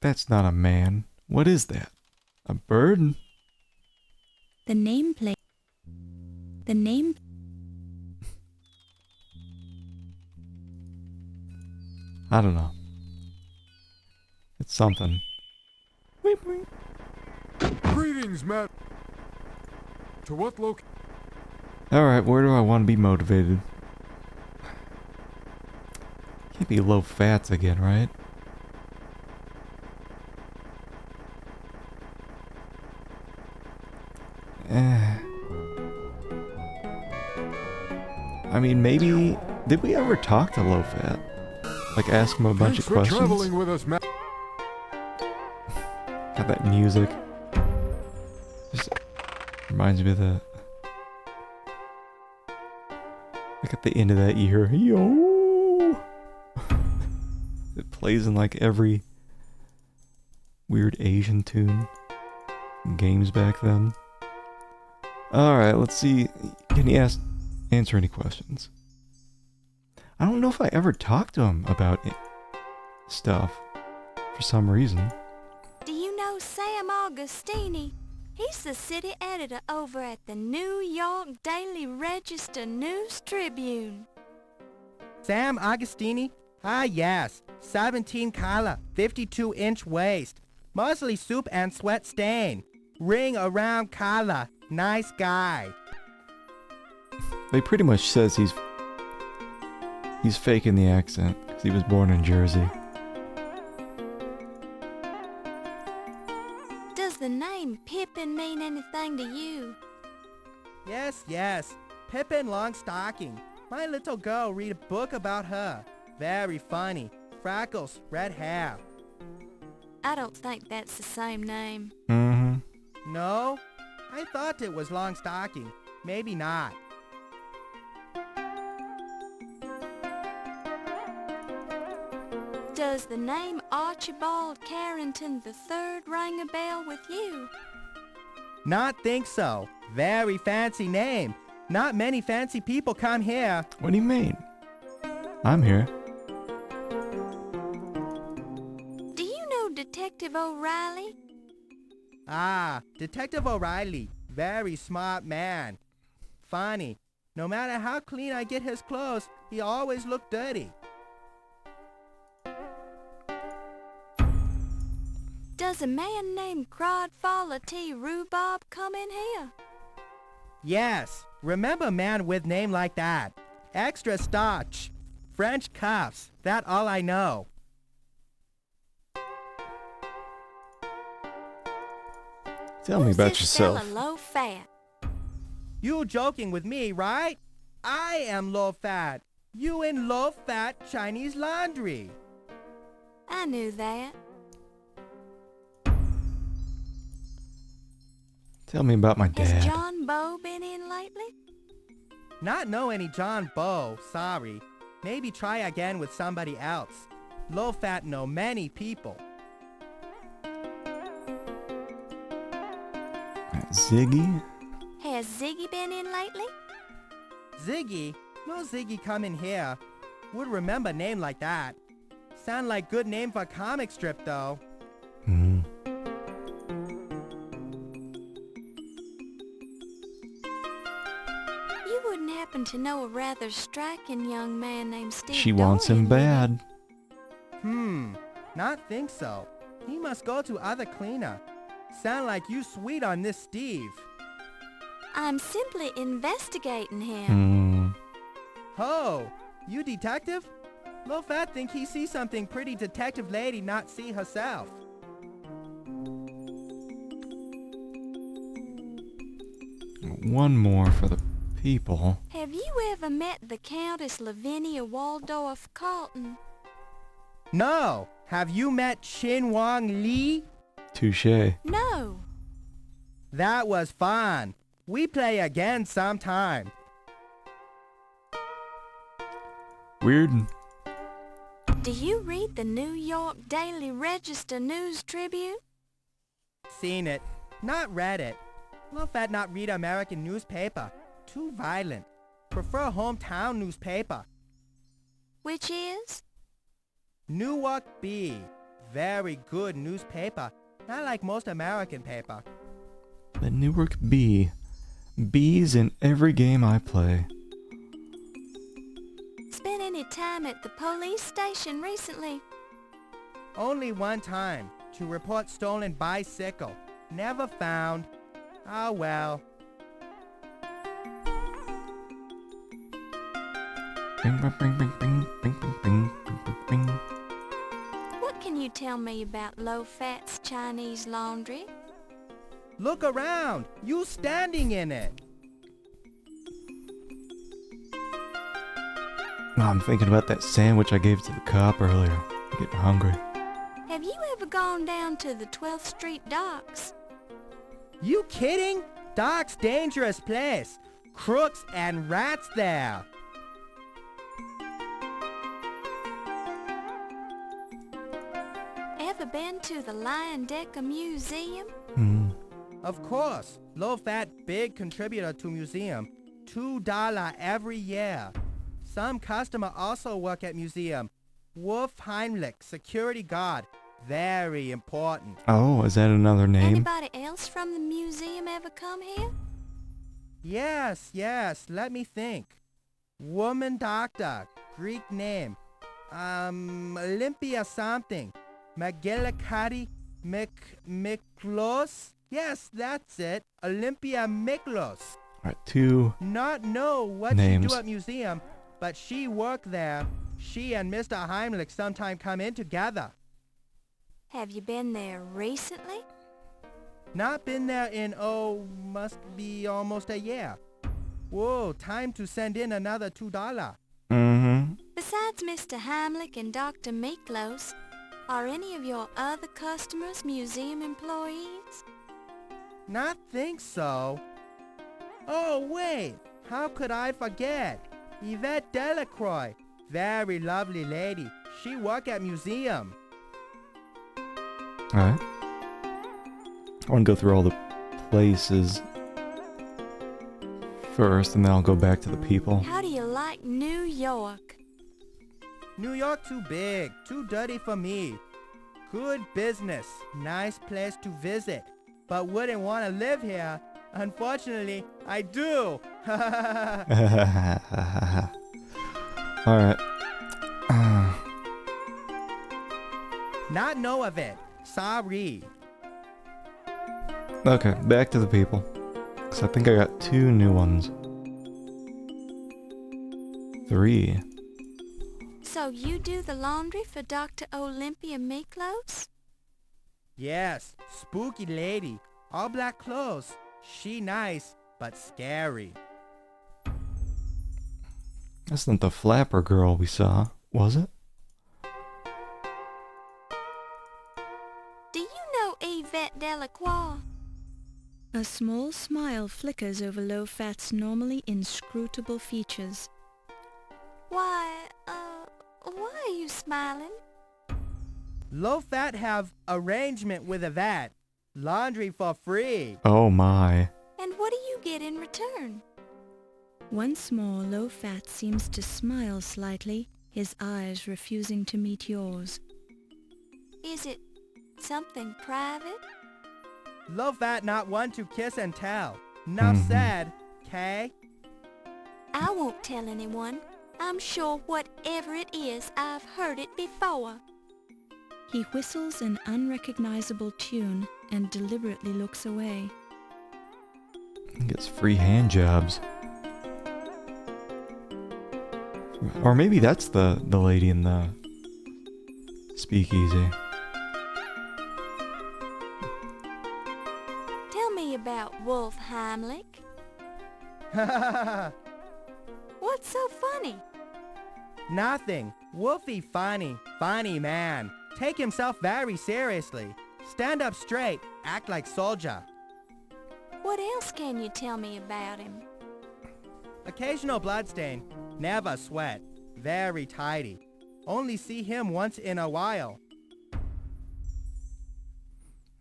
That's not a man. What is that? A bird? The nameplate... The name... I don't know. It's something. Greetings, Matt. To what location? Alright, where do I want to be motivated? Can't be low fats again, right? I mean, maybe... Did we ever talk to low fat? Like, ask him a bunch of questions? Traveling with us, Matt. Got that music. Just reminds me of the... Like at the end of that year. Yo! It plays in like every weird Asian tune. Games back then. Alright, let's see. Can you answer any questions? I don't know if I ever talked to him about stuff for some reason. Do you know Sam Augustini? He's the city editor over at the New York Daily Register News Tribune. Sam Augustini? Ah, yes. 17 color, 52-inch waist. Mostly soup and sweat stain. Ring around collar. Nice guy. They pretty much says he's faking the accent because he was born in Jersey. Does the name Pippin mean anything to you? Yes, yes. Pippin Longstocking. My little girl read a book about her. Very funny. Freckles, red hair. I don't think that's the same name. Mm-hmm. No? I thought it was Longstocking. Maybe not. Does the name Archibald Carrington III ring a bell with you? Not think so. Very fancy name. Not many fancy people come here. What do you mean? I'm here. Do you know Detective O'Reilly? Ah, Detective O'Reilly. Very smart man. Funny. No matter how clean I get his clothes, he always look dirty. Does a man named Crodfalla T. Rhubarb come in here? Yes. Remember a man with name like that. Extra starch. French cuffs. That all I know. Tell me about yourself. Who's this fella low fat? You joking with me, right? I am low fat. You in low fat Chinese laundry. I knew that. Tell me about my dad. Has John Bow been in lately? Not know any John Bow, sorry. Maybe try again with somebody else. Low fat know many people. Ziggy? Has Ziggy been in lately? Ziggy? No Ziggy come in here. Would remember name like that. Sound like good name for comic strip though. Hmm. You wouldn't happen to know a rather striking young man named Steve She wants him Dorian, bad. Not think so. He must go to other cleaner. Sound like you sweet on this Steve. I'm simply investigating him. Oh, you detective? Low Fat think he sees something pretty detective lady not see herself. One more for the people. Have you ever met the Countess Lavinia Waldorf Carlton? No. Have you met Chin Wang Li? Touche. No. That was fun. We play again sometime. Weird. Do you read the New York Daily Register News Tribune? Seen it. Not read it. Low Fat not read American newspaper. Too violent. Prefer hometown newspaper. Which is? Newark Bee. Very good newspaper. Not like most American paper. The Newark Bee. Bees in every game I play. Spent any time at the police station recently? Only one time. To report stolen bicycle. Never found. Oh well. Bing, bing, bing, bing, bing, bing, bing, bing, bing, bing. What can you tell me about Low Fat's Chinese laundry? Look around. You standing in it. I'm thinking about that sandwich I gave to the cop earlier. I'm getting hungry. Have you ever gone down to the 12th Street docks? You kidding? Docks dangerous place. Crooks and rats there. Ever been to the Lion Decker Museum? Of course. Low Fat big contributor to museum. $2 every year. Some customer also work at museum. Wolf Heimlich, security guard. Very important. Oh, is that another name? Anybody else from the museum ever come here? Yes. Let me think. Woman doctor. Greek name. Olympia something. McGillicuddy Miklos? Yes, that's it. Olympia Miklos. Alright, two Not know what names. she do at museum, but she work there. She and Mr. Heimlich sometime come in together. Have you been there recently? Not been there in, must be almost a year. Whoa, time to send in another $2. Besides Mr. Heimlich and Dr. Miklos, are any of your other customers museum employees? Not think so. Oh, wait. How could I forget? Yvette Delacroix. Very lovely lady. She work at museum. Alright. I want to go through all the places first, and then I'll go back to the people. How do you like New York? New York too big, too dirty for me. Good business, nice place to visit, but wouldn't want to live here. Unfortunately, I do. Alright. Not know of it. Sorry. Okay, back to the people. Because I think I got 2 new ones. 3. So you do the laundry for Dr. Olympia Miklos? Yes, spooky lady. All black clothes. She nice, but scary. That's not the flapper girl we saw, was it? Do you know Yvette Delacroix? A small smile flickers over Low Fat's normally inscrutable features. Why are you smiling? Low Fat have arrangement with Yvette. Laundry for free. Oh my. And what do you get in return? Once more, Low Fat seems to smile slightly, his eyes refusing to meet yours. Is it something private? Low Fat not one to kiss and tell. Enough said, Kay? I won't tell anyone. I'm sure whatever it is, I've heard it before. He whistles an unrecognizable tune and deliberately looks away. Gets free hand jobs. Or maybe that's the lady in the speakeasy. Tell me about Wolf Heimlich. What's so funny? Nothing. Wolfie funny. Funny man. Take himself very seriously. Stand up straight. Act like soldier. What else can you tell me about him? Occasional bloodstain. Never sweat. Very tidy. Only see him once in a while.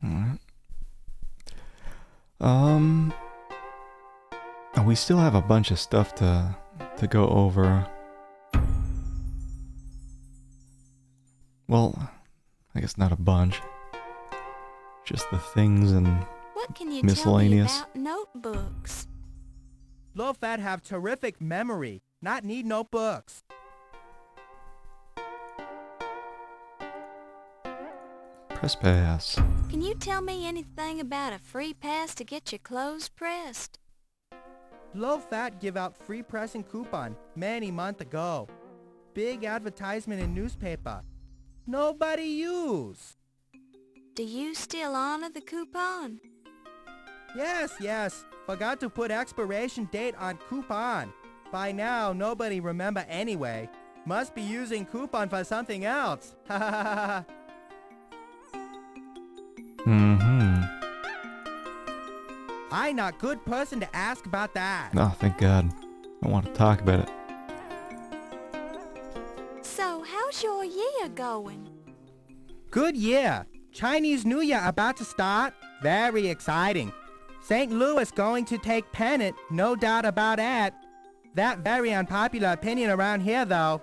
Alright. We still have a bunch of stuff to go over. Well, I guess not a bunch. Just the things and What can you miscellaneous. tell me about notebooks? Low fat have terrific memory. Not need notebooks. Press pass. Can you tell me anything about a free pass to get your clothes pressed? Low fat give out free pressing coupon many month ago. Big advertisement in newspaper. Nobody use. Do you still honor the coupon? Yes. Forgot to put expiration date on coupon. By now, nobody remember anyway. Must be using coupon for something else. Ha ha ha ha. I not good person to ask about that. Oh, thank God. I want to talk about it. So, how's your year going? Good year. Chinese New Year about to start. Very exciting. St. Louis going to take pennant, no doubt about that. That very unpopular opinion around here, though.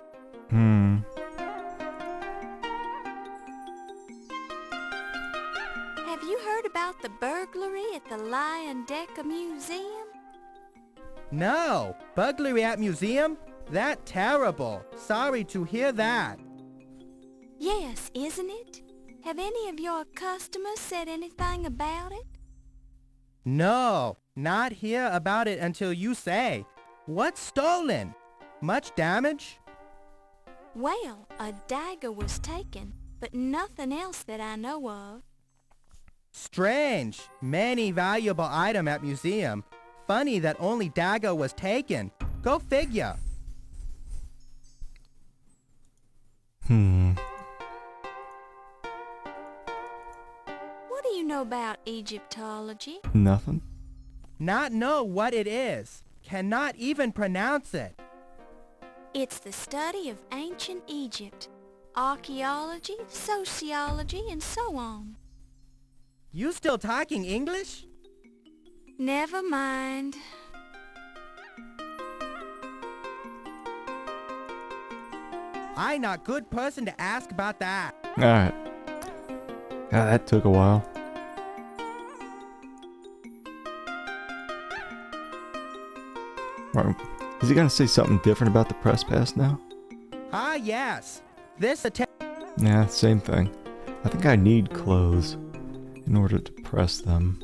Have you heard about the burglary at the Lion Decker Museum? No. Burglary at museum? That terrible. Sorry to hear that. Yes, isn't it? Have any of your customers said anything about it? No. Not hear about it until you say. What's stolen? Much damage? Well, a dagger was taken, but nothing else that I know of. Strange. Many valuable item at museum. Funny that only dagger was taken. Go figure. What do you know about Egyptology? Nothing. Not know what it is. Cannot even pronounce it. It's the study of ancient Egypt, archaeology, sociology, and so on. You still talking English? Never mind. I not good person to ask about that. Alright. That took a while. Alright. Is he gonna say something different about the press pass now? Ah, yes. This Yeah, same thing. I think I need clothes in order to press them.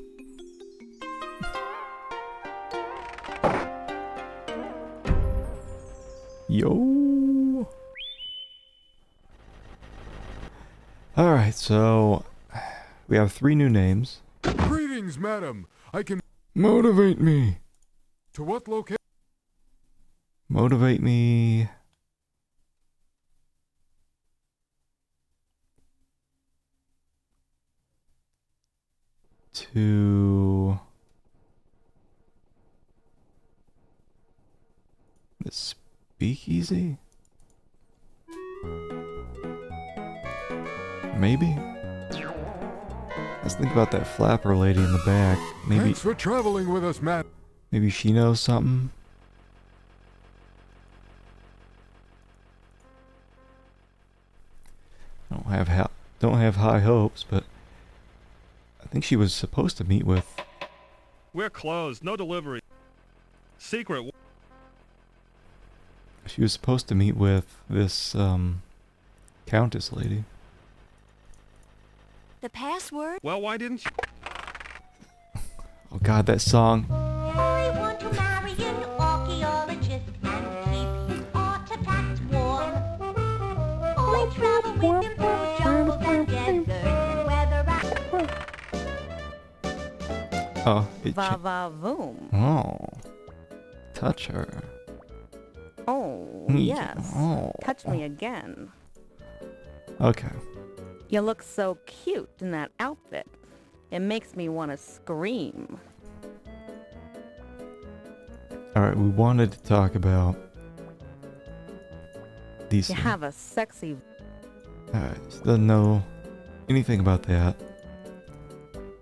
Yo! Alright, so we have 3 new names. Greetings, madam. I can Motivate me! To what location? Motivate me. To the speakeasy? Maybe? Let's think about that flapper lady in the back. Maybe. Thanks for traveling with us, Matt. Maybe she knows something. Don't have high hopes, but I think she was supposed to meet with. We're closed. No delivery. Secret. She was supposed to meet with this countess lady. The password? Well, why didn't you? Oh God, that song. with him through jungles and deserts and weather out. Oh, it Va-va-voom. Oh. Touch her. Oh, Mm, yes. oh. Touch me again. Okay. You look so cute in that outfit. It makes me want to scream. Alright, we wanted to talk about these You things. have a sexy... Alright, she doesn't know anything about that.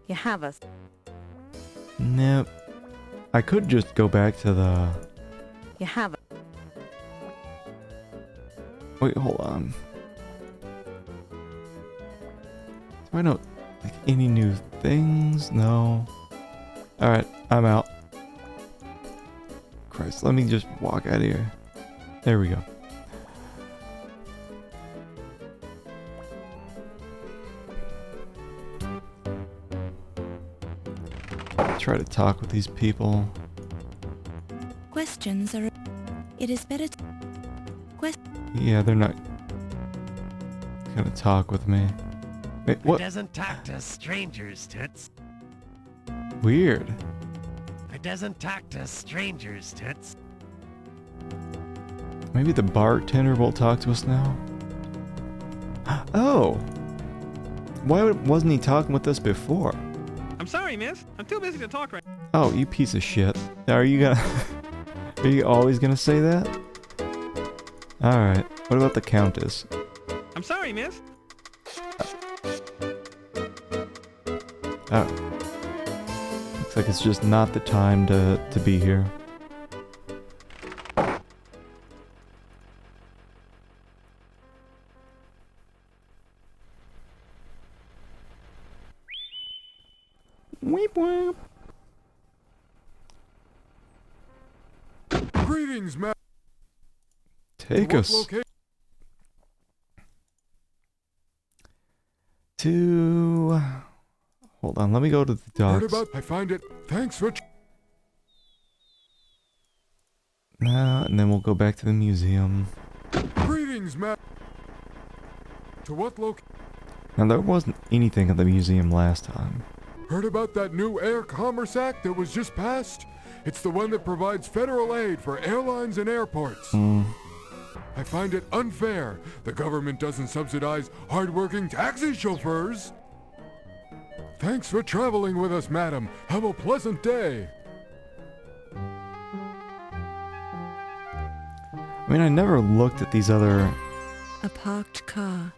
You have a... Nope. I could just go back to the... You have a... Wait, hold on. Do I know, like, any new things? No. Alright, I'm out. Christ, let me just walk out of here. There we go. Try to talk with these people. Questions are... It is better to... Yeah, they're not gonna talk with me. Wait, Who what? doesn't talk to strangers, Toots? Weird. Who doesn't talk to strangers, Toots? Maybe the bartender will talk to us now? Oh! Why wasn't he talking with us before? I'm sorry, miss. I'm too busy to talk right now. Oh, you piece of shit. Are you gonna... Are you always gonna say that? Alright, what about the Countess? I'm sorry, miss. Oh. Looks like it's just not the time to be here. Weep weep. Greetings, ma- Take To what us loca- to... Hold on, let me go to the Heard docks. about? I find it. Thanks for. And then we'll go back to the museum. Greetings, ma- To what location? Now, there wasn't anything at the museum last time. Heard about that new Air Commerce Act that was just passed? It's the one that provides federal aid for airlines and airports. I find it unfair. The government doesn't subsidize hardworking taxi chauffeurs. Thanks for traveling with us, madam. Have a pleasant day. I mean, I never looked at these other... A parked car.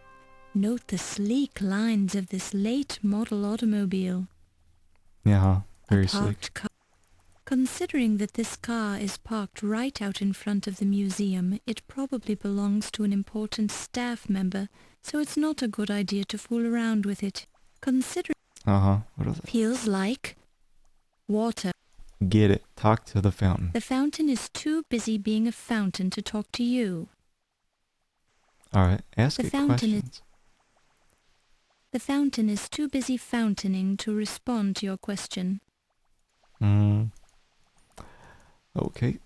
Note the sleek lines of this late model automobile. Yeah, very A sleek. parked car. Considering that this car is parked right out in front of the museum, it probably belongs to an important staff member, so it's not a good idea to fool around with it. Consider... Uh-huh, what is it? Feels like... water. Get it. Talk to the fountain. The fountain is too busy being a fountain to talk to you. Alright, ask The it fountain is... questions. The fountain is too busy fountaining to respond to your question. Okay.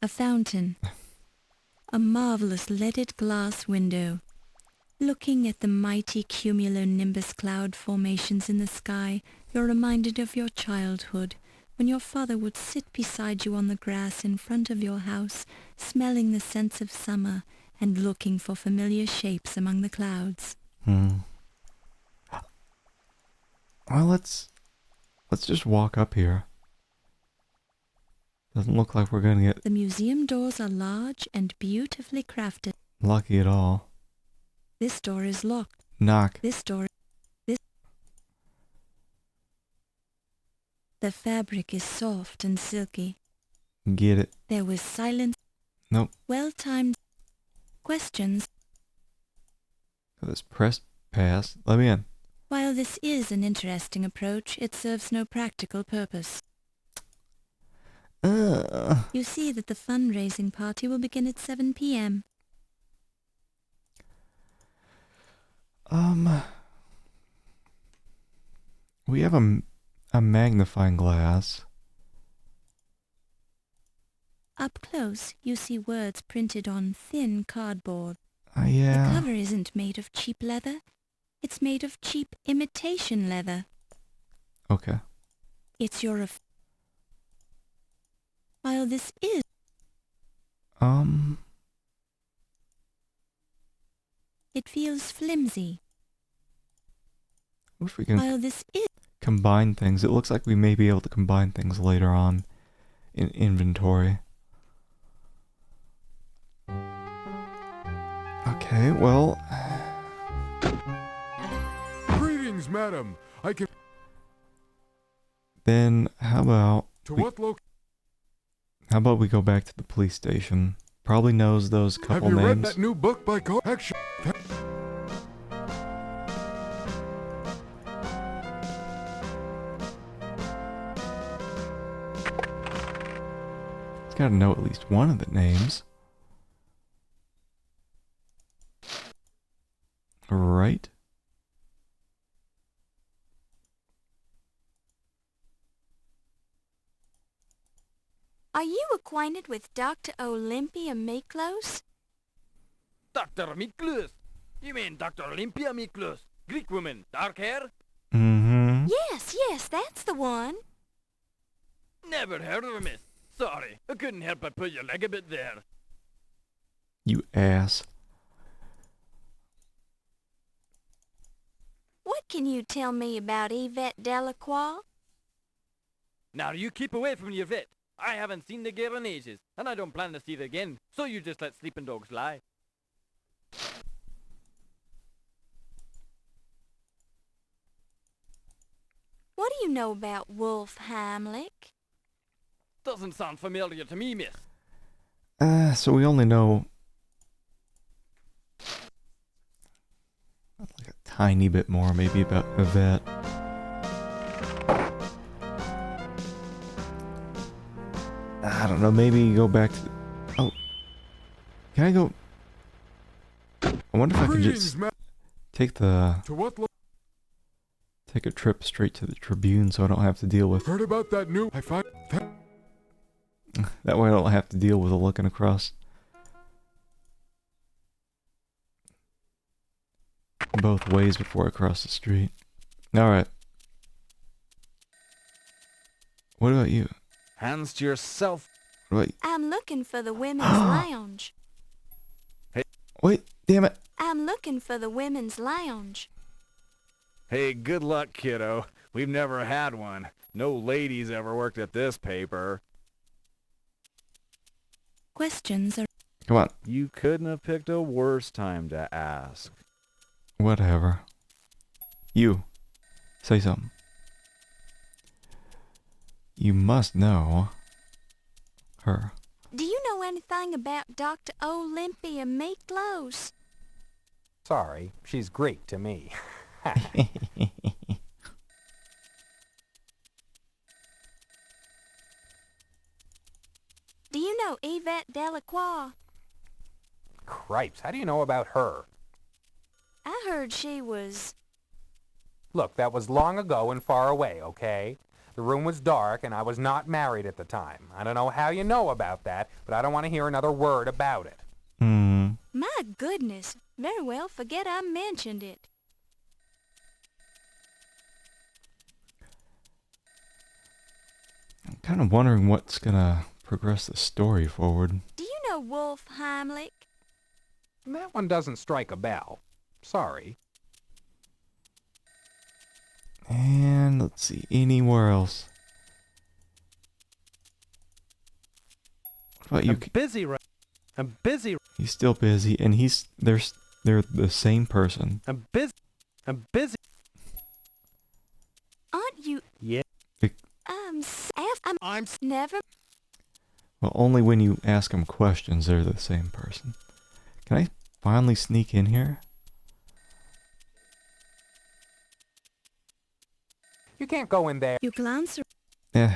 A fountain. A marvelous leaded glass window. Looking at the mighty cumulonimbus cloud formations in the sky, you're reminded of your childhood, when your father would sit beside you on the grass in front of your house, smelling the scents of summer and looking for familiar shapes among the clouds. Well, let's just walk up here. Doesn't look like we're gonna get The museum doors are large and beautifully crafted. lucky at all. This door is locked. Knock. This door... This... The fabric is soft and silky. Get it. There was silence. Nope. Well-timed questions. Let's press pass. Let me in. While this is an interesting approach, it serves no practical purpose. You see that the fundraising party will begin at 7 p.m. We have a magnifying glass. Up close, you see words printed on thin cardboard. Yeah. The cover isn't made of cheap leather. It's made of cheap imitation leather. Okay. It's your while this is... It feels flimsy. What if we can While this is... combine things? It looks like we may be able to combine things later on in inventory. Okay, well... Greetings, madam. I can... Then, how about... How about we go back to the police station? Probably knows those couple names. Have you names. read that new book by Action? He's got to know at least one of the names. Right? Are you acquainted with Dr. Olympia Miklos? Dr. Miklos? You mean Dr. Olympia Miklos? Greek woman, dark hair? Mm-hmm. Yes, that's the one. Never heard of her, miss. Sorry, I couldn't help but put your leg a bit there. You ass. What can you tell me about Yvette Delacroix? Now you keep away from Yvette. I haven't seen the girl in ages, and I don't plan to see her again, so you just let sleeping dogs lie. What do you know about Wolf Heimlich? Doesn't sound familiar to me, miss. So we only know... like a tiny bit more, maybe, about Yvette. I don't know, maybe go back to... Oh. Can I go... I wonder if I can just take the... take a trip straight to the Tribune so I don't have to deal with... Heard about that new... That way I don't have to deal with looking across both ways before I cross the street. Alright. What about you? Hands to yourself. What about you? I'm looking for the women's lounge. Hey. Wait, damn it. I'm looking for the women's lounge. Hey, good luck, kiddo. We've never had one. No ladies ever worked at this paper. Questions are... Come on. You couldn't have picked a worse time to ask. Whatever. You. Say something. You must know her. Do you know anything about Dr. Olympia Miklos? Sorry, she's Greek to me. Do you know Yvette Delacroix? Cripes, how do you know about her? I heard she was... Look, that was long ago and far away, okay? The room was dark and I was not married at the time. I don't know how you know about that, but I don't want to hear another word about it. My goodness. Very well, forget I mentioned it. I'm kind of wondering what's gonna progress the story forward. Do you know Wolf Heimlich? That one doesn't strike a bell. Sorry. And let's see, anywhere else? What about you? I'm busy right. I'm busy. He's still busy, and they're the same person. I'm busy. I'm busy. Aren't you? Yeah. I'm never. Well, only when you ask them questions, they're the same person. Can I finally sneak in here? You can't go in there. You glance. What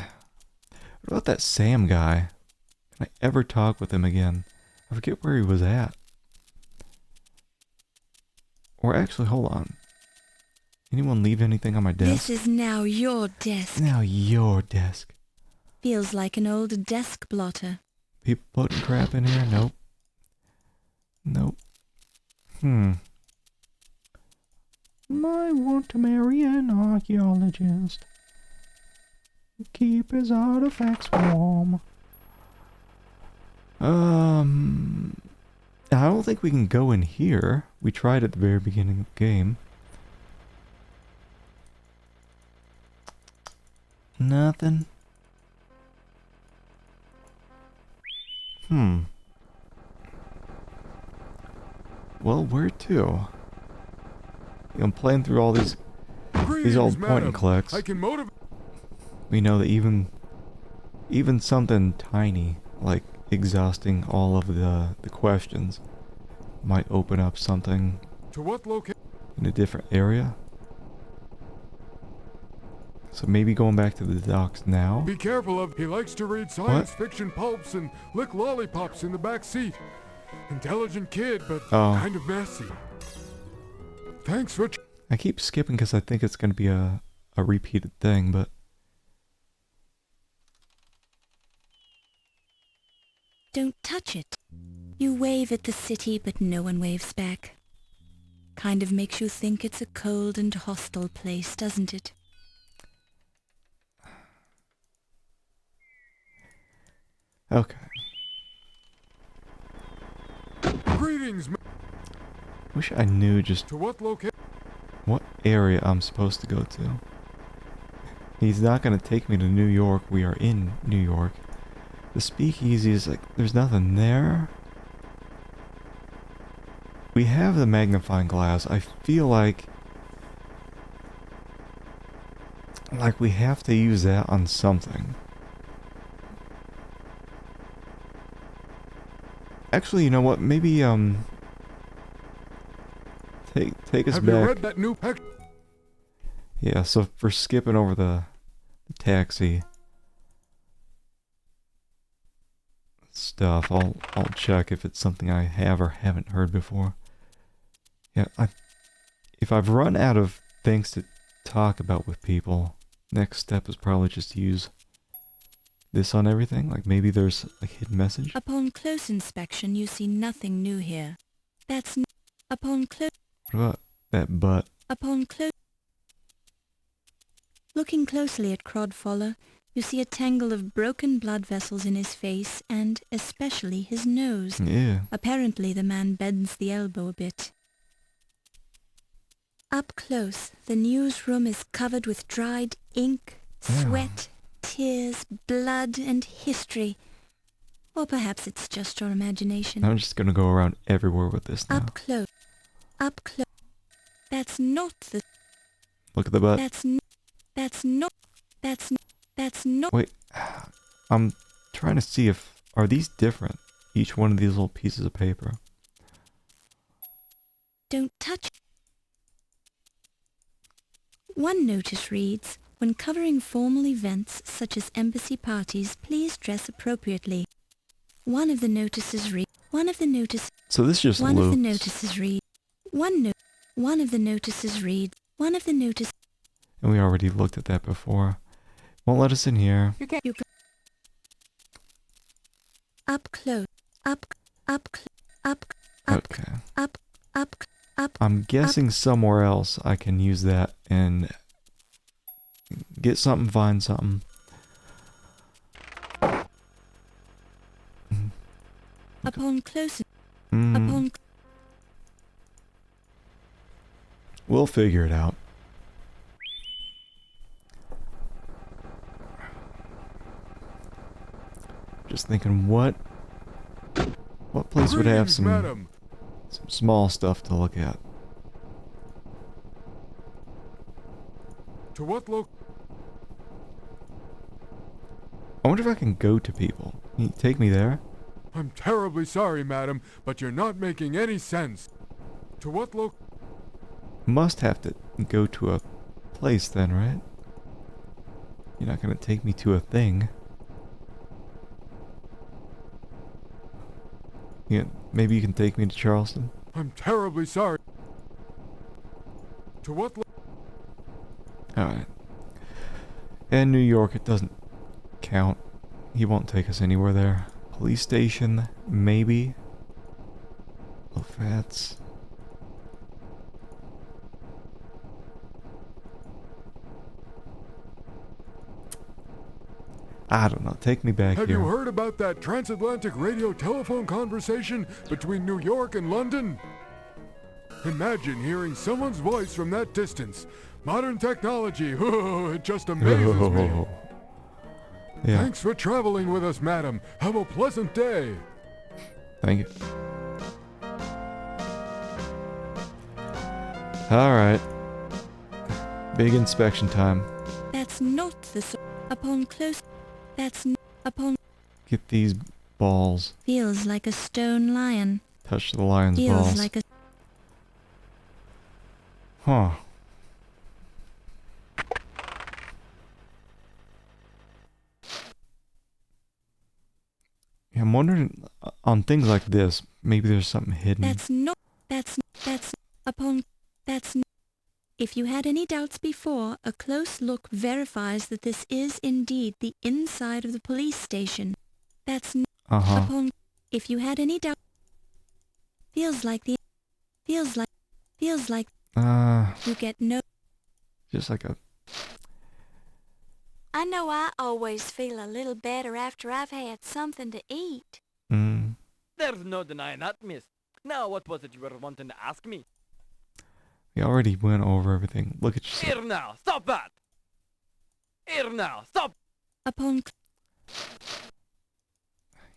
about that Sam guy? Can I ever talk with him again? I forget where he was at. Or actually, hold on. Anyone leave anything on my desk? This is now your desk. Now your desk. Feels like an old desk blotter. people putting crap in here? Nope. Nope. I want to marry an archaeologist. Keep his artifacts warm. I don't think we can go in here. We tried at the very beginning of the game. Nothing. Well, where to? I'm playing through all these old point and clicks. I can motivate. We know that even something tiny, like exhausting all of the questions, might open up something To what location? in a different area. So maybe going back to the docks now? Be careful of. He likes to read science fiction pulps and lick lollipops in the back seat. Intelligent kid, but kind of messy. Thanks for. I keep skipping because I think it's going to be a repeated thing, but... Don't touch it. You wave at the city, but no one waves back. Kind of makes you think it's a cold and hostile place, doesn't it? Okay. Greetings, Wish I knew just to what location? what area I'm supposed to go to. He's not going to take me to New York. We are in New York. The speakeasy is like, there's nothing there. We have the magnifying glass. I feel like we have to use that on something. Actually, you know what? Maybe take us Have back. you read that new pack? Yeah, so for skipping over the taxi stuff, I'll check if it's something I have or haven't heard before. Yeah, if I've run out of things to talk about with people, next step is probably just to use this on everything. Like maybe there's a hidden message. Upon close inspection, you see nothing new here. That's upon close. What about that butt? Upon close. Looking closely at Crodfoller, you see a tangle of broken blood vessels in his face and especially his nose. Yeah. Apparently the man bends the elbow a bit. Up close, the newsroom is covered with dried ink, sweat, tears, blood, and history. Or perhaps it's just your imagination. I'm just gonna go around everywhere with this now. Up close. Up close. That's not the... Look at the butt. That's not... Wait, I'm trying to see if... Are these different? Each one of these little pieces of paper. Don't touch. One notice reads, when covering formal events such as embassy parties, please dress appropriately. One of the notices reads... So this just One loops. of the notices reads... One of the notices reads... And we already looked at that before. Won't let us in here. Up close. Okay. I'm guessing somewhere else I can use that and get something, find something. Upon close. We'll figure it out. Just thinking, what place would have some small stuff to look at? To what I wonder if I can go to people. Can you take me there? I'm terribly sorry, madam, but you're not making any sense. To what Must have to go to a place then, right? You're not gonna take me to a thing. Yeah, maybe you can take me to Charleston? I'm terribly sorry. To what Alright. And New York, it doesn't count. He won't take us anywhere there. Police station, maybe. Well, if that's... I don't know. Take me back Have here. you heard about that transatlantic radio telephone conversation between New York and London? Imagine hearing someone's voice from that distance. Modern technology, it just amazes me. Yeah. Thanks for traveling with us, madam. Have a pleasant day. Thank you. Alright. Big inspection time. That's not the upon close. That's upon. Get these balls. Feels like a stone lion. Touch the lion's Feels balls. like a. Huh. Yeah, I'm wondering on things like this, maybe there's something hidden. That's not. That's upon. That's. If you had any doubts before, a close look verifies that this is indeed the inside of the police station. That's upon. If you had any doubt, feels like the. Feels like. You get no. Just like a. I know I always feel a little better after I've had something to eat. There's no denying that, miss. Now, what was it you were wanting to ask me? We already went over everything. Look at yourself. Here now, stop that! Here now, stop! Upon.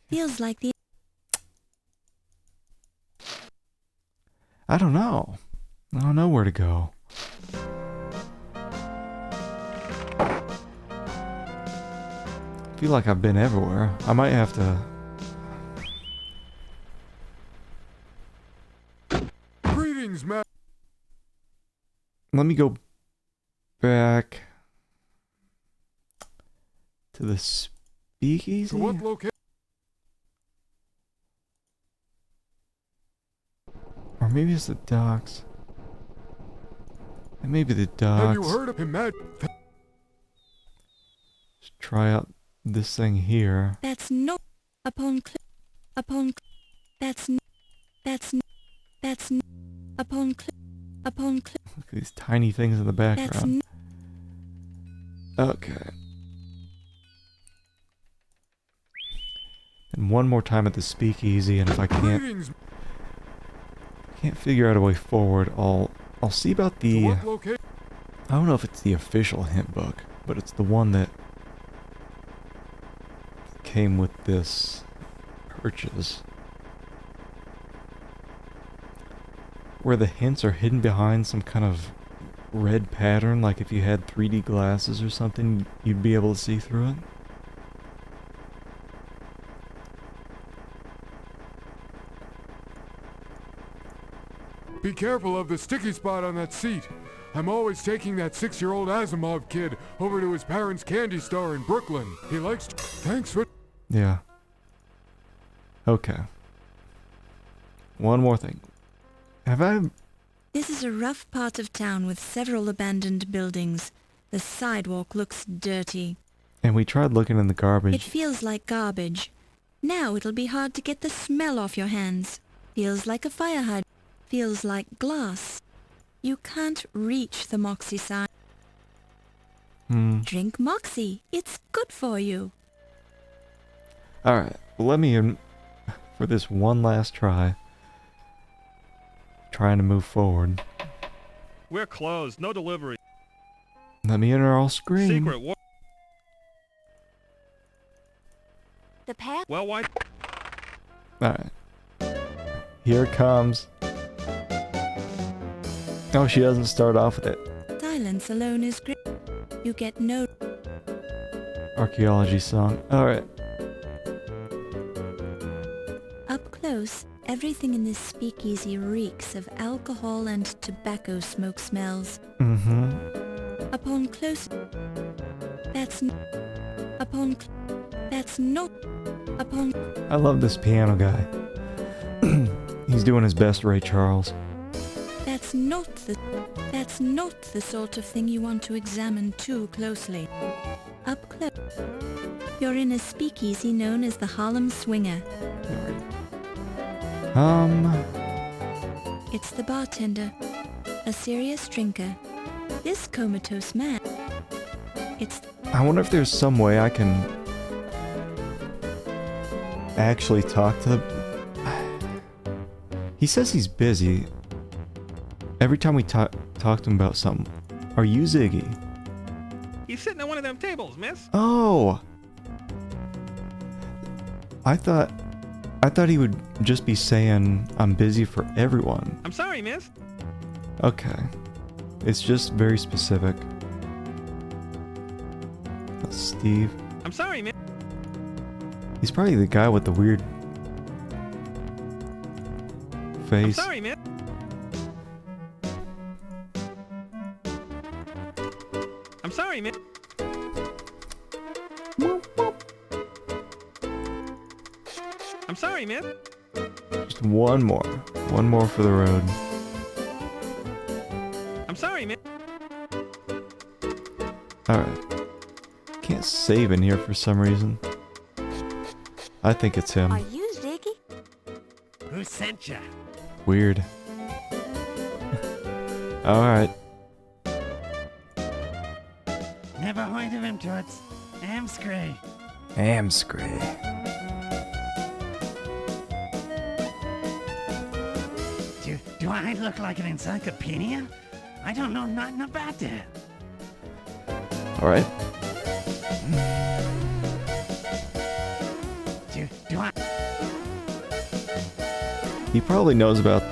Feels like the. I don't know. I don't know where to go. I feel like I've been everywhere. I might have to... Greetings, man. Let me go back to the speakeasy. To what location? Or maybe it's the docks. It may be the docks. Have you heard of him, Matt? Let's try out this thing here. That's not upon. Upon. That's. That's. That's. Upon. Upon. Look at these tiny things in the background. Okay. And one more time at the speakeasy, and if I can't figure out a way forward, I'll see about the... I don't know if it's the official hint book, but it's the one that came with this purchase. Where the hints are hidden behind some kind of red pattern, like if you had 3D glasses or something, you'd be able to see through it. Be careful of the sticky spot on that seat. I'm always taking that 6-year-old Asimov kid over to his parents' candy store in Brooklyn. He likes to... Thanks for... Yeah. Okay. One more thing. Have I... This is a rough part of town with several abandoned buildings. The sidewalk looks dirty. And we tried looking in the garbage. It feels like garbage. Now it'll be hard to get the smell off your hands. Feels like a fire hydrant. Feels like glass. You can't reach the Moxie sign. Drink Moxie. It's good for you. Alright, well, let me in for this one last try. Trying to move forward. We're closed. No delivery. Let me in or I'll scream. Secret war. The path. Well, why? Alright. Here it comes. Oh, she doesn't start off with it. Silence alone is great. You get no... Archaeology song. Alright. Up close, everything in this speakeasy reeks of alcohol and tobacco smoke smells. Upon close... That's not... Upon... I love this piano guy. He's doing his best Ray Charles. That's not the sort of thing you want to examine too closely. Up close. You're in a speakeasy known as the Harlem Swinger. It's the bartender, a serious drinker. This comatose man. I wonder if there's some way I can actually talk to the... He says he's busy. Every time we talk to him about something. Are you Ziggy? He's sitting at one of them tables, miss. Oh! I thought he would just be saying I'm busy for everyone. I'm sorry, miss. Okay. It's just very specific. That's Steve. I'm sorry, miss. He's probably the guy with the weird face. I'm sorry, miss. I'm sorry, miss. I'm sorry, miss. Just one more. One more for the road. I'm sorry, miss. Alright. Can't save in here for some reason. I think it's him. Are you Ziggy? Who sent ya? Weird. Alright. Never heard of him, Toots. Amscray. Amscray. Do I look like an encyclopedia? I don't know nothing about that. Alright. Do I... He probably knows about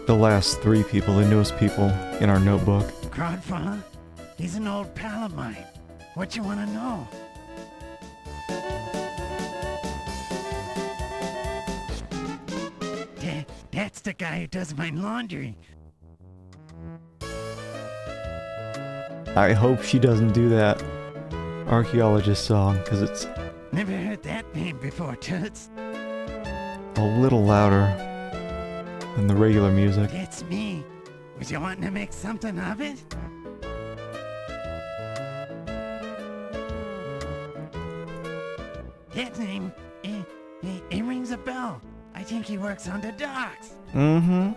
the last 3 people, the newest people in our notebook. Crodfella? He's an old pal of mine. What you want to know? That's the guy who does my laundry. I hope she doesn't do that archaeologist song, because it's Never heard that name before, Toots. a little louder than the regular music. It's me. Was you wanting to make something of it? That name, it rings a bell. I think he works on the docks. Mm-hmm.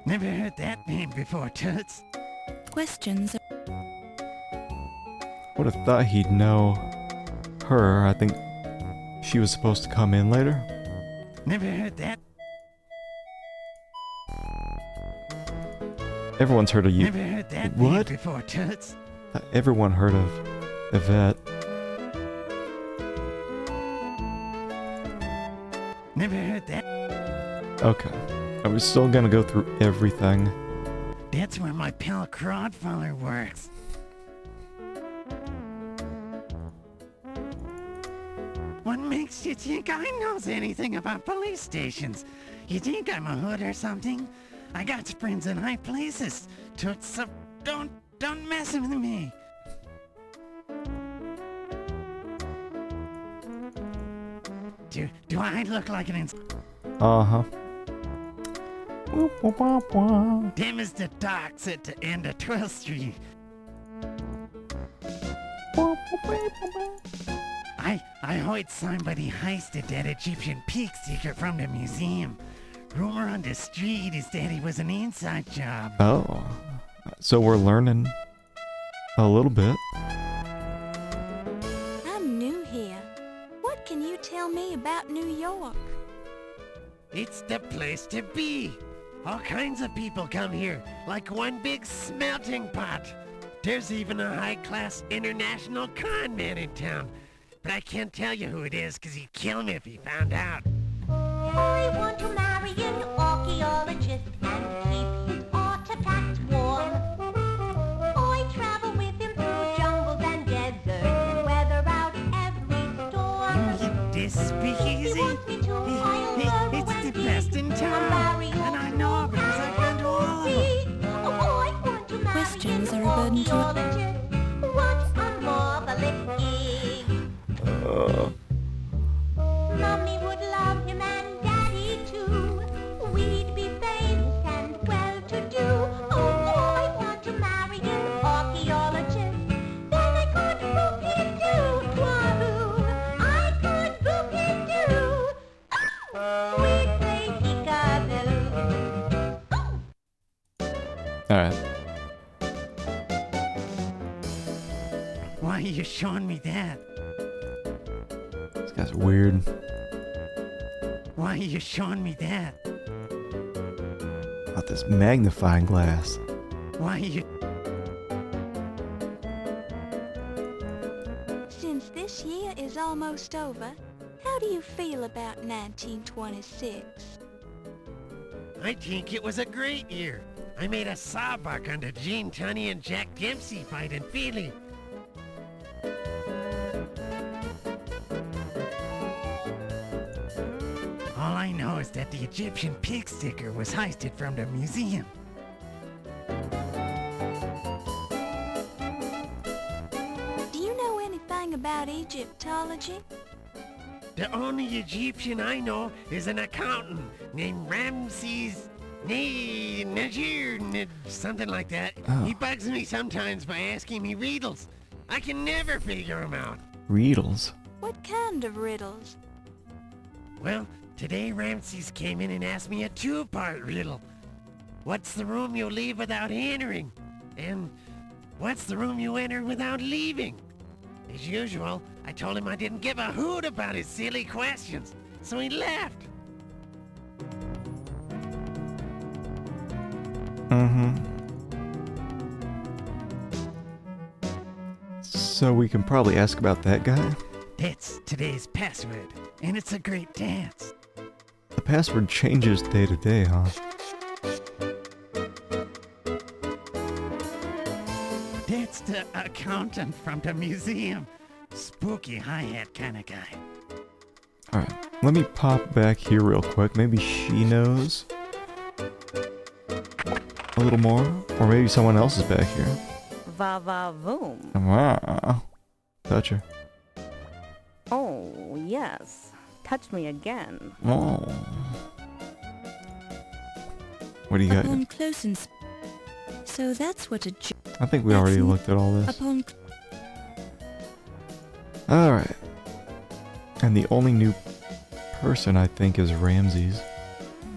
Never heard that name before, Toots. Questions. Would have thought he'd know her. I think she was supposed to come in later. Never heard that. Everyone's heard of you. Never heard that What? name before, Toots. Everyone heard of Yvette. Never heard that. Okay. I was still gonna go through everything. That's where my pal Crodfaller works. What makes you think I knows anything about police stations? You think I'm a hood or something? I got friends in high places, Toots, so don't mess with me. Do I look like an Uh-huh. Them is the docks at the end of 12th Street. I heard somebody heisted that Egyptian peak seeker from the museum. Rumor on the street is that it was an inside job. Oh. So we're learning a little bit. I'm new here. What can you tell me about New York? It's the place to be. All kinds of people come here, like one big smelting pot. There's even a high-class international con man in town. But I can't tell you who it is, 'cause he'd kill me if he found out. I want to marry an archaeologist and keep his artifacts warm. I travel with him through jungles and deserts and weather out every storm. This speakeasy? It's the best in town. And I know it because I've been to all of them. Questions are a burden to... What's a marvelous gig? Mommy would love him and Daddy too. We'd be famous and Alright. Why are you showing me that? These guys are weird. Why are you showing me that? About this magnifying glass. Why are you... Since this year is almost over, how do you feel about 1926? I think it was a great year. I made a sawbuck on the Gene Tunney and Jack Dempsey fight in Philly. All I know is that the Egyptian pig sticker was heisted from the museum. Do you know anything about Egyptology? The only Egyptian I know is an accountant named Ramses Najir, something like that. Oh. He bugs me sometimes by asking me riddles. I can never figure them out. Riddles? What kind of riddles? Well, today Ramses came in and asked me a two-part riddle. What's the room you leave without entering? And what's the room you enter without leaving? As usual, I told him I didn't give a hoot about his silly questions, so he left. So we can probably ask about that guy? That's today's password, and it's a great dance. The password changes day to day, huh? That's the accountant from the museum. Spooky hi-hat kind of guy. Alright, let me pop back here real quick. Maybe she knows a little more. Or maybe someone else is back here. Va va voom. Wow. Touch her. Oh, yes. Touch me again. Oh. What do you got? Upon close so that's what a I think we already looked at all this. upon Alright. And the only new person I think is Ramses.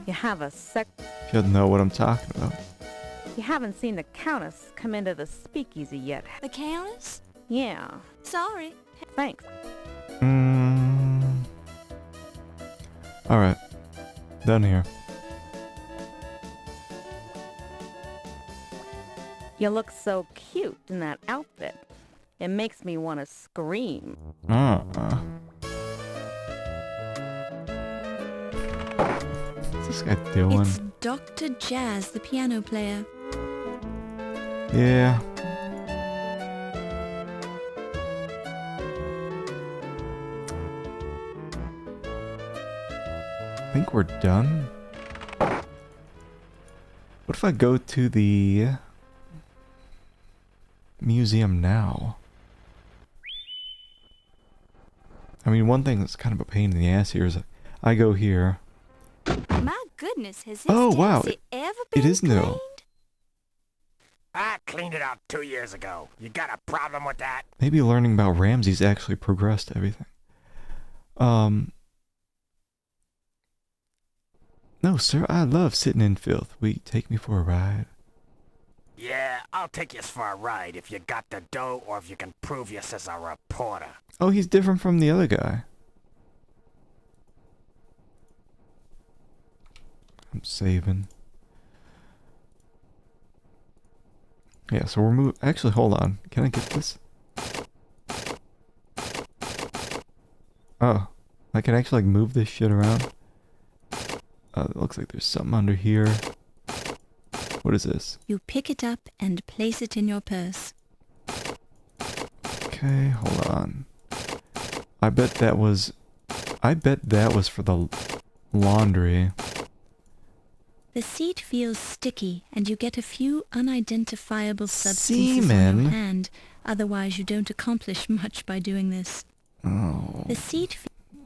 You have a She doesn't know what I'm talking about. You haven't seen the Countess come into the speakeasy yet. The Countess? Yeah. Sorry. Thanks. Alright. Done here. You look so cute in that outfit. It makes me want to scream. What's this guy doing? It's Dr. Jazz, the piano player. Yeah. I think we're done. What if I go to the museum now? I mean, one thing that's kind of a pain in the ass here is I go here. My goodness, has this Oh, wow. taxi ever been It is new. I cleaned it out 2 years ago. You got a problem with that? Maybe learning about Ramses actually progressed everything. No, sir, I love sitting in filth. Will you take me for a ride? Yeah, I'll take you for a ride if you got the dough or if you can prove you as a reporter. Oh, he's different from the other guy. I'm saving. Yeah, so we're moving. Actually, hold on. Can I get this? Oh, I can actually like move this shit around. It looks like there's something under here. What is this? You pick it up and place it in your purse. Okay, hold on. I bet that was for the laundry. The seat feels sticky, and you get a few unidentifiable substances on Semen? your hand. Otherwise, you don't accomplish much by doing this. Oh. The seat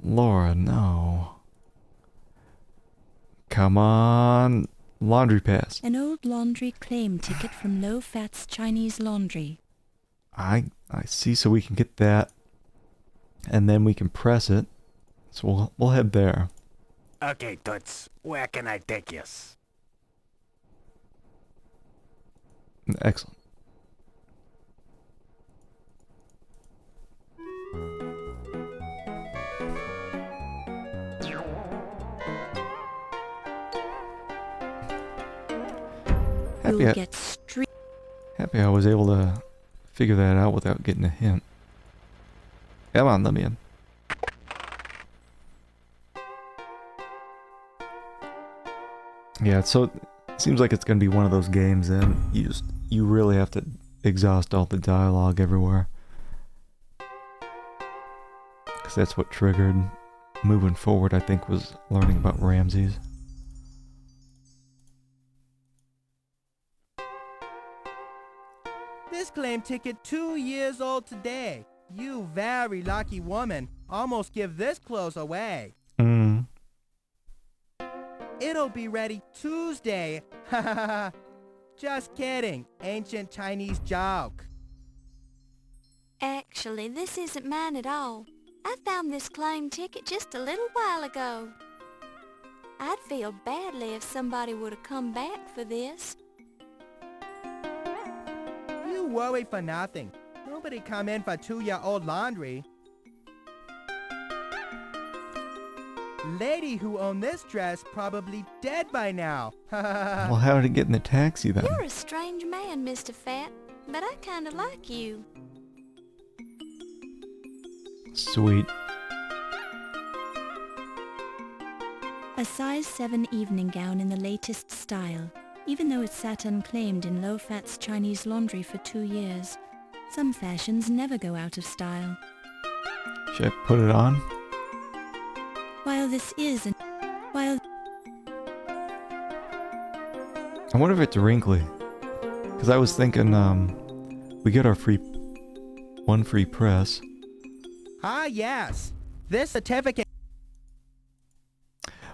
Laura, no. Come on. Laundry pass. An old laundry claim ticket from Low Fat's Chinese Laundry. I see, so we can get that. And then we can press it. So we'll head there. Okay, Toots, where can I take you? Excellent. Happy I was able to figure that out without getting a hint. Come on, let me in. Yeah, so it seems like it's gonna be one of those games that you really have to exhaust all the dialogue everywhere. Because that's what triggered moving forward, I think, was learning about Ramses. This claim ticket 2 years old today. You very lucky woman. Almost give this clothes away. It'll be ready Tuesday. Ha ha ha. Just kidding. Ancient Chinese joke. Actually, this isn't mine at all. I found this claim ticket just a little while ago. I'd feel badly if somebody were to come back for this. You worry for nothing. Nobody come in for 2-year-old laundry. Lady who owned this dress probably dead by now. Well, how did it get in the taxi then? You're a strange man, Mr. Fat, but I kinda like you. Sweet. A size 7 evening gown in the latest style. Even though it sat unclaimed in low-fat's Chinese laundry for 2 years, some fashions never go out of style. Should I put it on? While this is an... While... I wonder if it's wrinkly. Because I was thinking, we get our one free press. Ah, yes. This certificate...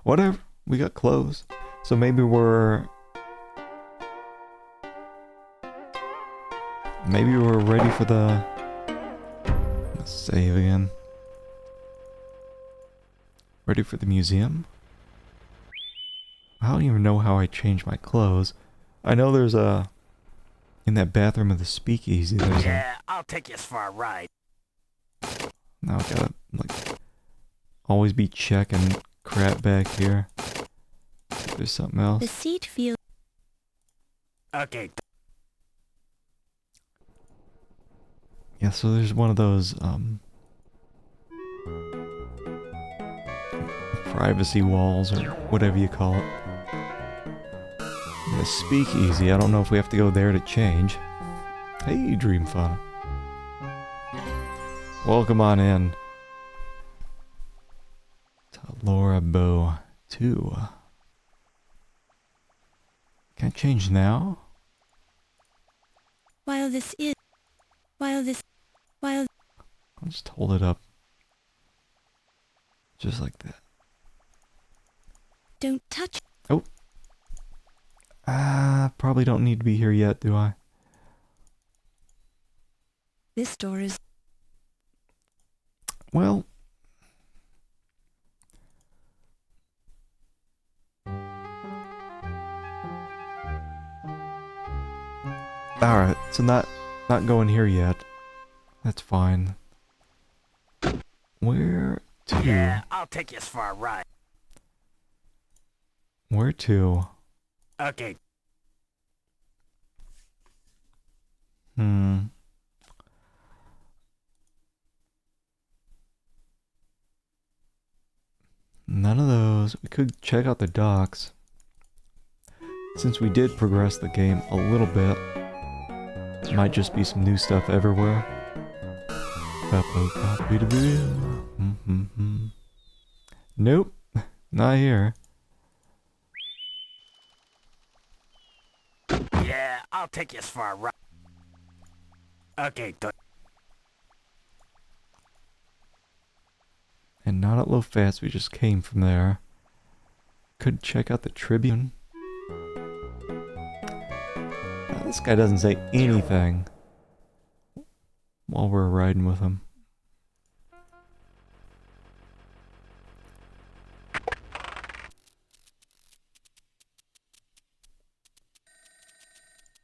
Whatever. We got clothes. So maybe we're ready for the... Let's save again. Ready for the museum? I don't even know how I change my clothes. I know there's a... In that bathroom of the speakeasy, there's Yeah, I'll take you for a ride. Now I gotta, like, always be checking crap back here. There's something else. The seat feels... Okay. Yeah, so there's one of those, privacy walls, or whatever you call it. The speakeasy, I don't know if we have to go there to change. Hey, Dream Fun. Welcome on in to Laura Bow 2. Can I change now? While this is... While this... While... I'll just hold it up. Just like that. Don't touch... Oh. Probably don't need to be here yet, do I? This door is... Well... Alright, so not going here yet. That's fine. Where to? Yeah, I'll take you for a ride. Where to? Okay. None of those. We could check out the docks. Since we did progress the game a little bit, might just be some new stuff everywhere. Nope, not here. Yeah, I'll take you for a ride. Okay, And not at low fast, we just came from there. Could check out the Tribune. Now, this guy doesn't say anything while we're riding with him.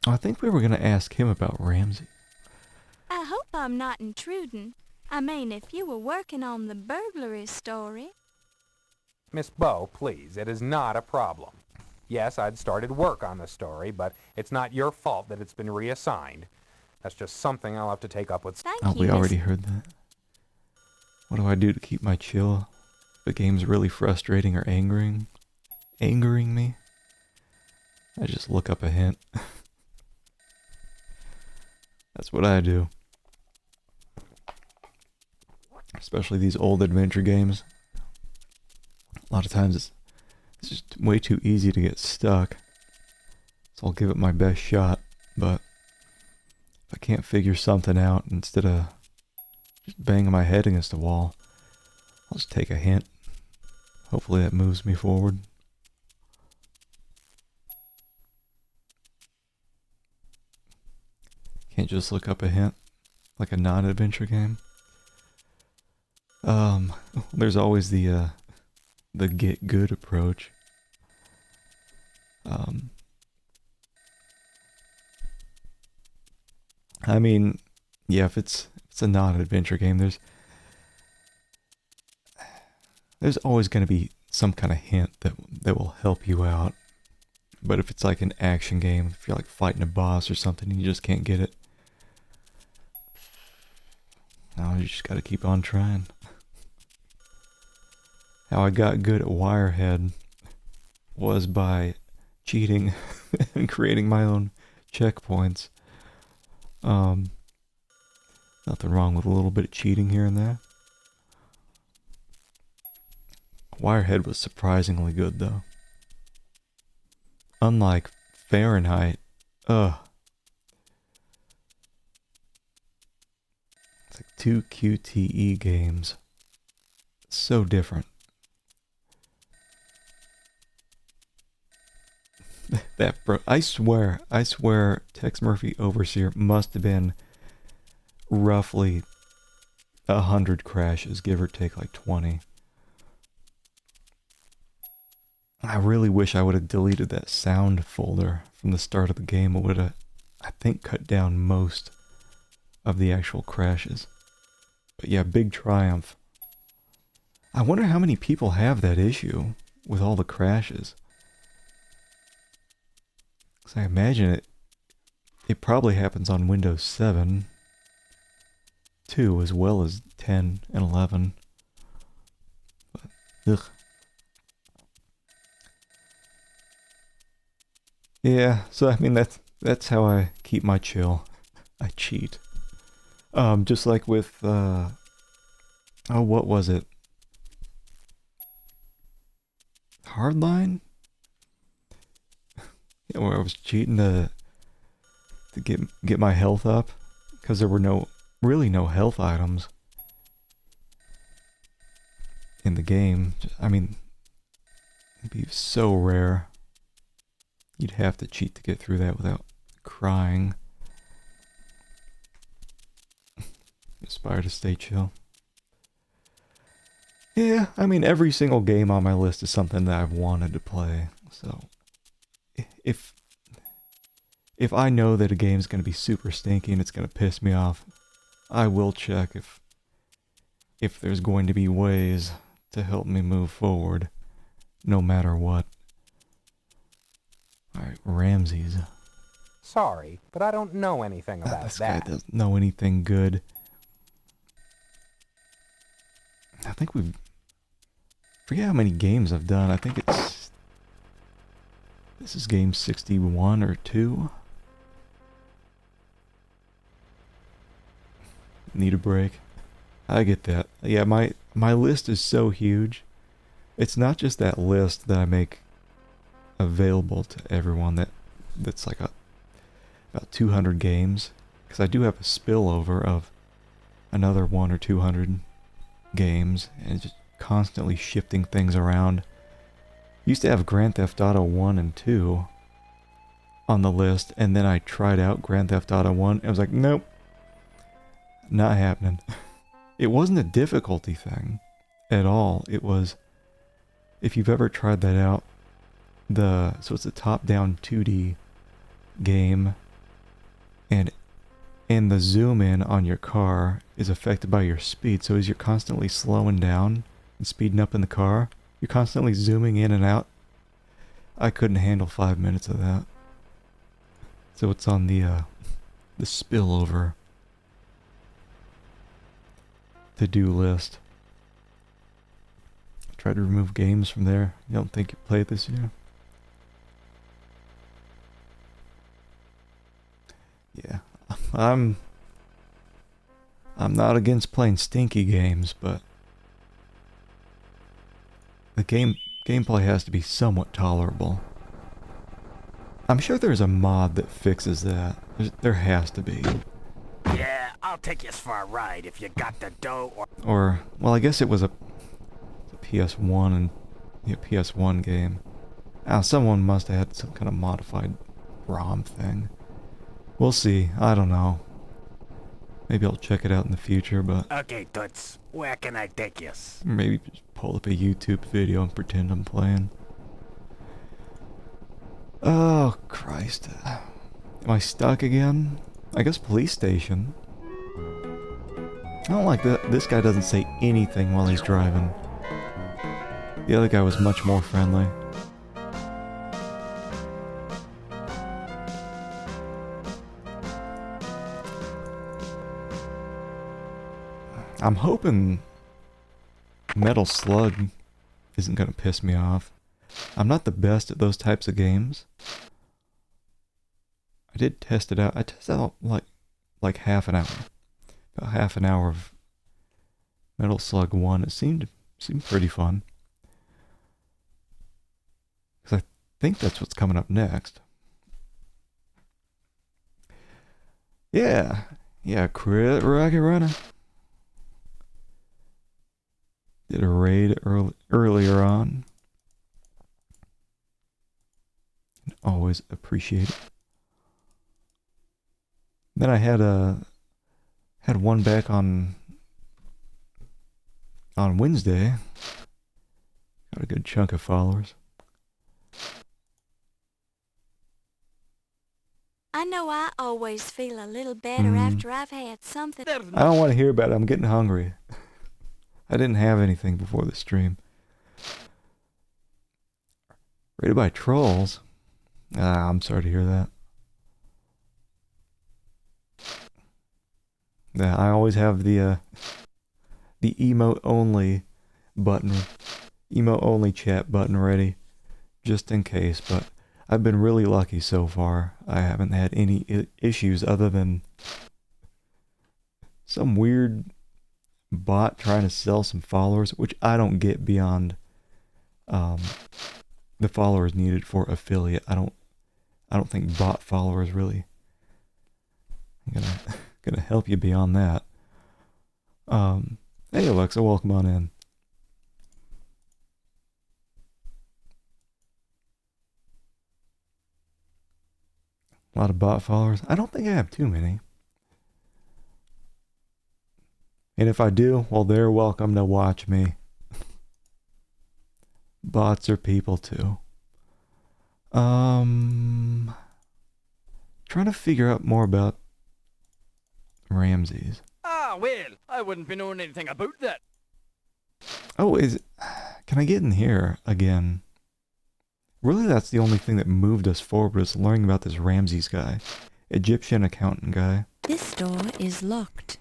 I think we were going to ask him about Ramsey. I hope I'm not intruding. I mean, if you were working on the burglary story. Miss Bow, please, it is not a problem. Yes, I'd started work on the story, but it's not your fault that it's been reassigned. That's just something I'll have to take up with... We already heard that. What do I do to keep my chill? If the game's really frustrating or angering me, I just look up a hint. That's what I do. Especially these old adventure games. A lot of times it's just way too easy to get stuck. So I'll give it my best shot, but if I can't figure something out, instead of just banging my head against the wall, I'll just take a hint. Hopefully that moves me forward. Can't just look up a hint like a non-adventure game. There's always the get good approach. I mean, yeah, if it's a non-adventure game, there's always going to be some kind of hint that will help you out. But if it's like an action game, if you're like fighting a boss or something and you just can't get it, no, you just gotta keep on trying. How I got good at Wirehead was by cheating and creating my own checkpoints. Nothing wrong with a little bit of cheating here and there. Wirehead was surprisingly good though. Unlike Fahrenheit, it's like two QTE games. So different. I swear, Tex Murphy Overseer must have been roughly 100 crashes, give or take like 20. I really wish I would have deleted that sound folder from the start of the game. It would have, I think, cut down most of the actual crashes. But yeah, big triumph. I wonder how many people have that issue with all the crashes. Because I imagine it probably happens on Windows 7 too, as well as 10 and 11. But, ugh. Yeah, so I mean that's how I keep my chill. I cheat. Just like with what was it? Hardline? Yeah, where I was cheating to get my health up because there were really no health items in the game. I mean, it'd be so rare. You'd have to cheat to get through that without crying. Aspire to stay chill. Yeah, I mean, every single game on my list is something that I've wanted to play. So, if I know that a game's going to be super stinky and it's going to piss me off, I will check if there's going to be ways to help me move forward, no matter what. Alright, Ramses. Sorry, but I don't know anything about this that. Guy doesn't know anything good. I think forget how many games I've done. I think this is game 61 or 2. Need a break. I get that. Yeah, my list is so huge. It's not just that list that I make available to everyone that's like about 200 games, because I do have a spillover of another 100 or 200 games, and just constantly shifting things around. Used to have Grand Theft Auto 1 and 2 on the list, and then I tried out Grand Theft Auto 1 and I was like, nope, not happening. It wasn't a difficulty thing at all. It was, if you've ever tried that out, so it's a top-down 2D game, and the zoom in on your car is affected by your speed. So as you're constantly slowing down and speeding up in the car, you're constantly zooming in and out. I couldn't handle 5 minutes of that. So it's on the spillover to-do list. Try to remove games from there. You don't think you played this year? Yeah, I'm not against playing stinky games, but the gameplay has to be somewhat tolerable. I'm sure there's a mod that fixes that. There has to be. Yeah, I'll take you for a ride if you got the dough or... Or, well, I guess it was a PS1 and PS1 game. Someone must have had some kind of modified ROM thing. We'll see. I don't know. Maybe I'll check it out in the future, but... Okay, Toots. Where can I take you? Maybe just pull up a YouTube video and pretend I'm playing. Oh, Christ. Am I stuck again? I guess police station. I don't like that. This guy doesn't say anything while he's driving. The other guy was much more friendly. I'm hoping Metal Slug isn't going to piss me off. I'm not the best at those types of games. I did test it out. I tested out like half an hour. About half an hour of Metal Slug 1. It seemed pretty fun. Because I think that's what's coming up next. Yeah, Crit Rocket Runner. Did a raid earlier on. Always appreciate it. Then I had one back on Wednesday. Got a good chunk of followers. I know I always feel a little better after I've had something. I don't want to hear about it. I'm getting hungry. I didn't have anything before the stream. Rated by trolls. I'm sorry to hear that. Yeah, I always have the emote only button, emote only chat button ready, just in case. But I've been really lucky so far. I haven't had any issues other than some weird bot trying to sell some followers, which I don't get beyond the followers needed for affiliate. I don't think bot followers really gonna help you beyond that. Hey Alexa, welcome on in. A lot of bot followers. I don't think I have too many. And if I do, well, they're welcome to watch me. Bots are people too. Trying to figure out more about Ramses. Ah, well, I wouldn't be knowing anything about that. Oh, can I get in here again? Really, that's the only thing that moved us forward, was learning about this Ramses guy. Egyptian accountant guy. This door is locked.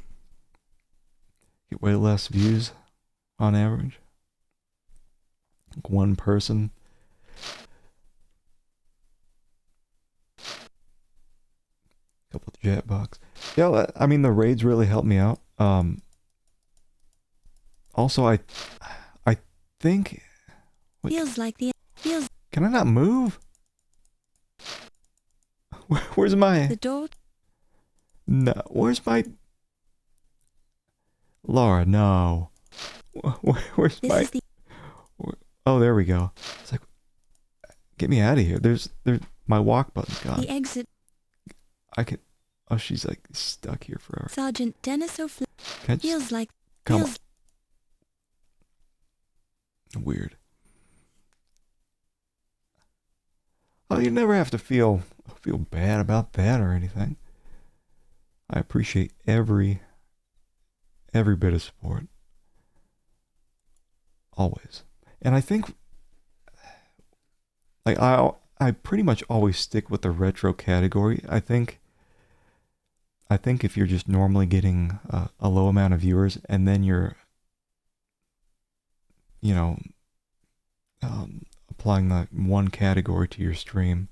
Get way less views on average. Like one person. Couple of chat box. Yeah, I mean the raids really helped me out. Also, I think. Wait, Feels. Can I not move? Where's my? The door. No, where's my? Laura, no. Where's my? Oh, there we go. It's like, get me out of here. There's my walk button's gone. The exit. I can. Oh, she's like stuck here forever. Sergeant Dennis O'Flynn. Feels like. Come on. Weird. Oh, you never have to feel bad about that or anything. I appreciate every bit of support. Always. And I think, like, I pretty much always stick with the retro category. I think if you're just normally getting a low amount of viewers, and then you're, applying that one category to your stream,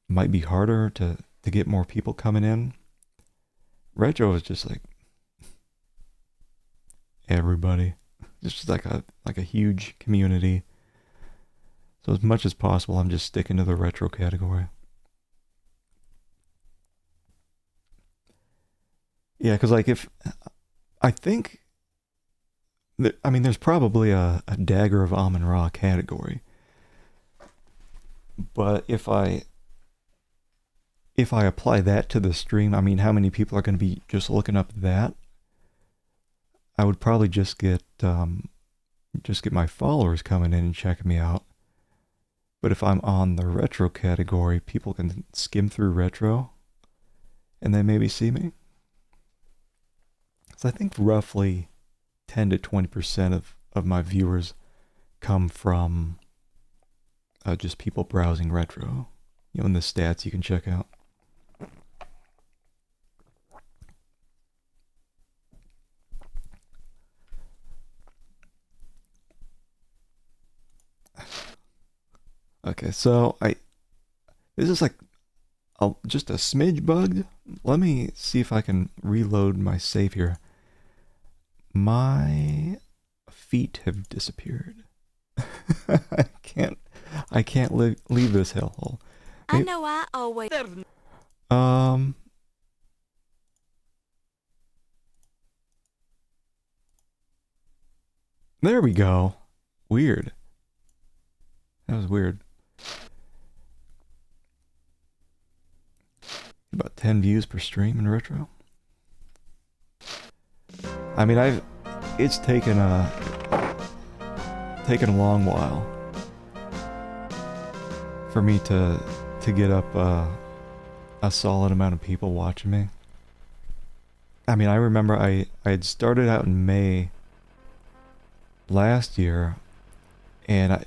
might be harder to get more people coming in. Retro is just like everybody. It's just like a huge community. So as much as possible, I'm just sticking to the retro category. Yeah, because like I think there's probably a Dagger of Amon Ra category. But if I apply that to the stream, I mean, how many people are going to be just looking up that? I would probably just get my followers coming in and checking me out. But if I'm on the retro category, people can skim through retro and then maybe see me. So I think roughly 10 to 20% of my viewers come from just people browsing retro. In the stats you can check out. Okay, so this is like just a smidge bugged. Let me see if I can reload my save here. My feet have disappeared. I can't leave this hellhole. I know I always... There we go. Weird. That was weird. About 10 views per stream in retro. I mean, it's taken a long while for me to get up a solid amount of people watching me. I mean, I remember I had started out in May last year, and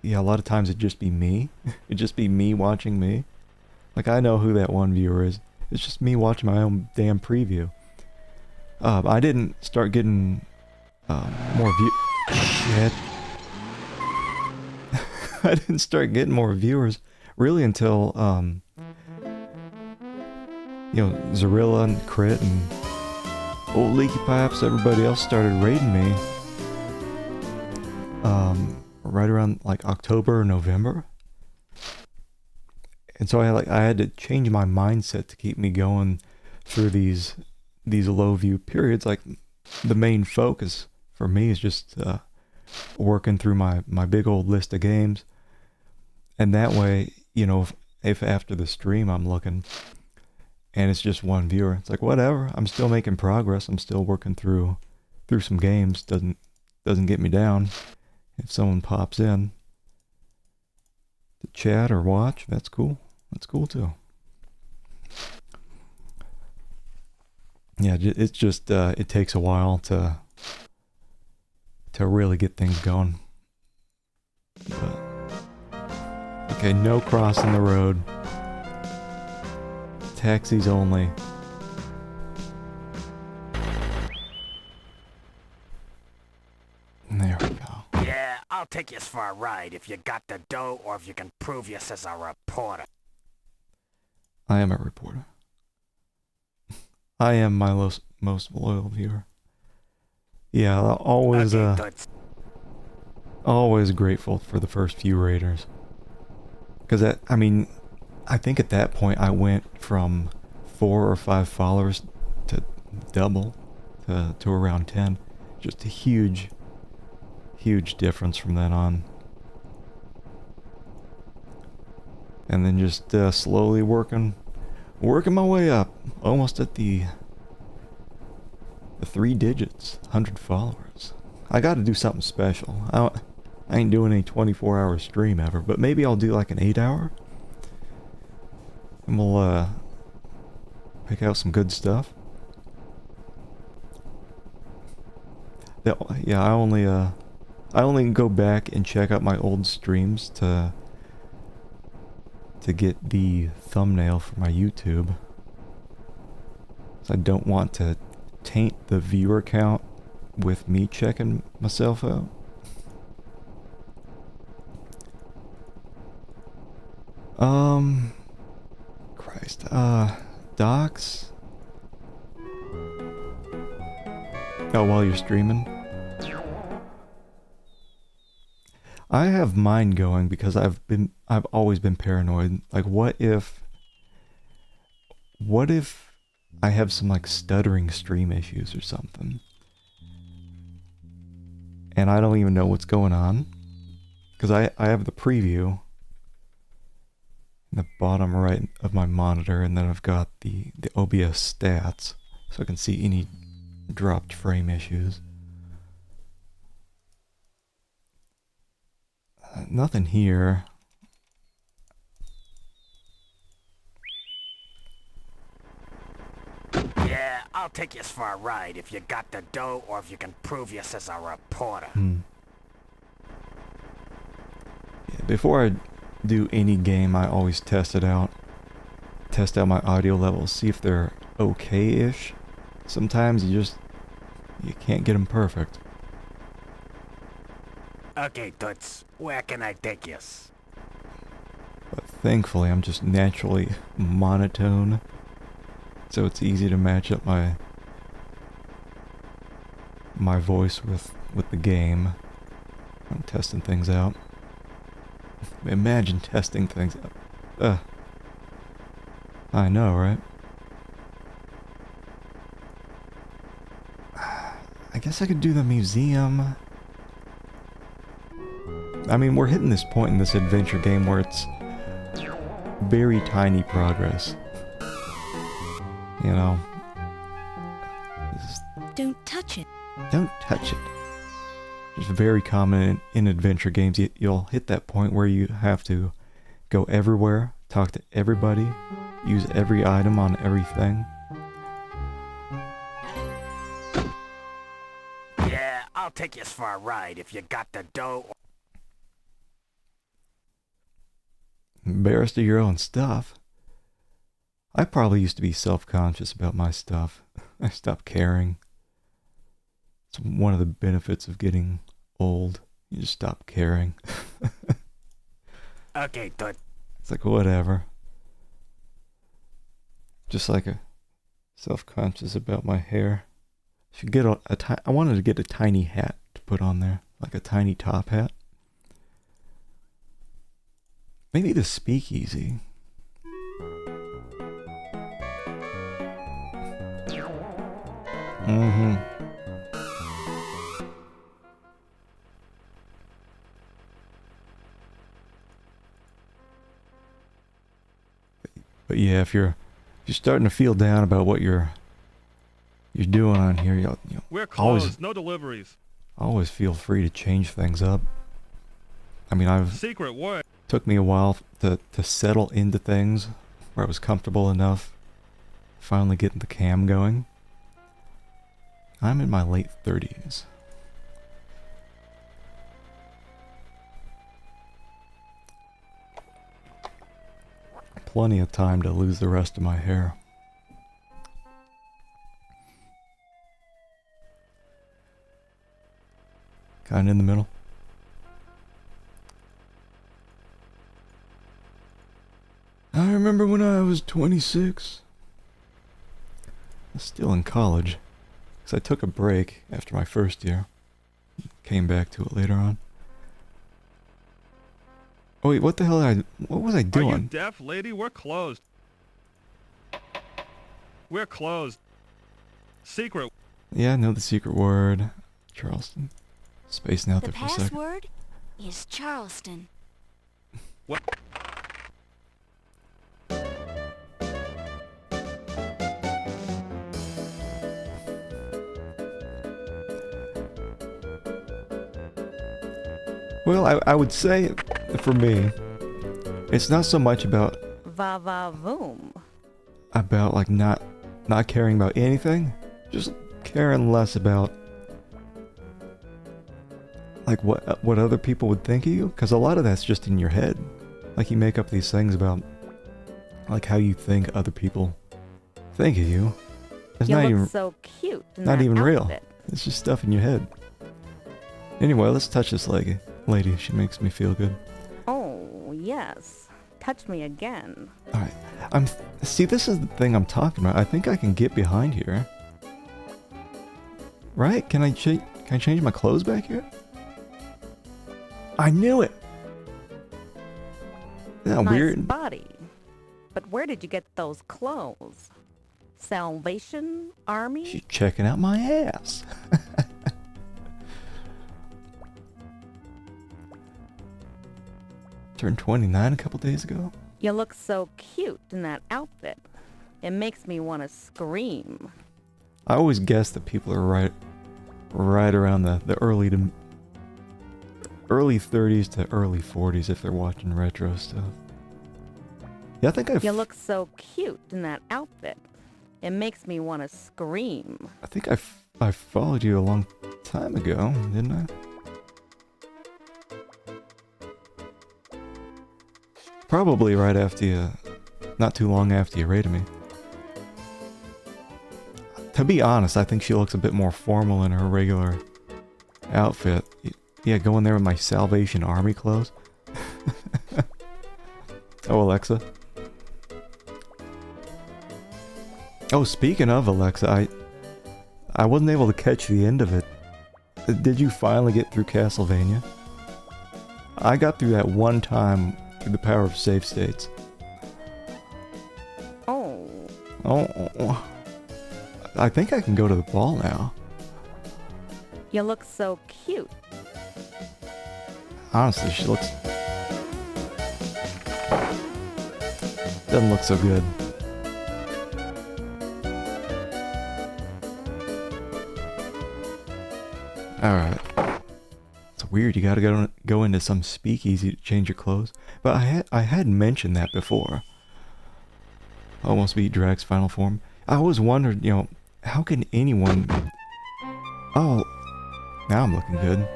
a lot of times it'd just be me. It'd just be me watching me. Like, I know who that one viewer is. It's just me watching my own damn preview. I didn't start getting more Shit. I didn't start getting more viewers really until Zorilla and Crit and Old Leaky Pipes, everybody else started raiding me right around like October or November. And so I had to change my mindset to keep me going through these low view periods. Like, the main focus for me is just working through my big old list of games. And that way, if after the stream I'm looking and it's just one viewer, it's like, whatever, I'm still making progress. I'm still working through some games. Doesn't get me down. If someone pops in to chat or watch, that's cool. That's cool too. Yeah, it's just it takes a while to really get things going. But, okay, no crossing the road. Taxis only. There we go. Yeah, I'll take you for a ride if you got the dough or if you can prove you as a reporter. I am a reporter. I am my most loyal viewer. Yeah, always always grateful for the first few raiders. Because I think at that point I went from 4 or 5 followers to double to around 10. Just a huge difference from then on. And then just slowly working my way up, almost at the 3 digits, 100 followers. I got to do something special. I ain't doing any 24-hour stream ever, but maybe I'll do like an 8-hour, and pick out some good stuff. Yeah, I only go back and check out my old streams to get the thumbnail for my YouTube. So I don't want to taint the viewer count with me checking myself out. Christ, docs? Oh, while you're streaming? I have mine going because I've always been paranoid. Like, what if I have some, like, stuttering stream issues or something? And I don't even know what's going on. Because I have the preview in the bottom right of my monitor, and then I've got the OBS stats, so I can see any dropped frame issues. Nothing here. Yeah, I'll take you for a ride if you got the dough or if you can prove you as a reporter. Yeah, before I do any game, I always test it out. Test out my audio levels, see if they're okay-ish. Sometimes you can't get them perfect. Okay, Toots, where can I take you? But thankfully, I'm just naturally monotone, so it's easy to match up my voice with the game. I'm testing things out. Imagine testing things out. I know, right? I guess I could do the museum. I mean, we're hitting this point in this adventure game where it's very tiny progress. You know? Don't touch it. Don't touch it. It's very common in adventure games. You'll hit that point where you have to go everywhere, talk to everybody, use every item on everything. Yeah, I'll take you for a ride if you got the dough. Embarrassed of your own stuff. I probably used to be self-conscious about my stuff. I stopped caring. It's one of the benefits of getting old. You just stop caring. Okay, Toot. It's like, whatever. Just like a self-conscious about my hair. Should get I wanted to get a tiny hat to put on there. Like a tiny top hat. Maybe the speakeasy. Mm-hmm. But yeah, if you're starting to feel down about what you're doing on here, you We're always closed. No deliveries. always feel free to change things up. I mean, Secret way. took me a while to settle into things where I was comfortable enough. Finally getting the cam going. I'm in my late 30s. Plenty of time to lose the rest of my hair. Kinda in the middle. I remember when I was 26. I was still in college. Because I took a break after my first year. Came back to it later on. Oh wait, what the hell what was I doing? Are you deaf, lady? We're closed. We're closed. Secret. Yeah, I know the secret word. Charleston. Spacing out The there for a second. password is Charleston. What? Well, I would say, for me, it's not so much about Va va voom. like not not caring about anything, just caring less about like what other people would think of you, because a lot of that's just in your head. Like you make up these things about like how you think other people think of you. It's You not look even so cute in not that even real. outfit. It's just stuff in your head. Anyway, let's touch this lady. She makes me feel good. Oh, yes. Touch me again. Alright. See, this is the thing I'm talking about. I think I can get behind here. Right? Can I change my clothes back here? I knew it! Isn't that Nice weird? body. But where did you get those clothes? Salvation Army? She's checking out my ass. Turned 29 a couple days ago. You look so cute in that outfit. It makes me want to scream. I always guess that people are right around the early 30s to early 40s if they're watching retro stuff. Yeah, I think You look so cute in that outfit. It makes me want to scream. I think I followed you a long time ago, didn't I? Probably right after you, not too long after you raided me. To be honest, I think she looks a bit more formal in her regular outfit. Yeah, going there with my Salvation Army clothes. Oh, Alexa. Oh, speaking of Alexa, I wasn't able to catch the end of it. Did you finally get through Castlevania? I got through that one time through the power of save states. Oh. Oh. I think I can go to the ball now. You look so cute. Honestly, she looks... doesn't look so good. Alright. It's weird, you gotta go into some speakeasy to change your clothes. But I had mentioned that before. Almost beat Drag's final form. I always wondered, you know, how can anyone... Oh, now I'm looking good.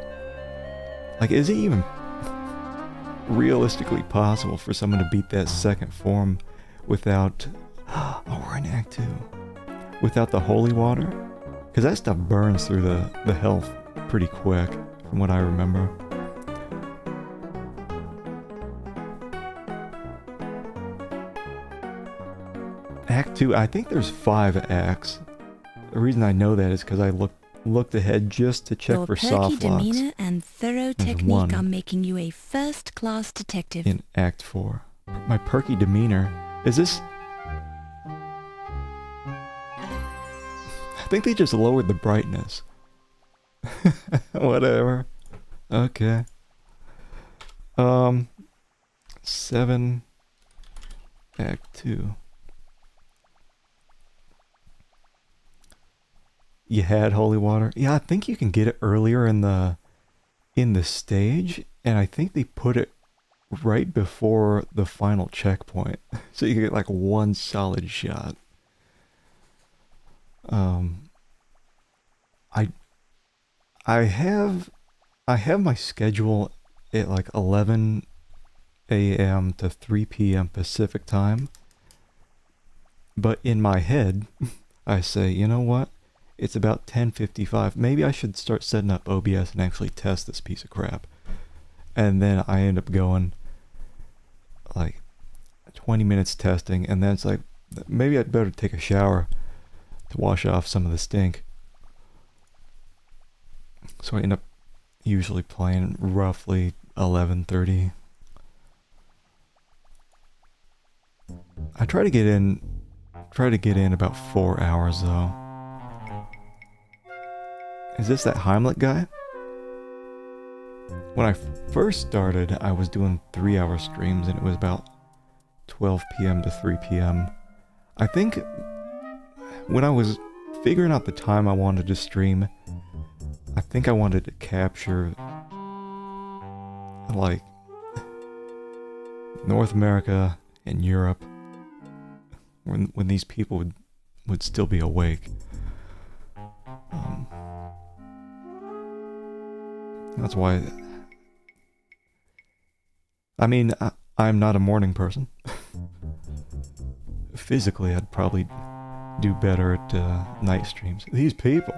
Like, is it even realistically possible for someone to beat that second form without... Oh, we're in Act 2. Without the holy water? Because that stuff burns through the health pretty quick, from what I remember. Act 2, I think there's 5 acts. The reason I know that is because I looked ahead just to check Your for perky soft locks. demeanor and thorough There's technique one are making you a first-class detective. in Act 4. My perky demeanor. Is this... I think they just lowered the brightness. Whatever. Okay. 7. Act 2. You had holy water? Yeah, I think you can get it earlier in the stage, and I think they put it right before the final checkpoint. So you get like one solid shot. I have my schedule at like 11 a.m. to 3 p.m. Pacific time. But in my head, I say, you know what? It's about 10:55. Maybe I should start setting up OBS and actually test this piece of crap. And then I end up going like 20 minutes testing, and then it's like, maybe I'd better take a shower to wash off some of the stink. So I end up usually playing roughly 11:30. I try to get in about 4 hours though. Is this that Heimlich guy? When I first started, I was doing 3-hour streams and it was about 12 p.m. to 3 p.m. I think when I was figuring out the time I wanted to stream, I think I wanted to capture like North America and Europe when these people would would still be awake. That's why. I mean, I'm not a morning person. Physically, I'd probably do better at night streams. These people.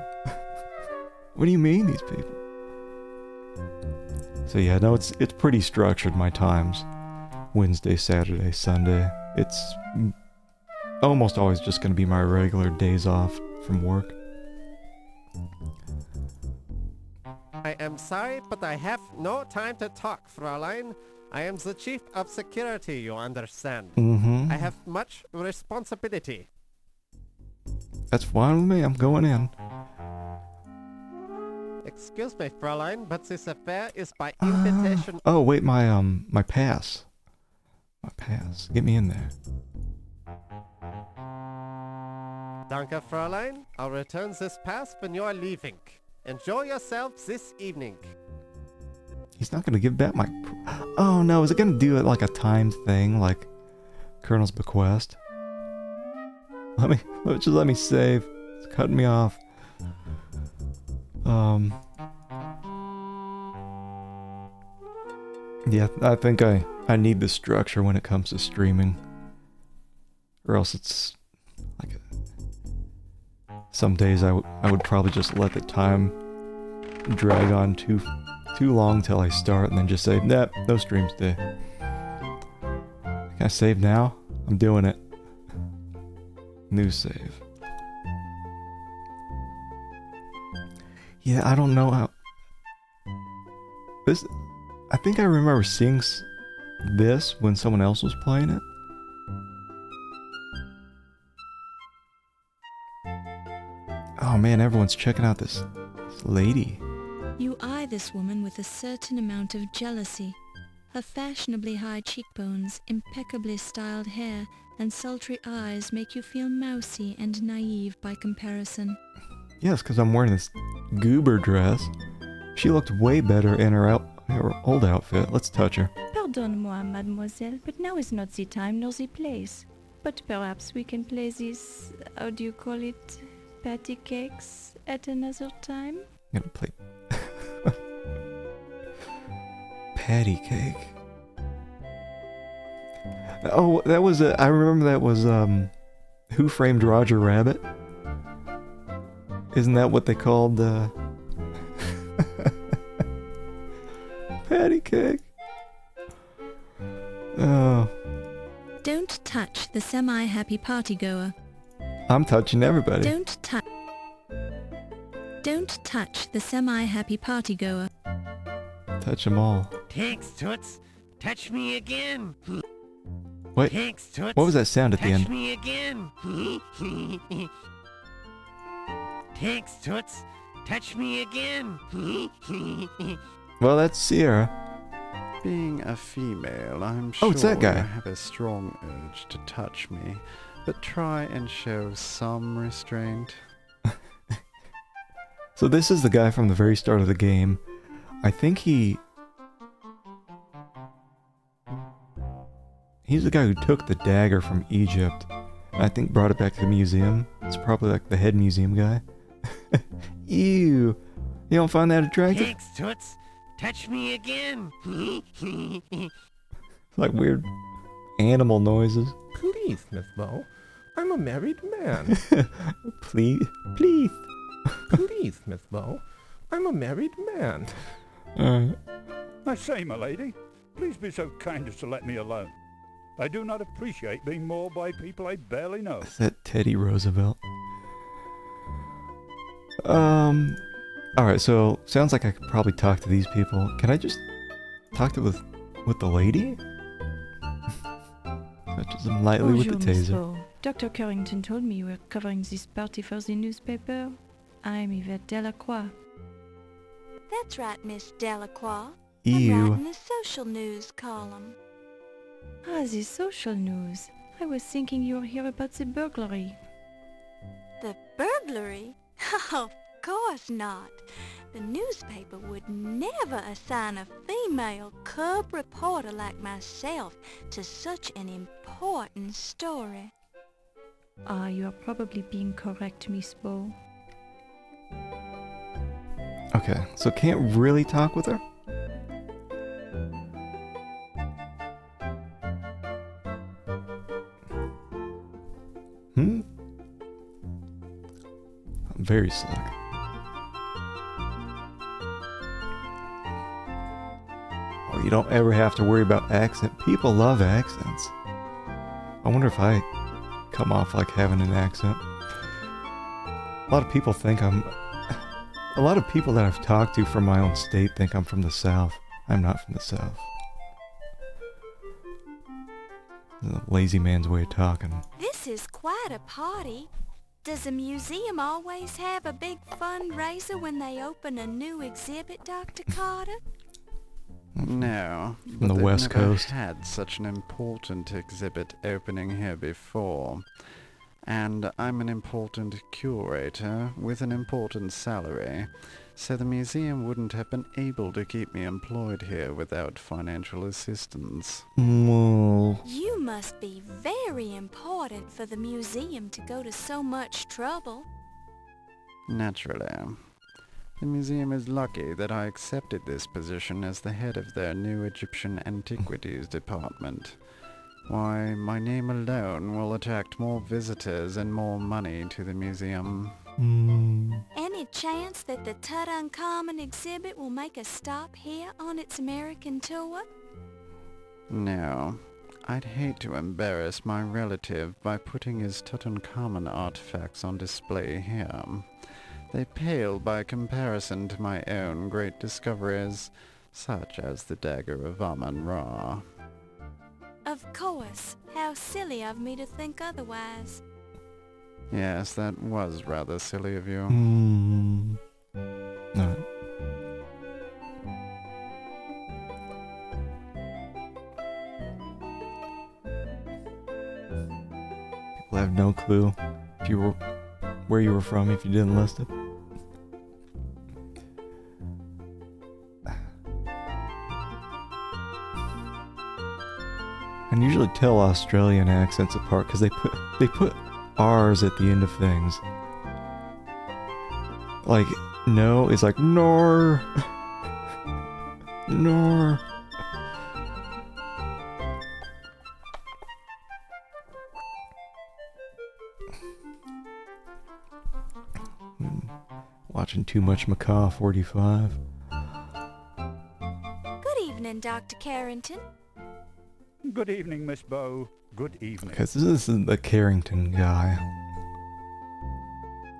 What do you mean, these people? So yeah, no, it's pretty structured, my times. Wednesday, Saturday, Sunday. It's almost always just going to be my regular days off from work. I am sorry, but I have no time to talk, Fräulein. I am the chief of security, you understand. Mm-hmm. I have much responsibility. That's fine with me, I'm going in. Excuse me, Fräulein, but this affair is by invitation. Oh, wait, my pass. My pass. Get me in there. Danke, Fräulein. I'll return this pass when you are leaving. Enjoy yourselves this evening. He's not gonna give back my... Oh no, is it gonna do it like a timed thing, like Colonel's Bequest? Just let me save. It's cutting me off. Yeah, I think I need the structure when it comes to streaming. Or else it's like... Some days I would probably just let the time drag on too long till I start and then just say, nah, no streams today. Can I save now? I'm doing it. New save. Yeah, I don't know how... This... I think I remember seeing this when someone else was playing it. Oh man, everyone's checking out this lady. You eye this woman with a certain amount of jealousy. Her fashionably high cheekbones, impeccably styled hair, and sultry eyes make you feel mousy and naive by comparison. Yes, because I'm wearing this goober dress. She looked way better in her old outfit. Let's touch her. Pardonne-moi, mademoiselle, but now is not the time nor the place. But perhaps we can play these, how do you call it, patty cakes at another time? I'm gonna play patty cake. Oh, that was I remember that was Who Framed Roger Rabbit? Isn't that what they called patty cake? Oh. Don't touch the semi-happy partygoer. I'm touching everybody. Don't touch the semi-happy partygoer. Touch them all. Thanks, Toots. Touch me again. Wait, Thanks, Toots. what was that sound at the end? Touch me again. Thanks, Toots. Touch me again. Well, that's Sierra. Being a female, I'm Oh, sure it's that guy. you have a strong urge to touch me, but try and show some restraint. So this is the guy from the very start of the game. I think he's the guy who took the dagger from Egypt, and I think brought it back to the museum. It's probably like the head museum guy. Ew! You don't find that attractive? Thanks, Toots. Touch me again. Like weird animal noises. Please, Miss Lowe. I'm a married man. Please. Please, Miss Lowe. I'm a married man. I say, my lady, please be so kind as to let me alone. I do not appreciate being mauled by people I barely know. Is that Teddy Roosevelt? Alright, so sounds like I could probably talk to these people. Can I just talk to with the lady? Touches them lightly with the taser. Bonjour, Dr. Carrington told me you were covering this party for the newspaper. I'm Yvette Delacroix. That's right, Miss Delacroix. Ew. I'm writing the social news column. Ah, the social news. I was thinking you were here about the burglary. The burglary? Of course not. The newspaper would never assign a female cub reporter like myself to such an important story. You are probably being correct, Miss Bo. Okay, so can't really talk with her? I'm very slick. Oh, you don't ever have to worry about accent. People love accents. I wonder if I come off like having an accent. A lot of people think I'm... A lot of people that I've talked to from my own state think I'm from the South. I'm not from the South. The lazy man's way of talking. This is quite a party. Does a museum always have a big fundraiser when they open a new exhibit, Dr. Carter? No, From but the they've West never Coast. had such an important exhibit opening here before. And I'm an important curator with an important salary, so the museum wouldn't have been able to keep me employed here without financial assistance. Well, You must be very important for the museum to go to so much trouble. Naturally. The museum is lucky that I accepted this position as the head of their new Egyptian Antiquities department. Why, my name alone will attract more visitors and more money to the museum. Any chance that the Tutankhamun exhibit will make a stop here on its American tour? No. I'd hate to embarrass my relative by putting his Tutankhamun artifacts on display here. They pale by comparison to my own great discoveries, such as the Dagger of Amon Ra. Of course. How silly of me to think otherwise. Yes, that was rather silly of you. No. People have no clue if you were where you were from if you didn't list it. I can usually tell Australian accents apart because they put R's at the end of things. Like no is like nor. Nor. Watching too much Macaw 45. Good evening, Dr. Carrington. Good evening, Miss Bow. Good evening. Okay, so this is the Carrington guy.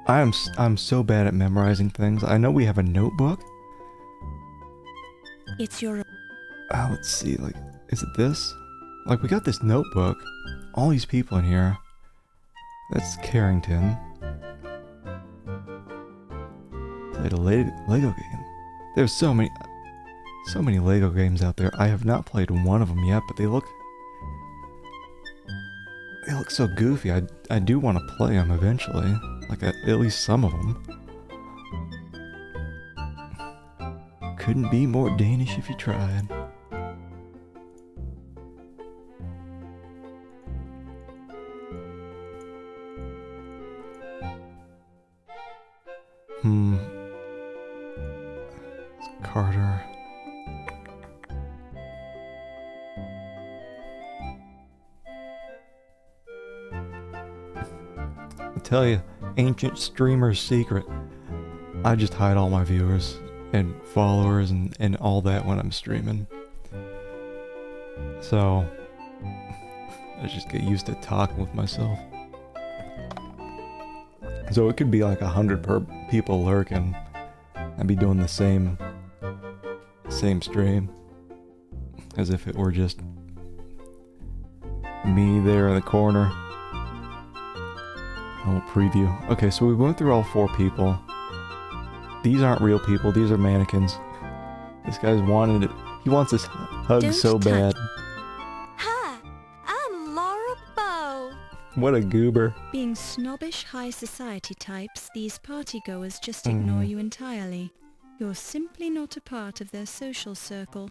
I'm so bad at memorizing things. I know we have a notebook. It's your... Let's see, like, is it this? Like, we got this notebook. All these people in here. That's Carrington. Played a Lego game. There's so many Lego games out there. I have not played one of them yet, but they look so goofy. I do want to play them eventually. Like at least some of them. Couldn't be more Danish if you tried. It's Carter. I tell you, ancient streamer's secret. I just hide all my viewers and followers and all that when I'm streaming. So, I just get used to talking with myself. So it could be like 100 people lurking. I'd be doing the same stream. As if it were just me there in the corner. A little preview. Okay, so we went through all 4 people. These aren't real people, these are mannequins. This guy's wanted it. He wants this hug Don't so bad. Hi, I'm Laura Bow. What a goober. Being snobbish high society types, these partygoers just ignore you entirely. You're simply not a part of their social circle.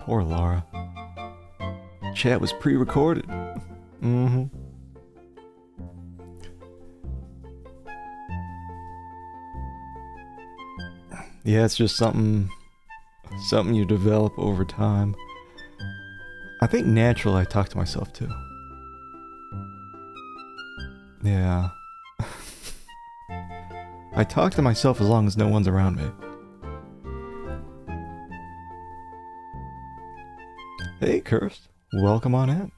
Poor Laura. Chat was pre-recorded. Mm-hmm. Yeah, it's just something you develop over time. I think naturally I talk to myself too. Yeah. I talk to myself as long as no one's around me. Hey, Kirst. Welcome on in.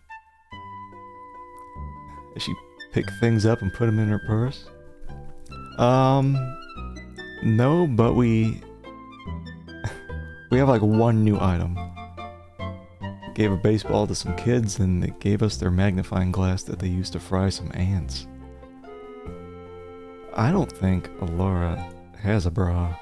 Does she pick things up and put them in her purse? No, but we have like one new item. Gave a baseball to some kids and they gave us their magnifying glass that they used to fry some ants. I don't think Laura has a bra.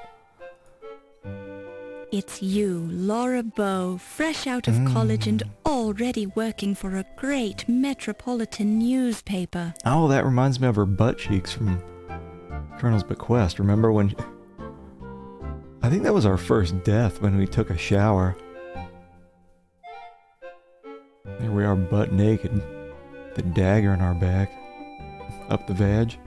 It's you, Laura Bow, fresh out of college and already working for a great metropolitan newspaper. Oh, that reminds me of her butt cheeks from Colonel's Bequest. Remember when... I think that was our first death when we took a shower. There we are, butt naked. The dagger in our back. Up the vag.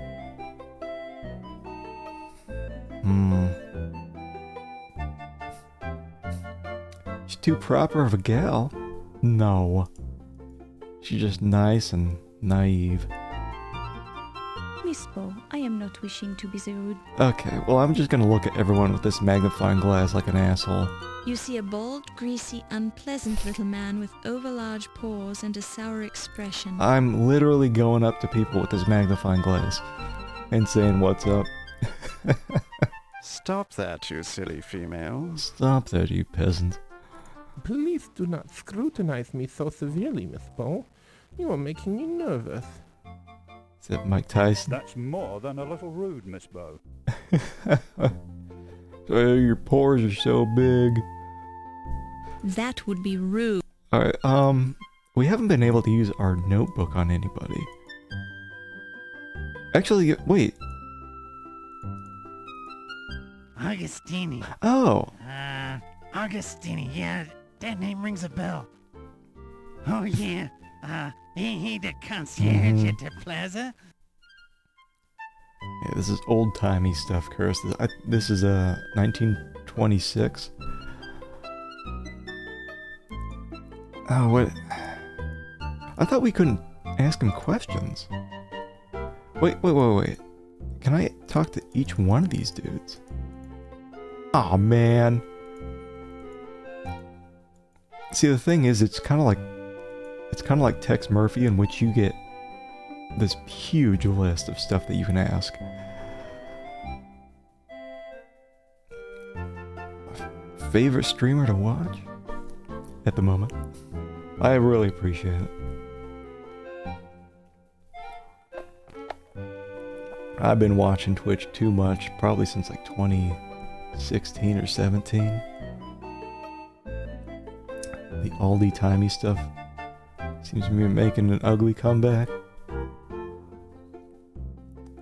She's too proper of a gal. No. She's just nice and naive. Miss Bow, I am not wishing to be rude. Okay, well I'm just gonna look at everyone with this magnifying glass like an asshole. You see a bald, greasy, unpleasant little man with over-large pores and a sour expression. I'm literally going up to people with this magnifying glass and saying, "What's up?" Stop that, you silly female. Stop that, you peasant. Please do not scrutinize me so severely, Miss Bow. You are making me nervous. Is that Mike Tyson? That's more than a little rude, Miss Bow. Your pores are so big. That would be rude. Alright, we haven't been able to use our notebook on anybody. Actually, wait. Augustini. Oh. Augustini, yeah, that name rings a bell. Oh, yeah, ain't he the concierge at the plaza? Yeah, this is old-timey stuff, Curse. This is 1926. Oh, what? I thought we couldn't ask him questions. Wait. Can I talk to each one of these dudes? Aw, man. See, the thing is, it's kind of like Tex Murphy, in which you get this huge list of stuff that you can ask. Favorite streamer to watch? At the moment. I really appreciate it. I've been watching Twitch too much, probably since like 2016 or 17. The oldie-timey stuff seems to be making an ugly comeback.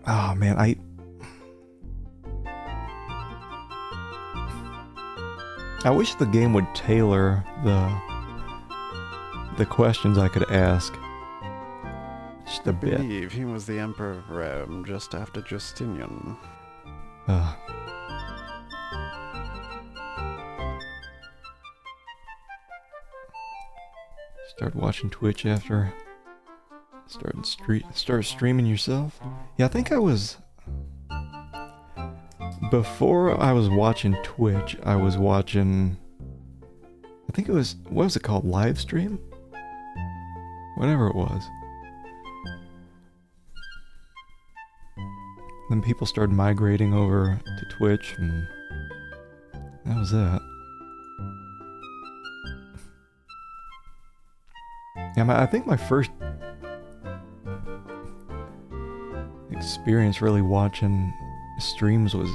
Oh man, I wish the game would tailor the questions I could ask just a bit. I believe he was the Emperor of Rome just after Justinian. Start watching Twitch after start streaming yourself. Yeah, I think I was before I was watching Twitch. I was watching. I think it was, what was it called? Live stream? Whatever it was. Then people started migrating over to Twitch, and that was that. Yeah, I think my first experience really watching streams was...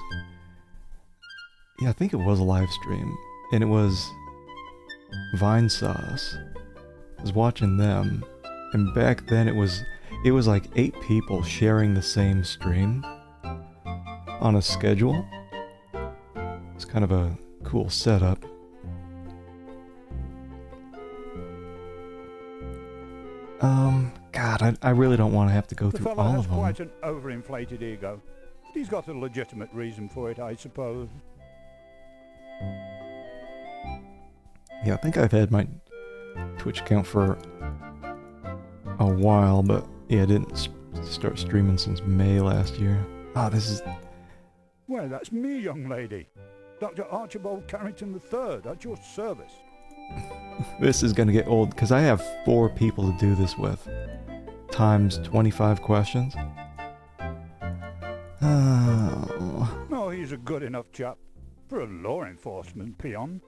Yeah, I think it was a live stream. And it was Vine Sauce. I was watching them. And back then it was like 8 people sharing the same stream on a schedule. It's kind of a cool setup. God, God, I really don't want to have to go The through fellow all has of them. quite an overinflated ego. But he's got a legitimate reason for it, I suppose. Yeah, I think I've had my Twitch account for a while, but yeah, I didn't start streaming since May last year. Ah, this is... Well, that's me, young lady. Dr. Archibald Carrington III, at your service. This is gonna get old, because I have 4 people to do this with. Times 25 questions. Oh. Oh, he's a good enough chap. For a law enforcement peon.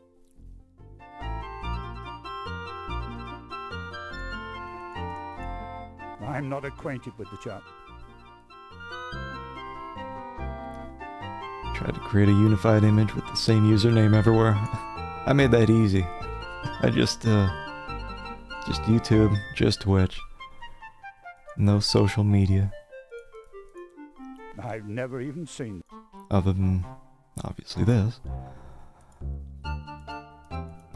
I'm not acquainted with the chap. Tried to create a unified image with the same username everywhere. I made that easy. I just YouTube, just Twitch. No social media. I've never even seen it. Other than, obviously, this.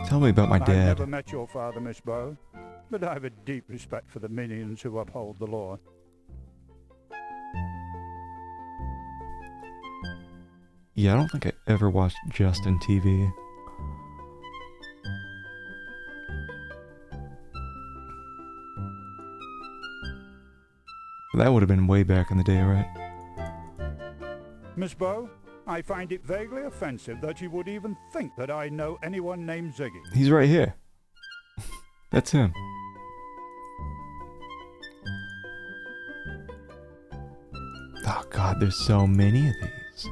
Tell me about my I've dad. never met your father, Miss Bow, but I have a deep respect for the minions who uphold the law. Yeah, I don't think I ever watched Justin TV. That would have been way back in the day, right? Miss Bow, I find it vaguely offensive that you would even think that I know anyone named Ziggy. He's right here. That's him. Oh god, there's so many of these.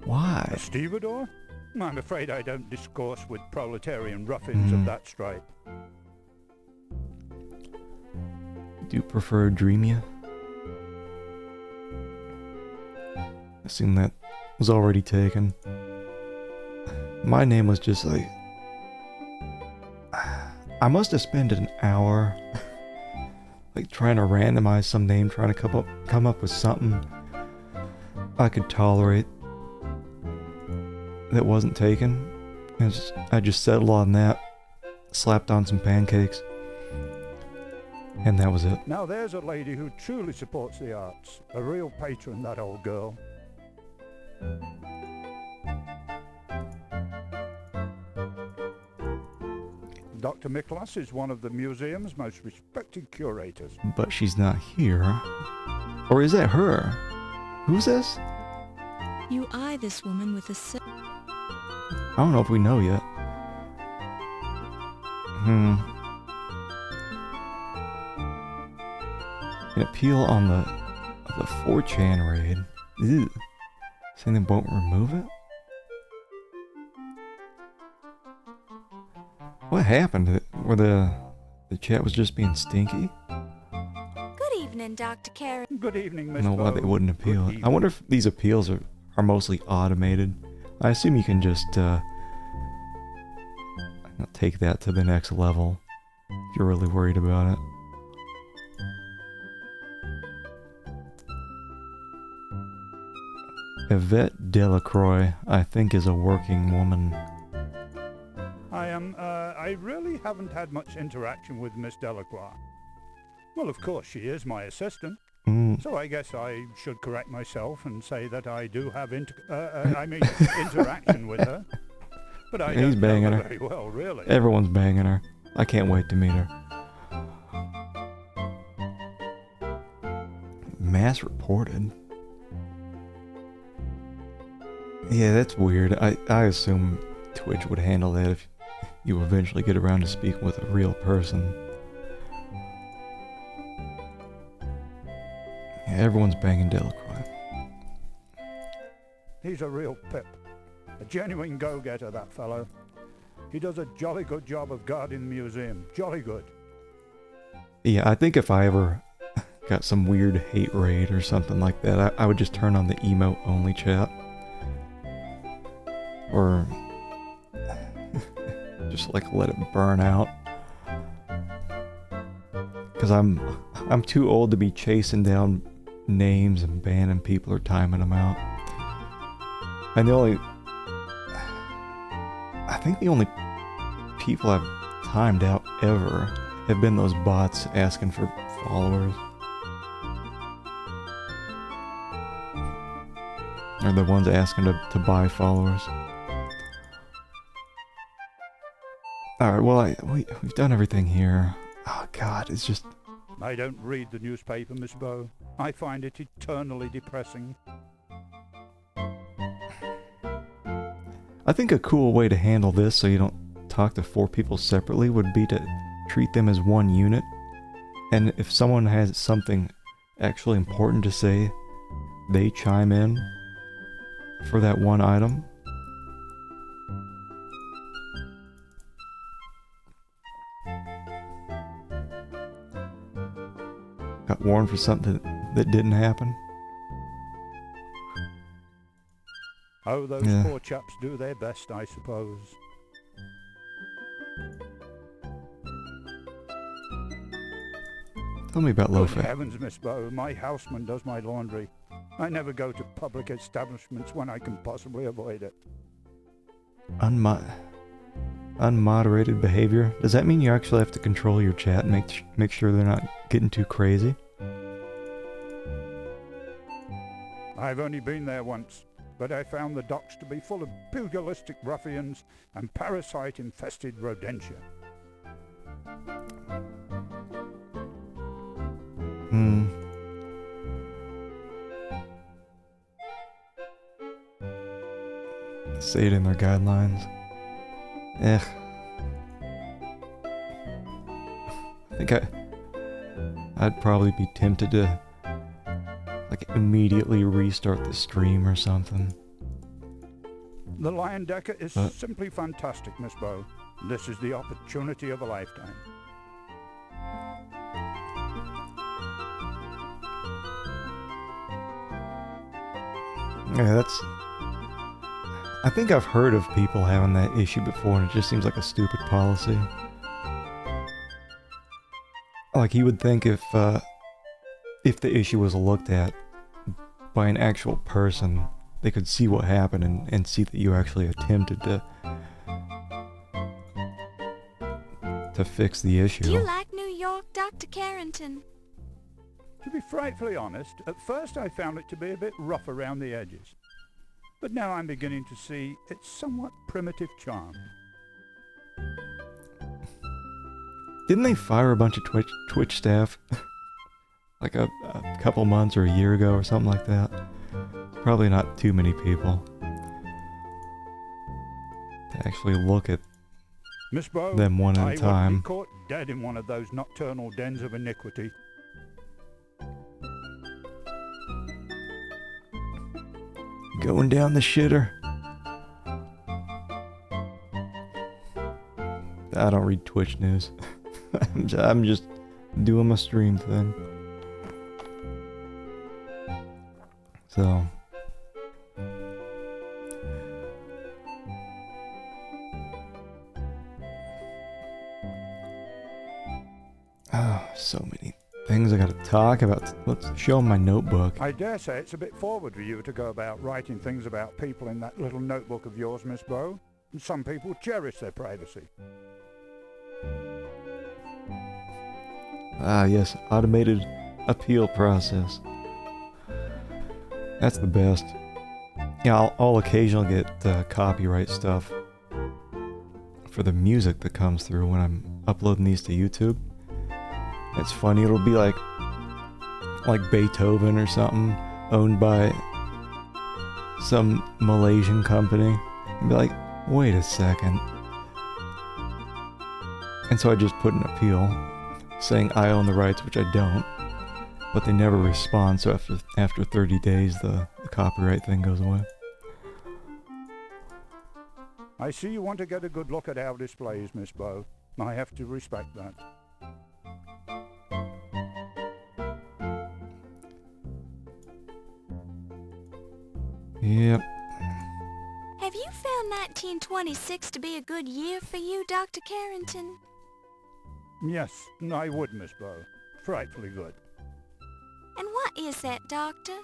Why? A stevedore? I'm afraid I don't discourse with proletarian ruffians of that stripe. Do you prefer Dreamia? I assume that was already taken. My name was just like... I must have spent an hour like trying to randomize some name, trying to come up with something I could tolerate that wasn't taken. I just settled on that, slapped on some pancakes, and that was it. Now there's a lady who truly supports the arts. A real patron, that old girl. Dr. Miklas is one of the museum's most respected curators. But she's not here. Or is that her? Who's this? You eye this woman with a I don't know if we know yet. An appeal on the 4chan raid. Ew. Saying they won't remove it? What happened? Where the chat was just being stinky? Good evening, Dr. Carrington. Good evening, I Miss don't know why Bow. they wouldn't appeal it. I wonder if these appeals are mostly automated. I assume you can just take that to the next level if you're really worried about it. Yvette Delacroix, I think, is a working woman. I really haven't had much interaction with Miss Delacroix. Well, of course, she is my assistant. So I guess I should correct myself and say that I do have interaction with her. But I He's don't banging know her. her very well, really. Everyone's banging her. I can't wait to meet her. Mass reported. Yeah, that's weird. I assume Twitch would handle that if you eventually get around to speaking with a real person. Yeah, everyone's banging Delacroix. He's a real pip. A genuine go-getter, that fellow. He does a jolly good job of guarding the museum. Jolly good. Yeah, I think if I ever got some weird hate raid or something like that, I would just turn on the emote-only chat. Or just like let it burn out. Because I'm too old to be chasing down names and banning people or timing them out. And I think the only people I've timed out ever have been those bots asking for followers. Or the ones asking to buy followers. Alright, well, we've done everything here. Oh god, it's just... I don't read the newspaper, Miss Bow. I find it eternally depressing. I think a cool way to handle this so you don't talk to 4 people separately would be to treat them as one unit. And if someone has something actually important to say, they chime in for that one item. Got warned for something that didn't happen. Oh, those poor chaps do their best, I suppose. Tell me about Good low-fat. heavens, Miss Bow, my houseman does my laundry. I never go to public establishments when I can possibly avoid it. Unmoderated behavior? Does that mean you actually have to control your chat and make sure they're not getting too crazy? I've only been there once, but I found the docks to be full of pugilistic ruffians and parasite-infested rodentia. Say it in their guidelines. I think I'd probably be tempted to like immediately restart the stream or something. The Lion Decker is simply fantastic, Miss Bow. This is the opportunity of a lifetime. Yeah, I think I've heard of people having that issue before, and it just seems like a stupid policy. Like, you would think if the issue was looked at by an actual person, they could see what happened and see that you actually attempted to fix the issue. Do you like New York, Dr. Carrington? To be frightfully honest, at first I found it to be a bit rough around the edges. But now I'm beginning to see its somewhat primitive charm. Didn't they fire a bunch of Twitch staff like a couple months or a year ago or something like that? Probably not too many people to actually look at Miss Bow, them one at a time. I wouldn't be caught dead in one of those nocturnal dens of iniquity. Going down the shitter. I don't read Twitch news. I'm just doing my stream thing. So. Oh, so many things I gotta talk about. Let's show 'em my notebook. I dare say it's a bit forward for you to go about writing things about people in that little notebook of yours, Miss Bow. And some people cherish their privacy. Ah, yes, automated appeal process. That's the best. Yeah, I'll occasionally get copyright stuff for the music that comes through when I'm uploading these to YouTube. It's funny, it'll be like Beethoven or something, owned by some Malaysian company. And be like, wait a second. And so I just put an appeal saying I own the rights, which I don't. But they never respond, so after 30 days the copyright thing goes away. I see you want to get a good look at our displays, Miss Bow. I have to respect that. Yep. Have you found 1926 to be a good year for you, Dr. Carrington? Yes, I would, Miss Bow. Frightfully good. And what is that, Doctor?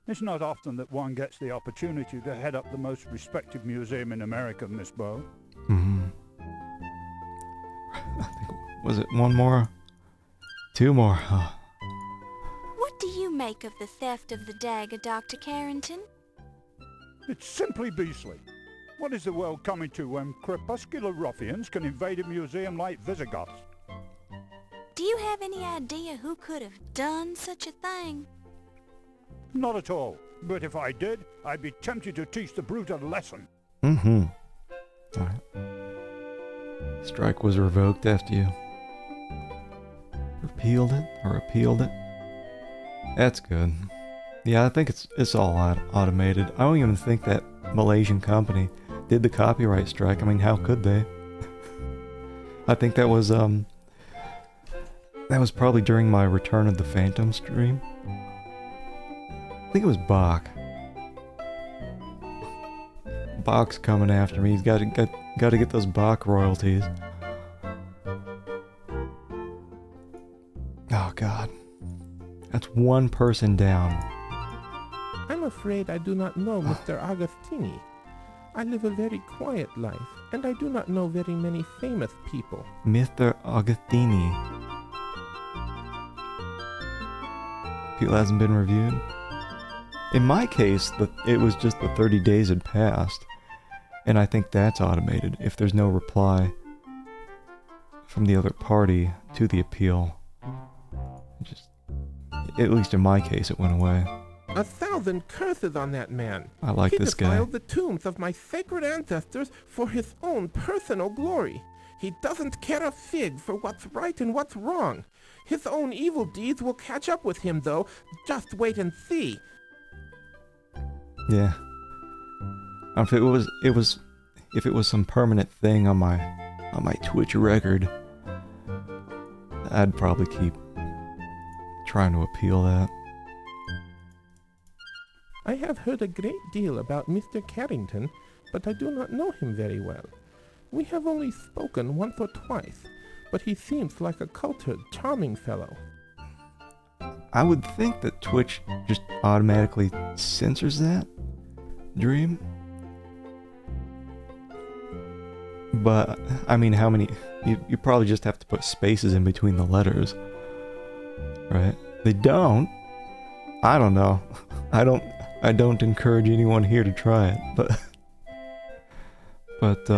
It's not often that one gets the opportunity to head up the most respected museum in America, Miss Bow. I think, was it one more? Two more. What do you make of the theft of the dagger, Dr. Carrington? It's simply beastly. What is the world coming to when crepuscular ruffians can invade a museum like Visigoths? Do you have any idea who could have done such a thing? Not at all. But if I did, I'd be tempted to teach the brute a lesson. Mm-hmm. Alright. Strike was revoked after you repealed it or appealed it. That's good. Yeah, I think it's all automated. I don't even think that Malaysian company did the copyright strike. I mean, how could they? I think that was probably during my Return of the Phantom stream. I think it was Bach. Bach's coming after me. He's got to get those Bach royalties. Oh God, that's one person down. I'm afraid I do not know Mr. Agostini. I live a very quiet life, and I do not know very many famous people. Mr. Agostini. Appeal hasn't been reviewed. In my case, it was just the 30 days had passed, and I think that's automated. If there's no reply from the other party to the appeal, just at least in my case, it went away. 1,000 curses on that man. I like this guy. He defiled the tombs of my sacred ancestors for his own personal glory. He doesn't care a fig for what's right and what's wrong. His own evil deeds will catch up with him, though. Just wait and see. Yeah. If it was some permanent thing on my Twitch record, I'd probably keep trying to appeal that. I have heard a great deal about Mr. Carrington, but I do not know him very well. We have only spoken once or twice, but he seems like a cultured, charming fellow. I would think that Twitch just automatically censors that, Dream. But, I mean, how many... You probably just have to put spaces in between the letters. Right? They don't. I don't know. I don't encourage anyone here to try it, but...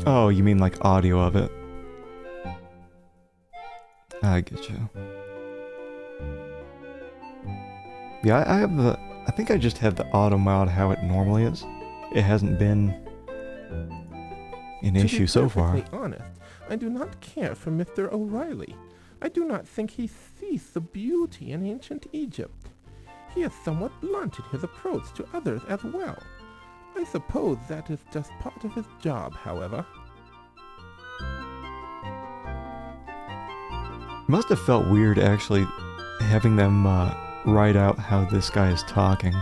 Oh, you mean like audio of it? I get you. Yeah, I think I just have the auto mod how it normally is. It hasn't been an issue so far. To be perfectly honest, I do not care for Mr. O'Reilly. I do not think he sees the beauty in ancient Egypt. He is somewhat blunt in his approach to others as well. I suppose that is just part of his job, however. Must have felt weird actually having them write out how this guy is talking.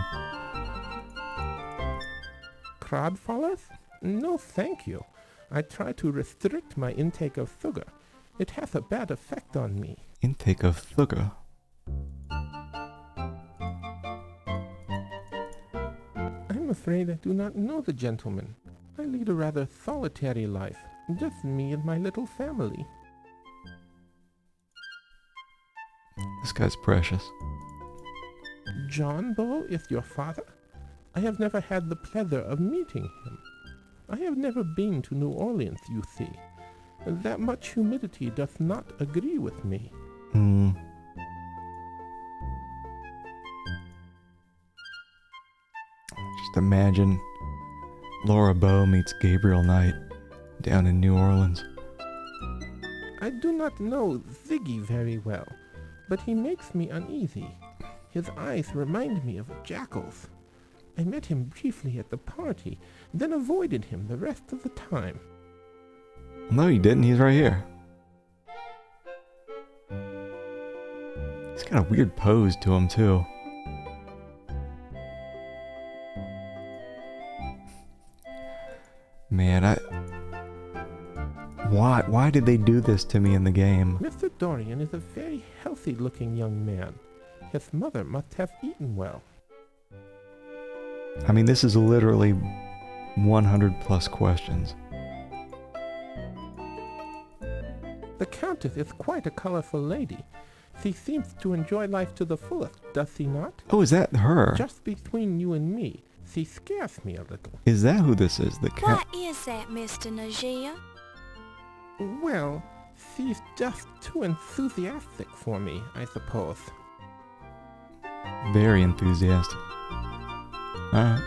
Crodfallers? No, thank you. I try to restrict my intake of sugar. It has a bad effect on me. Intake of sugar? I'm afraid I do not know the gentleman. I lead a rather solitary life. Just me and my little family. This guy's precious. John Bow is your father? I have never had the pleasure of meeting him. I have never been to New Orleans, you see. That much humidity does not agree with me. Just imagine Laura Bow meets Gabriel Knight down in New Orleans. I do not know Ziggy very well, but he makes me uneasy. His eyes remind me of jackals. I met him briefly at the party, then avoided him the rest of the time. No, you didn't. He's right here. He's got a weird pose to him, too. Man, Why did they do this to me in the game? Mr. Dorian is a very healthy-looking young man. His mother must have eaten well. I mean, this is literally 100 plus questions. The Countess is quite a colorful lady. She seems to enjoy life to the fullest, does she not? Oh, is that her? Just between you and me, she scares me a little. Is that who this is? The cat? What is that, Mr. Najia? Well, she's just too enthusiastic for me, I suppose. Very enthusiastic. Alright.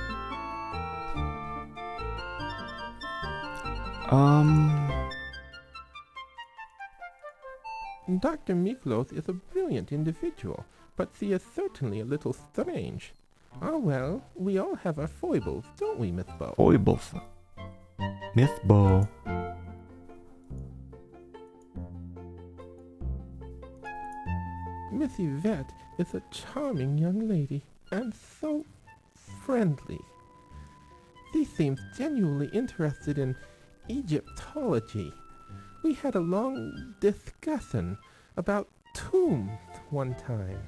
Dr. Miklos is a brilliant individual, but she is certainly a little strange. Ah well, we all have our foibles, don't we, Miss Bow? Foibles. Myth Bow. Miss Yvette is a charming young lady, and so friendly. She seems genuinely interested in Egyptology. We had a long discussion about tombs one time.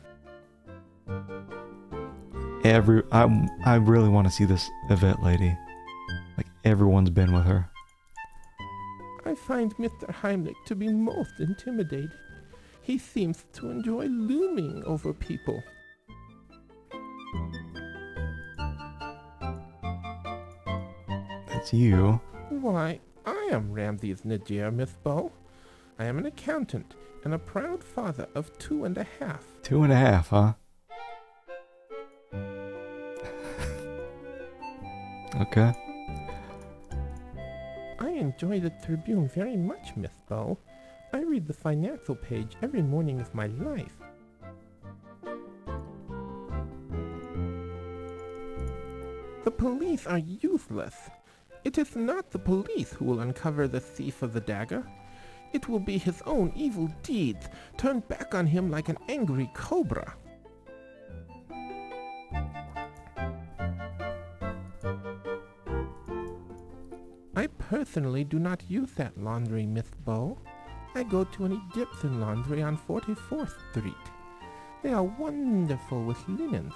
I really want to see this Yvette lady. Like, everyone's been with her. I find Mr. Heimlich to be most intimidating. He seems to enjoy looming over people. That's you. Why, I am Ramses Najir, Miss Bow. I am an accountant and a proud father of 2.5. 2.5, huh? Okay. I enjoy the Tribune very much, Miss Bow. I read the financial page every morning of my life. The police are useless. It is not the police who will uncover the thief of the dagger. It will be his own evil deeds turned back on him like an angry cobra. I personally do not use that laundry, Miss Bow. I go to an Egyptian laundry on 44th Street. They are wonderful with linens.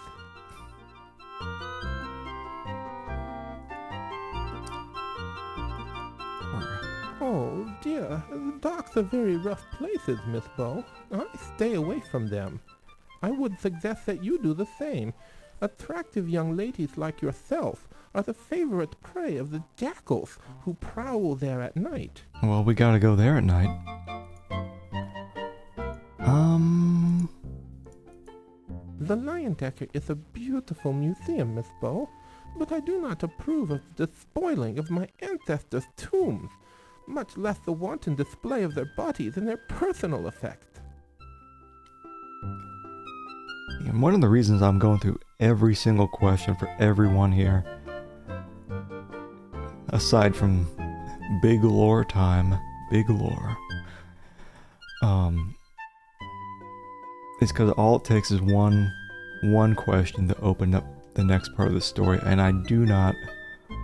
Oh dear, the docks are very rough places, Miss Bow. I stay away from them. I would suggest that you do the same. Attractive young ladies like yourself are the favorite prey of the jackals who prowl there at night. Well, we gotta go there at night. The Lion-Decker is a beautiful museum, Miss Bow, but I do not approve of the spoiling of my ancestors' tombs, much less the wanton display of their bodies and their personal effects. And one of the reasons I'm going through every single question for everyone here, aside from big lore time, big lore, is because all it takes is one question to open up the next part of the story, and I do not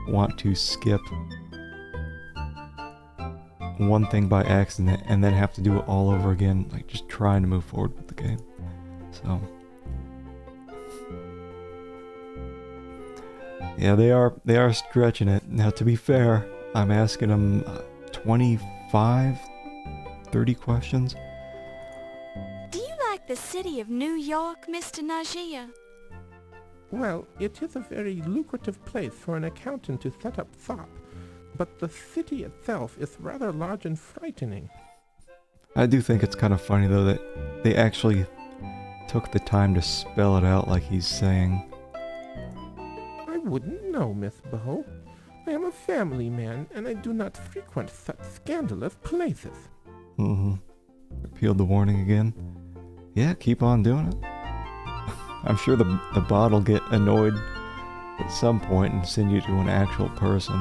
want to skip one thing by accident and then have to do it all over again, like just trying to move forward with the game. So yeah, they are stretching it. Now, to be fair, I'm asking them 25, 30 questions. Do you like the city of New York, Mr. Najia? Well, it is a very lucrative place for an accountant to set up shop, but the city itself is rather large and frightening. I do think it's kind of funny, though, that they actually took the time to spell it out like he's saying. I wouldn't know, Miss Bow. I am a family man, and I do not frequent such scandalous places. Repealed the warning again. Yeah, keep on doing it. I'm sure the bot will get annoyed at some point and send you to an actual person.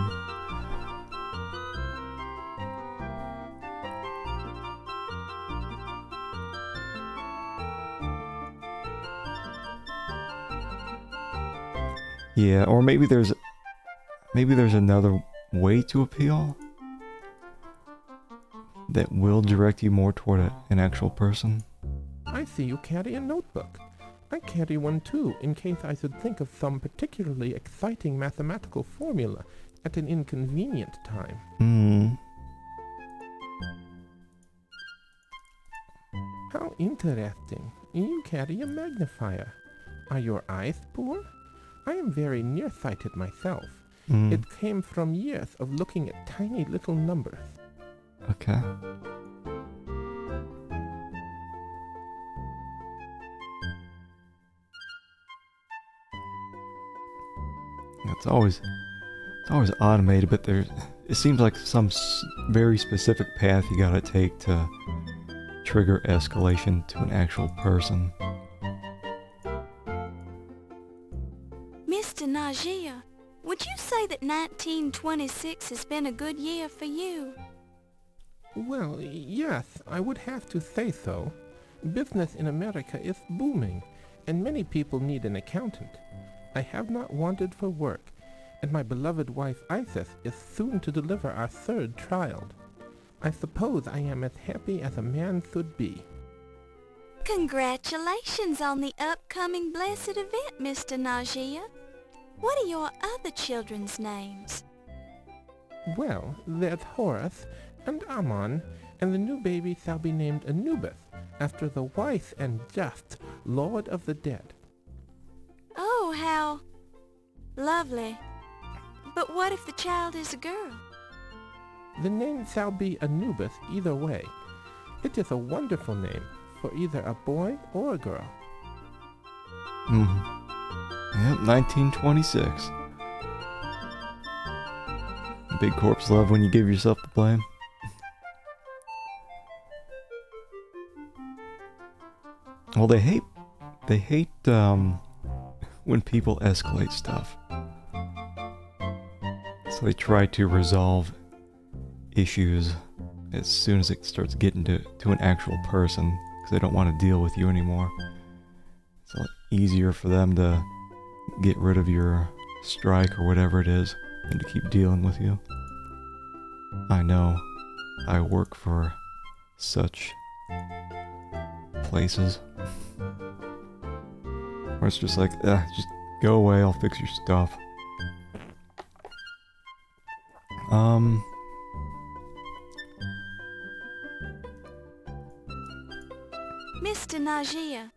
Yeah, or maybe there's another way to appeal that will direct you more toward an actual person. I see you carry a notebook. I carry one too, in case I should think of some particularly exciting mathematical formula at an inconvenient time. How interesting. You carry a magnifier. Are your eyes poor? I am very nearsighted myself. It came from years of looking at tiny little numbers. Okay. It's always automated, but it seems like some very specific path you gotta take to trigger escalation to an actual person. Mr. Najee, would you say that 1926 has been a good year for you? Well, yes, I would have to say so. Business in America is booming, and many people need an accountant. I have not wanted for work, and my beloved wife Isis is soon to deliver our third child. I suppose I am as happy as a man should be. Congratulations on the upcoming blessed event, Mr. Najee. What are your other children's names? Well, there's Horus and Amon, and the new baby shall be named Anubis, after the wise and just Lord of the Dead. Oh, how lovely. But what if the child is a girl? The name shall be Anubis either way. It is a wonderful name for either a boy or a girl. Yep, 1926. Big corpse love when you give yourself the blame. Well, they hate when people escalate stuff. So they try to resolve issues as soon as it starts getting to an actual person, because they don't want to deal with you anymore. It's a lot easier for them to get rid of your strike or whatever it is than to keep dealing with you. I know. I work for such places where it's just like, just go away, I'll fix your stuff. Mr. Najee,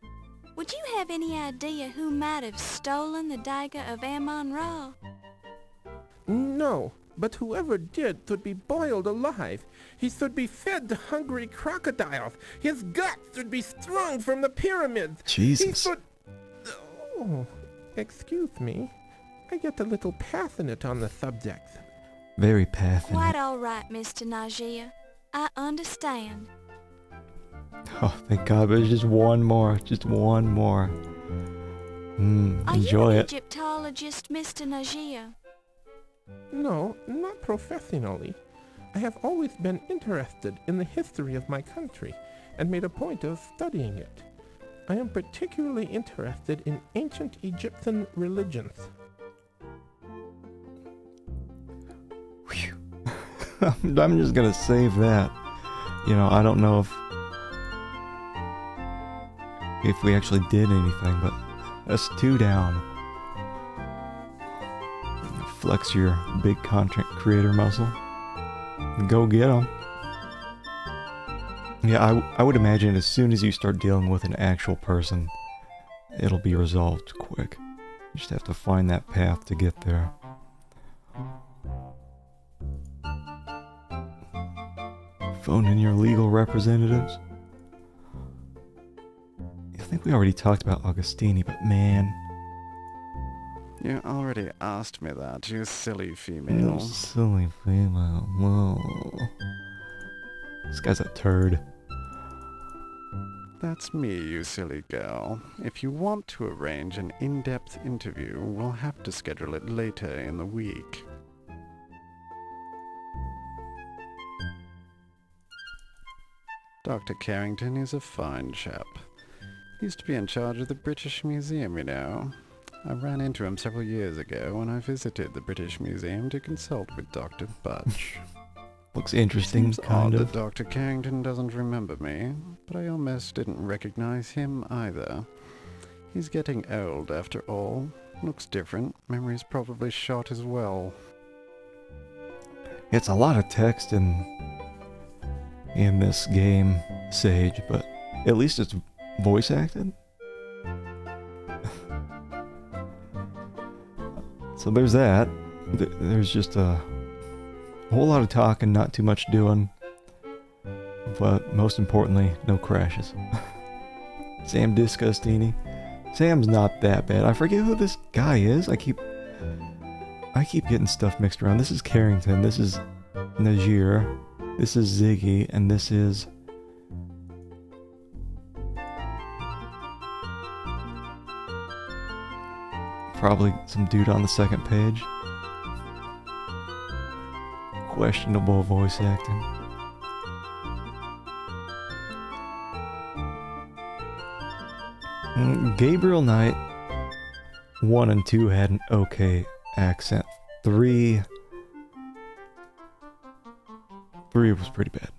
would you have any idea who might have stolen the Dagger of Amon Ra? No, but whoever did should be boiled alive. He should be fed to hungry crocodiles. His guts should be strung from the pyramids. Jesus. He should... Oh, excuse me. I get a little passionate on the subject. Very passionate. Quite all right, Mr. Najee. I understand. Oh, thank God, there's just one more. Just one more. Enjoy Are you an it. Egyptologist, Mr. Najee? No, not professionally. I have always been interested in the history of my country and made a point of studying it. I am particularly interested in ancient Egyptian religions. I'm just gonna save that. You know, I don't know if we actually did anything, but that's 2 down. Flex your big content creator muscle. Go get them. Yeah, I would imagine as soon as you start dealing with an actual person, it'll be resolved quick. You just have to find that path to get there. Phone in your legal representatives. I think we already talked about Augustini, but man... You already asked me that, you silly female. You silly female. Whoa. This guy's a turd. That's me, you silly girl. If you want to arrange an in-depth interview, we'll have to schedule it later in the week. Dr. Carrington is a fine chap. He used to be in charge of the British Museum, you know. I ran into him several years ago when I visited the British Museum to consult with Dr. Butch. Looks interesting, Seems kind odd of. that Dr. Carrington doesn't remember me, but I almost didn't recognize him either. He's getting old after all. Looks different. Memory's probably shot as well. It's a lot of text in this game, Sage, but At least it's voice acted. So there's that. There's just a whole lot of talking, not too much doing. But most importantly, no crashes. Sam Disgustini. Sam's not that bad. I forget who this guy is. I keep getting stuff mixed around. This is Carrington. This is Najir. This is Ziggy. And this is... probably some dude on the second page. Questionable voice acting. Gabriel Knight 1 and 2 had an okay accent. 3 was pretty bad.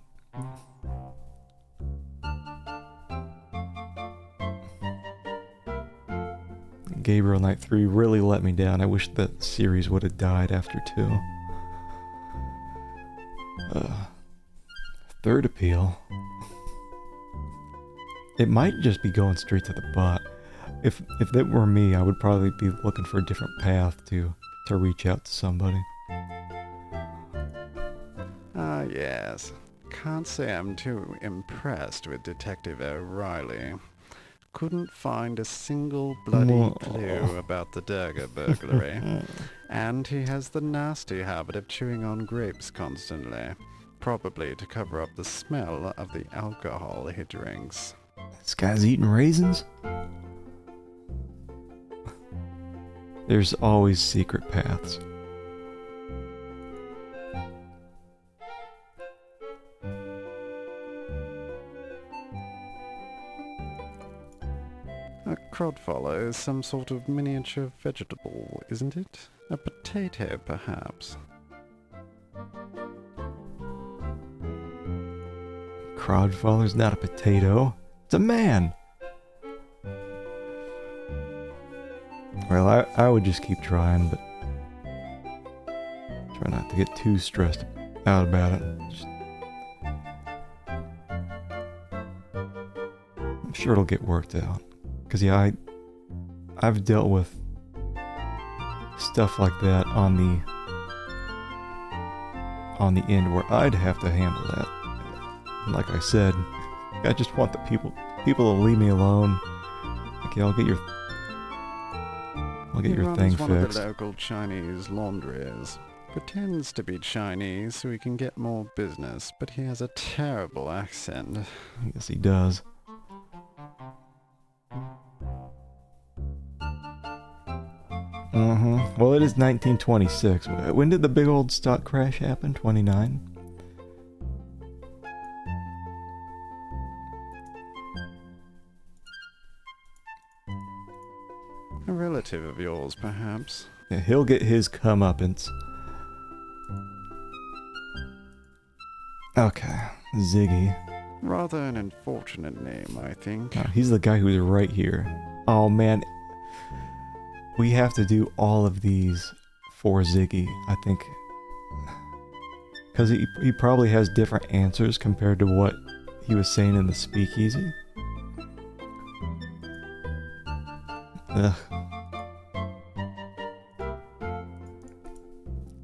Gabriel Knight 3 really let me down. I wish the series would have died after 2. Third appeal. It might just be going straight to the butt. If that were me, I would probably be looking for a different path to reach out to somebody. Ah, yes. Can't say I'm too impressed with Detective O'Reilly. Couldn't find a single bloody clue about the Dagger burglary. And he has the nasty habit of chewing on grapes constantly. Probably to cover up the smell of the alcohol he drinks. This guy's eating raisins? There's always secret paths. A crodfollow is some sort of miniature vegetable, isn't it? A potato, perhaps. Crodfoller's not a potato. It's a man. Well, I would just keep trying, but try not to get too stressed out about it. I'm sure it'll get worked out. Because yeah, I've dealt with stuff like that on the end where I'd have to handle that. Like I said, I just want the people to leave me alone. Okay, I'll get your thing fixed. One of the local Chinese laundries. Pretends to be Chinese so he can get more business, but he has a terrible accent. Yes, he does. Well, it is 1926. When did the big old stock crash happen? 29? A relative of yours, perhaps. Yeah, he'll get his comeuppance. Okay, Ziggy. Rather an unfortunate name, I think. Oh, he's the guy who's right here. Oh man, we have to do all of these for Ziggy, I think. Because he probably has different answers compared to what he was saying in the speakeasy. Ugh.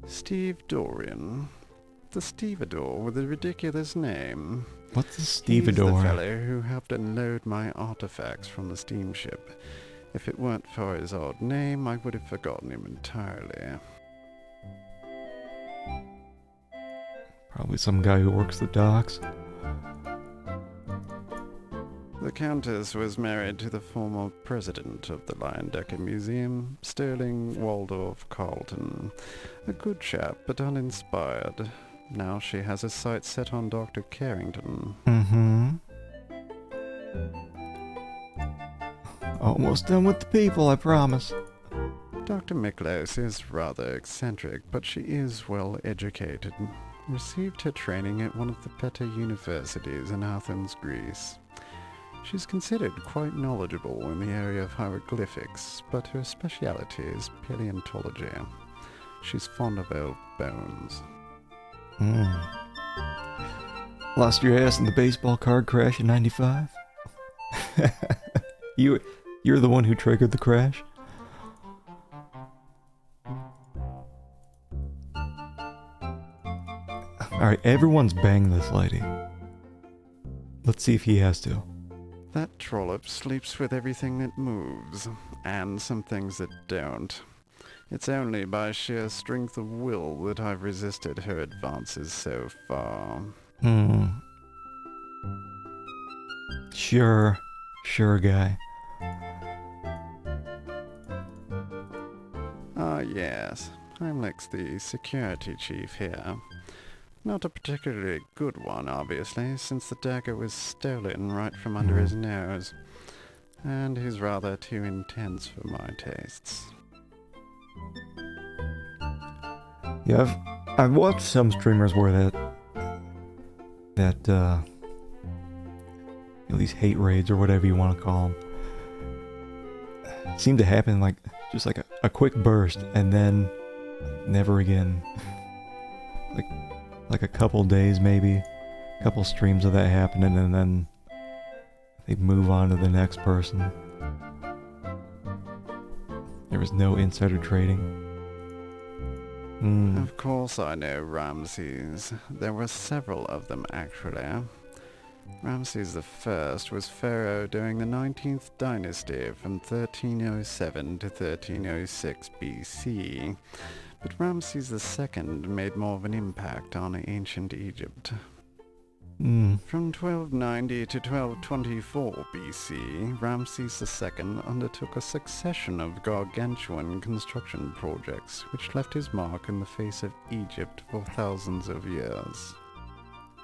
Steve Dorian. The stevedore with a ridiculous name. What's a stevedore? He's the fellow who helped unload my artifacts from the steamship. If it weren't for his odd name, I would have forgotten him entirely. Probably some guy who works the docks. The Countess was married to the former president of the Leyendecker Museum, Sterling Waldorf Carlton. A good chap, but uninspired. Now she has her sights set on Dr. Carrington. Almost done with the people, I promise. Dr. Miklos is rather eccentric, but she is well educated. Received her training at one of the better universities in Athens, Greece. She's considered quite knowledgeable in the area of hieroglyphics, but her speciality is paleontology. She's fond of old bones. Lost your ass in the baseball card crash in '95? You're the one who triggered the crash? Alright, everyone's banged this lady. Let's see if he has to. That trollop sleeps with everything that moves, and some things that don't. It's only by sheer strength of will that I've resisted her advances so far. Sure guy. Ah yes, Heimlich's the security chief here. Not a particularly good one, obviously, since the dagger was stolen right from under his nose. And he's rather too intense for my tastes. Yeah, I've watched some streamers where these hate raids or whatever you want to call them seem to happen like just like a quick burst and then never again. like a couple days maybe, a couple streams of that happening, and then they move on to the next person. There was no insider trading. Of course I know Ramses. There were several of them, actually. Ramses I was pharaoh during the 19th dynasty from 1307 to 1306 BC. But Ramses II made more of an impact on ancient Egypt. From 1290 to 1224 BC, Ramses II undertook a succession of gargantuan construction projects which left his mark in the face of Egypt for thousands of years.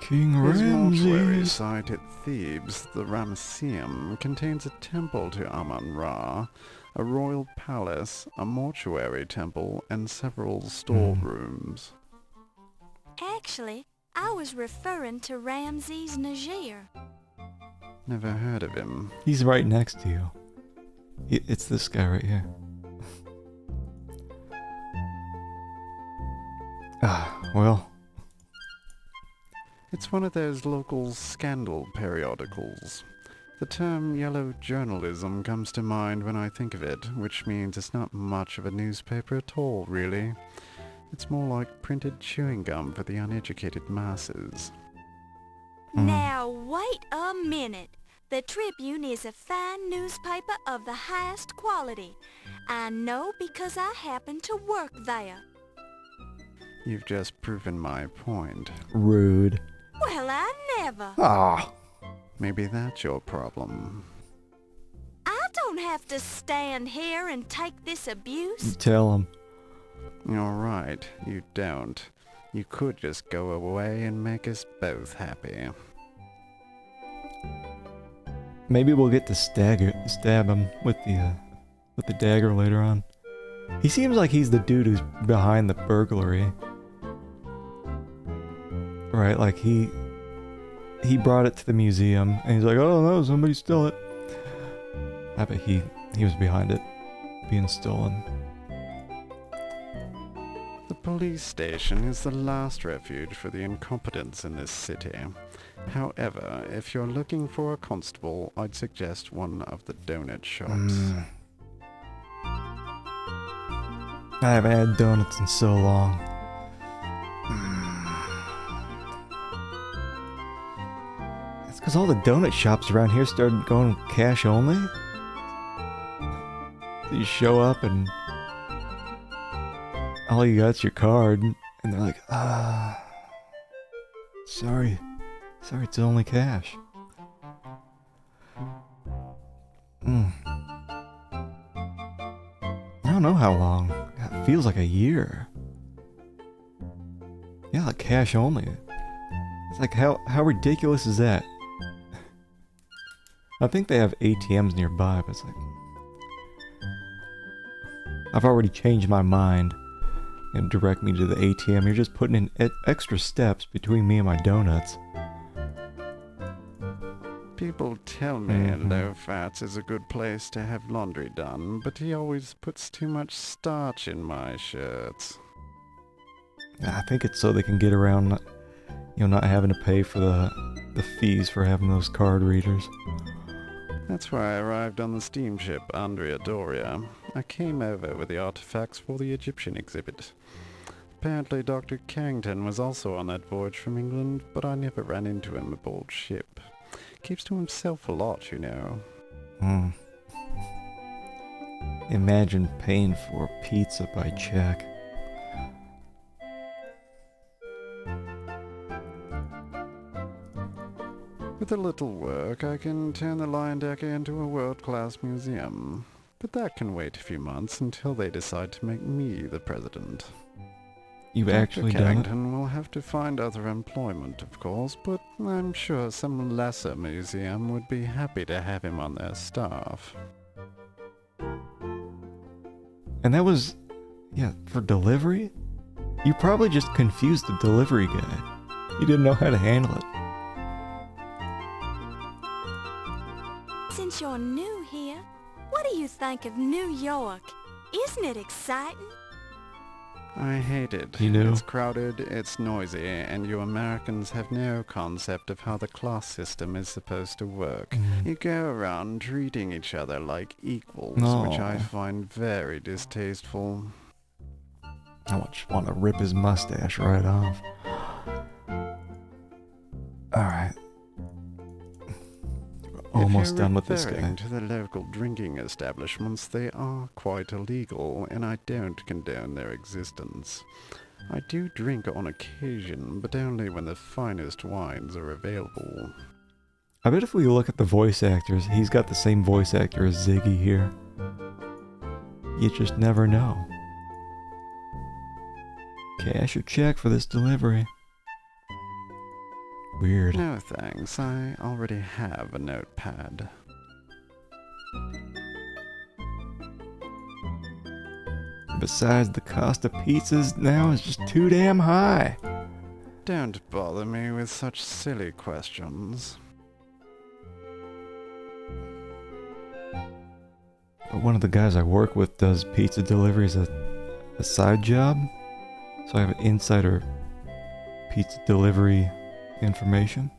King His mortuary Ramses. site at Thebes, the Ramesseum, contains a temple to Amon-Ra, a royal palace, a mortuary temple, and several storerooms. Actually, I was referring to Ramses Najir. Never heard of him. He's right next to you. It's this guy right here. Well. It's one of those local scandal periodicals. The term yellow journalism comes to mind when I think of it, which means it's not much of a newspaper at all, really. It's more like printed chewing gum for the uneducated masses. Now, wait a minute. The Tribune is a fine newspaper of the highest quality. I know because I happen to work there. You've just proven my point. Rude. Well, I never. Maybe that's your problem. I don't have to stand here and take this abuse. Tell him. Alright, you don't. You could just go away and make us both happy. Maybe we'll get to stab him with the dagger later on. He seems like he's the dude who's behind the burglary. Right, like he brought it to the museum and he's like, oh no, somebody stole it. I bet he was behind it being stolen. The police station is the last refuge for the incompetents in this city. However, if you're looking for a constable, I'd suggest one of the donut shops. I haven't had donuts in so long. That's because all the donut shops around here started going cash only. So you show up and all you got's your card, and they're like, sorry, it's only cash. I don't know how long. It feels like a year. Yeah, like cash only. It's like, how ridiculous is that? I think they have ATMs nearby, but it's like, I've already changed my mind. And direct me to the ATM. You're just putting in extra steps between me and my donuts. People tell me Low Fats is a good place to have laundry done, but he always puts too much starch in my shirts. I think it's so they can get around, not having to pay for the fees for having those card readers. That's why I arrived on the steamship Andrea Doria. I came over with the artifacts for the Egyptian exhibit. Apparently Dr. Carrington was also on that voyage from England, but I never ran into him aboard ship. Keeps to himself a lot, you know. Imagine paying for pizza by check. With a little work, I can turn the Dagger into a world-class museum. But that can wait a few months until they decide to make me the president. You've actually Dr. done it? Carrington will have to find other employment, of course, but I'm sure some lesser museum would be happy to have him on their staff. And that was, for delivery? You probably just confused the delivery guy. You didn't know how to handle it. Since you're new here, what do you think of New York? Isn't it exciting? I hate it. You know? It's crowded, it's noisy, and you Americans have no concept of how the class system is supposed to work. You go around treating each other like equals, which I find very distasteful. I just want to rip his mustache right off. Alright. Almost done with this guy. If you're referring to the local drinking establishments, they are quite illegal, and I don't condone their existence. I do drink on occasion, but only when the finest wines are available. I bet if we look at the voice actors, he's got the same voice actor as Ziggy here. You just never know. Cash or check for this delivery? Weird. No thanks, I already have a notepad. Besides, the cost of pizzas now is just too damn high. Don't bother me with such silly questions. But one of the guys I work with does pizza delivery as a side job. So I have an insider pizza delivery information.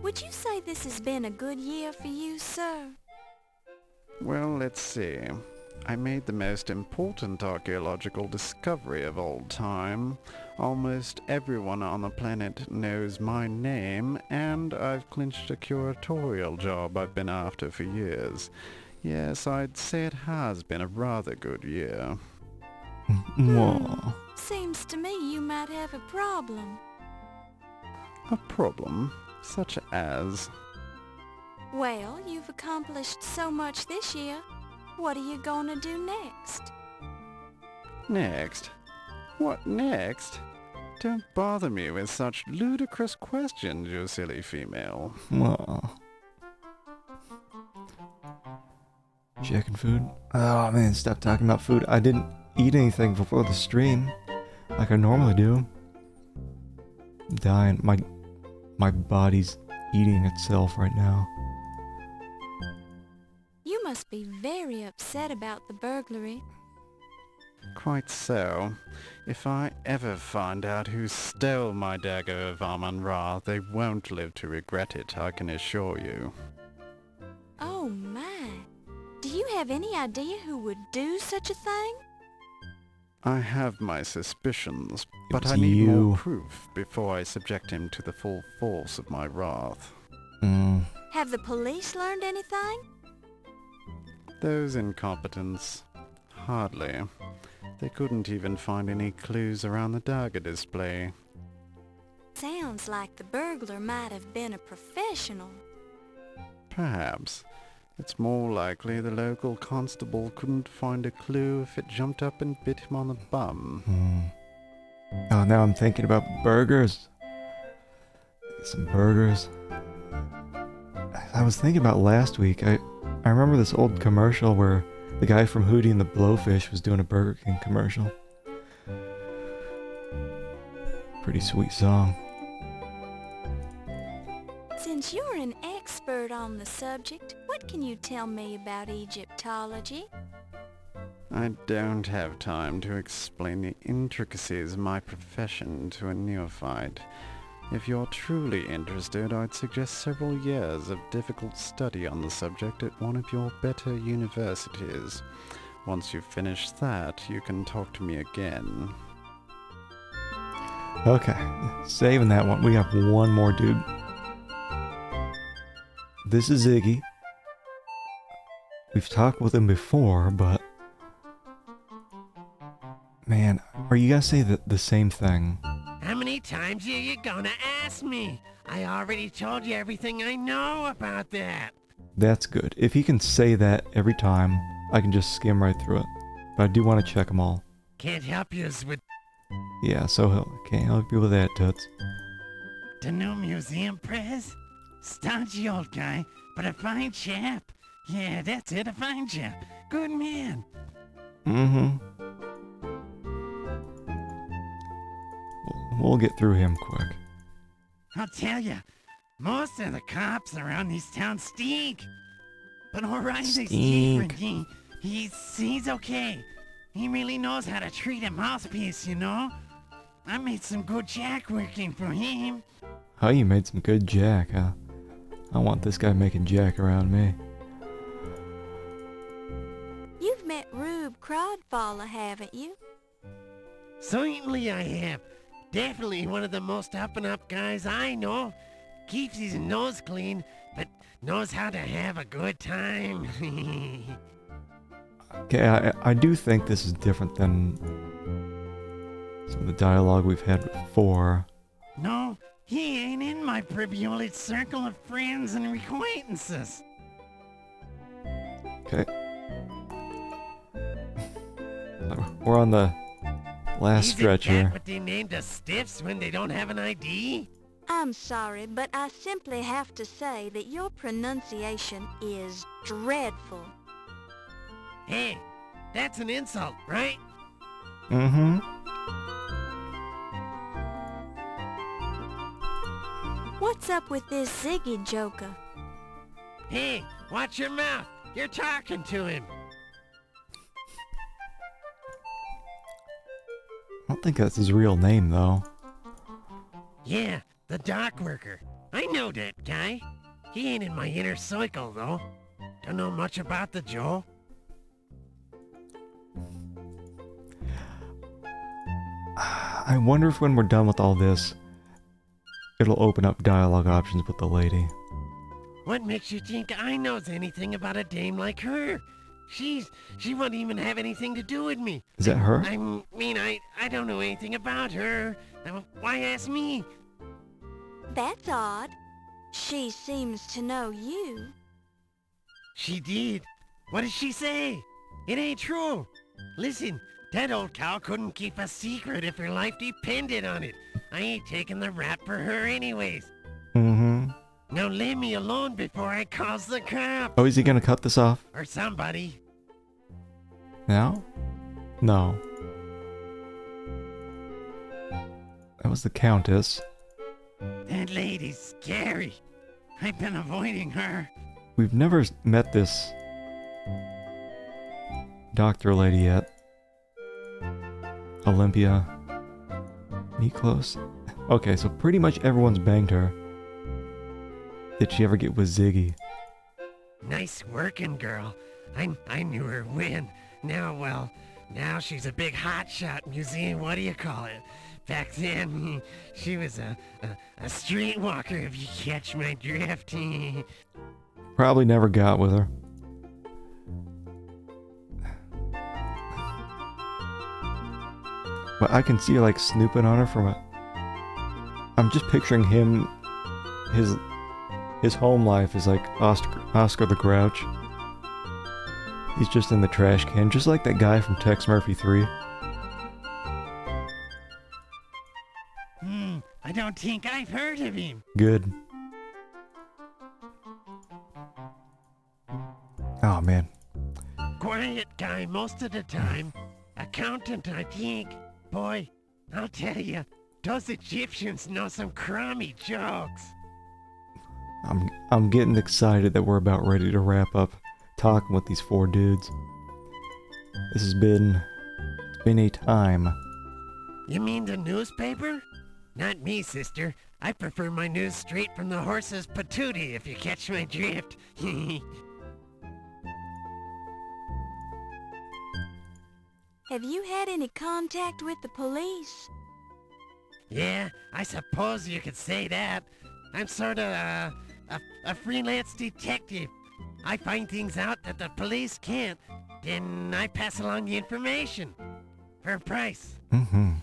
Would you say this has been a good year for you, sir? Well, let's see. I made the most important archaeological discovery of all time. Almost everyone on the planet knows my name, and I've clinched a curatorial job I've been after for years. Yes, I'd say it has been a rather good year. Seems to me you might have a problem. A problem? Such as? Well, you've accomplished so much this year. What are you gonna do next? Next? What next? Don't bother me with such ludicrous questions, you silly female. Checking food? Oh man, stop talking about food. I didn't eat anything before the stream, like I normally do. I'm dying. My body's eating itself right now. You must be very upset about the burglary. Quite so. If I ever find out who stole my dagger of Amon Ra, they won't live to regret it, I can assure you. Oh my. Do you have any idea who would do such a thing? I have my suspicions, but was I need you. more proof before I subject him to the full force of my wrath. Have the police learned anything? Those incompetents. Hardly. They couldn't even find any clues around the Dagger display. Sounds like the burglar might have been a professional. Perhaps. It's more likely the local constable couldn't find a clue if it jumped up and bit him on the bum. Oh, now I'm thinking about burgers. Get some burgers. I was thinking about last week. I remember this old commercial where the guy from Hootie and the Blowfish was doing a Burger King commercial. Pretty sweet song. Since you're an expert on the subject, what can you tell me about Egyptology? I don't have time to explain the intricacies of my profession to a neophyte. If you're truly interested, I'd suggest several years of difficult study on the subject at one of your better universities. Once you've finished that, you can talk to me again. Okay, saving that one. We have one more dude. This is Iggy. We've talked with him before, but... Man, are you gonna say the same thing? How many times are you gonna ask me? I already told you everything I know about that. That's good. If he can say that every time, I can just skim right through it. But I do want to check them all. Can't help you with Yeah, so can't help you with that, Toots. the new museum prez. Stodgy old guy, but a fine chap. Yeah, that's it, a fine chap. Good man. Mm-hmm. We'll get through him quick. I'll tell you, most of the cops around these towns stink. But O'Reilly's different. He's okay. He really knows how to treat a mouthpiece, you know? I made some good jack working for him. Oh, you made some good jack, huh? I want this guy making jack around me. You've met Rube Crodfaller, haven't you? Certainly I have. Definitely one of the most up-and-up guys I know. Keeps his nose clean, but knows how to have a good time. Okay, I do think this is different than some of the dialogue we've had before. No, he ain't in my privileged circle of friends and acquaintances. Okay. We're on the last stretch Isn't that here. what they named us stiffs when they don't have an ID? I'm sorry, but I simply have to say that your pronunciation is dreadful. Hey, that's an insult, right? Mm-hmm. What's up with this Ziggy joker? Hey, watch your mouth. You're talking to him. I don't think that's his real name, though. Yeah, the dock worker. I know that guy. He ain't in my inner circle, though. Don't know much about the Joe. I wonder if when we're done with all this, it'll open up dialogue options with the lady. What makes you think I knows anything about a dame like her? She won't even have anything to do with me. Is that her? I mean, I don't know anything about her. Why ask me? That's odd. She seems to know you. She did. What did she say? It ain't true. Listen, that old cow couldn't keep a secret if her life depended on it. I ain't taking the rap for her anyways. Mm-hmm. Now leave me alone before I calls the cops. Oh, is he gonna cut this off? Or somebody. Now? No. That was the Countess. That lady's scary. I've been avoiding her. We've never met this doctor lady yet. Olympia. Miklos. Okay, so pretty much everyone's banged her. Did she ever get with Ziggy? Nice working girl. I knew her when. Now she's a big hotshot museum, what do you call it? Back then, she was a streetwalker, if you catch my drift. Probably never got with her. But I can see her like snooping on her from a... I'm just picturing him, his home life is like Oscar the Grouch. He's just in the trash can, just like that guy from Tex Murphy 3. I don't think I've heard of him. Good. Oh, man. Quiet guy most of the time. Accountant, I think. Boy, I'll tell you, those Egyptians know some crummy jokes. I'm getting excited that we're about ready to wrap up talking with these four dudes. It's been a time. You mean the newspaper? Not me, sister. I prefer my news straight from the horse's patootie, if you catch my drift. Have you had any contact with the police? Yeah, I suppose you could say that. I'm sort of a freelance detective. I find things out that the police can't, then I pass along the information. For a price. Mm-hmm.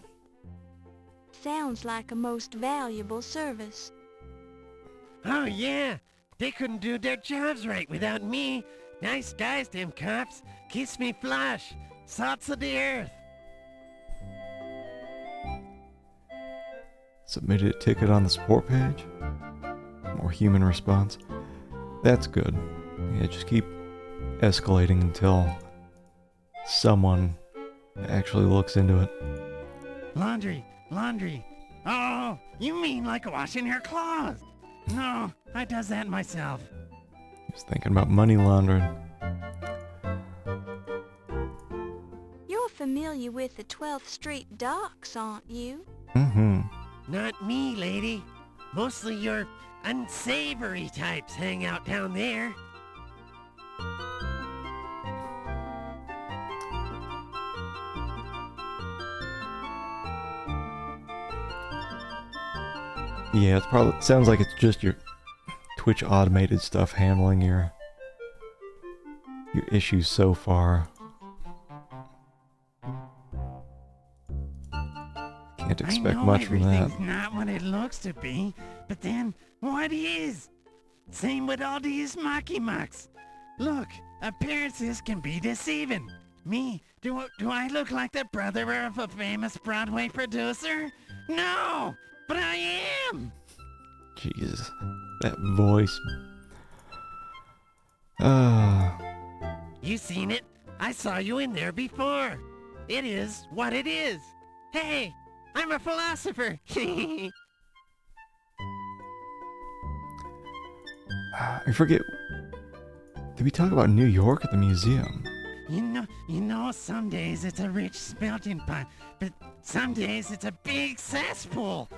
Sounds like a most valuable service. Oh yeah, they couldn't do their jobs right without me. Nice guys, them cops. Keeps me flush. Salts of the earth. Submitted a ticket on the support page. More human response. That's good. Yeah, just keep escalating until someone actually looks into it. Laundry. Oh, you mean like washing her clothes? No, I does that myself. Just thinking about money laundering. You're familiar with the 12th Street docks, aren't you? Mm-hmm. Not me, lady. Mostly your unsavory types hang out down there. Yeah, it's probably sounds like it's just your Twitch automated stuff handling your issues so far. Can't expect much from that. Everything's not what it looks to be, but then what is? Same with all these mucky-mucks. Look, appearances can be deceiving. Me, do I look like the brother of a famous Broadway producer? No, but I am. Jesus, that voice. You seen it? I saw you in there before. It is what it is. Hey, I'm a philosopher. I forget. Did we talk about New York at the museum? You know, some days it's a rich melting pot, but some days it's a big cesspool.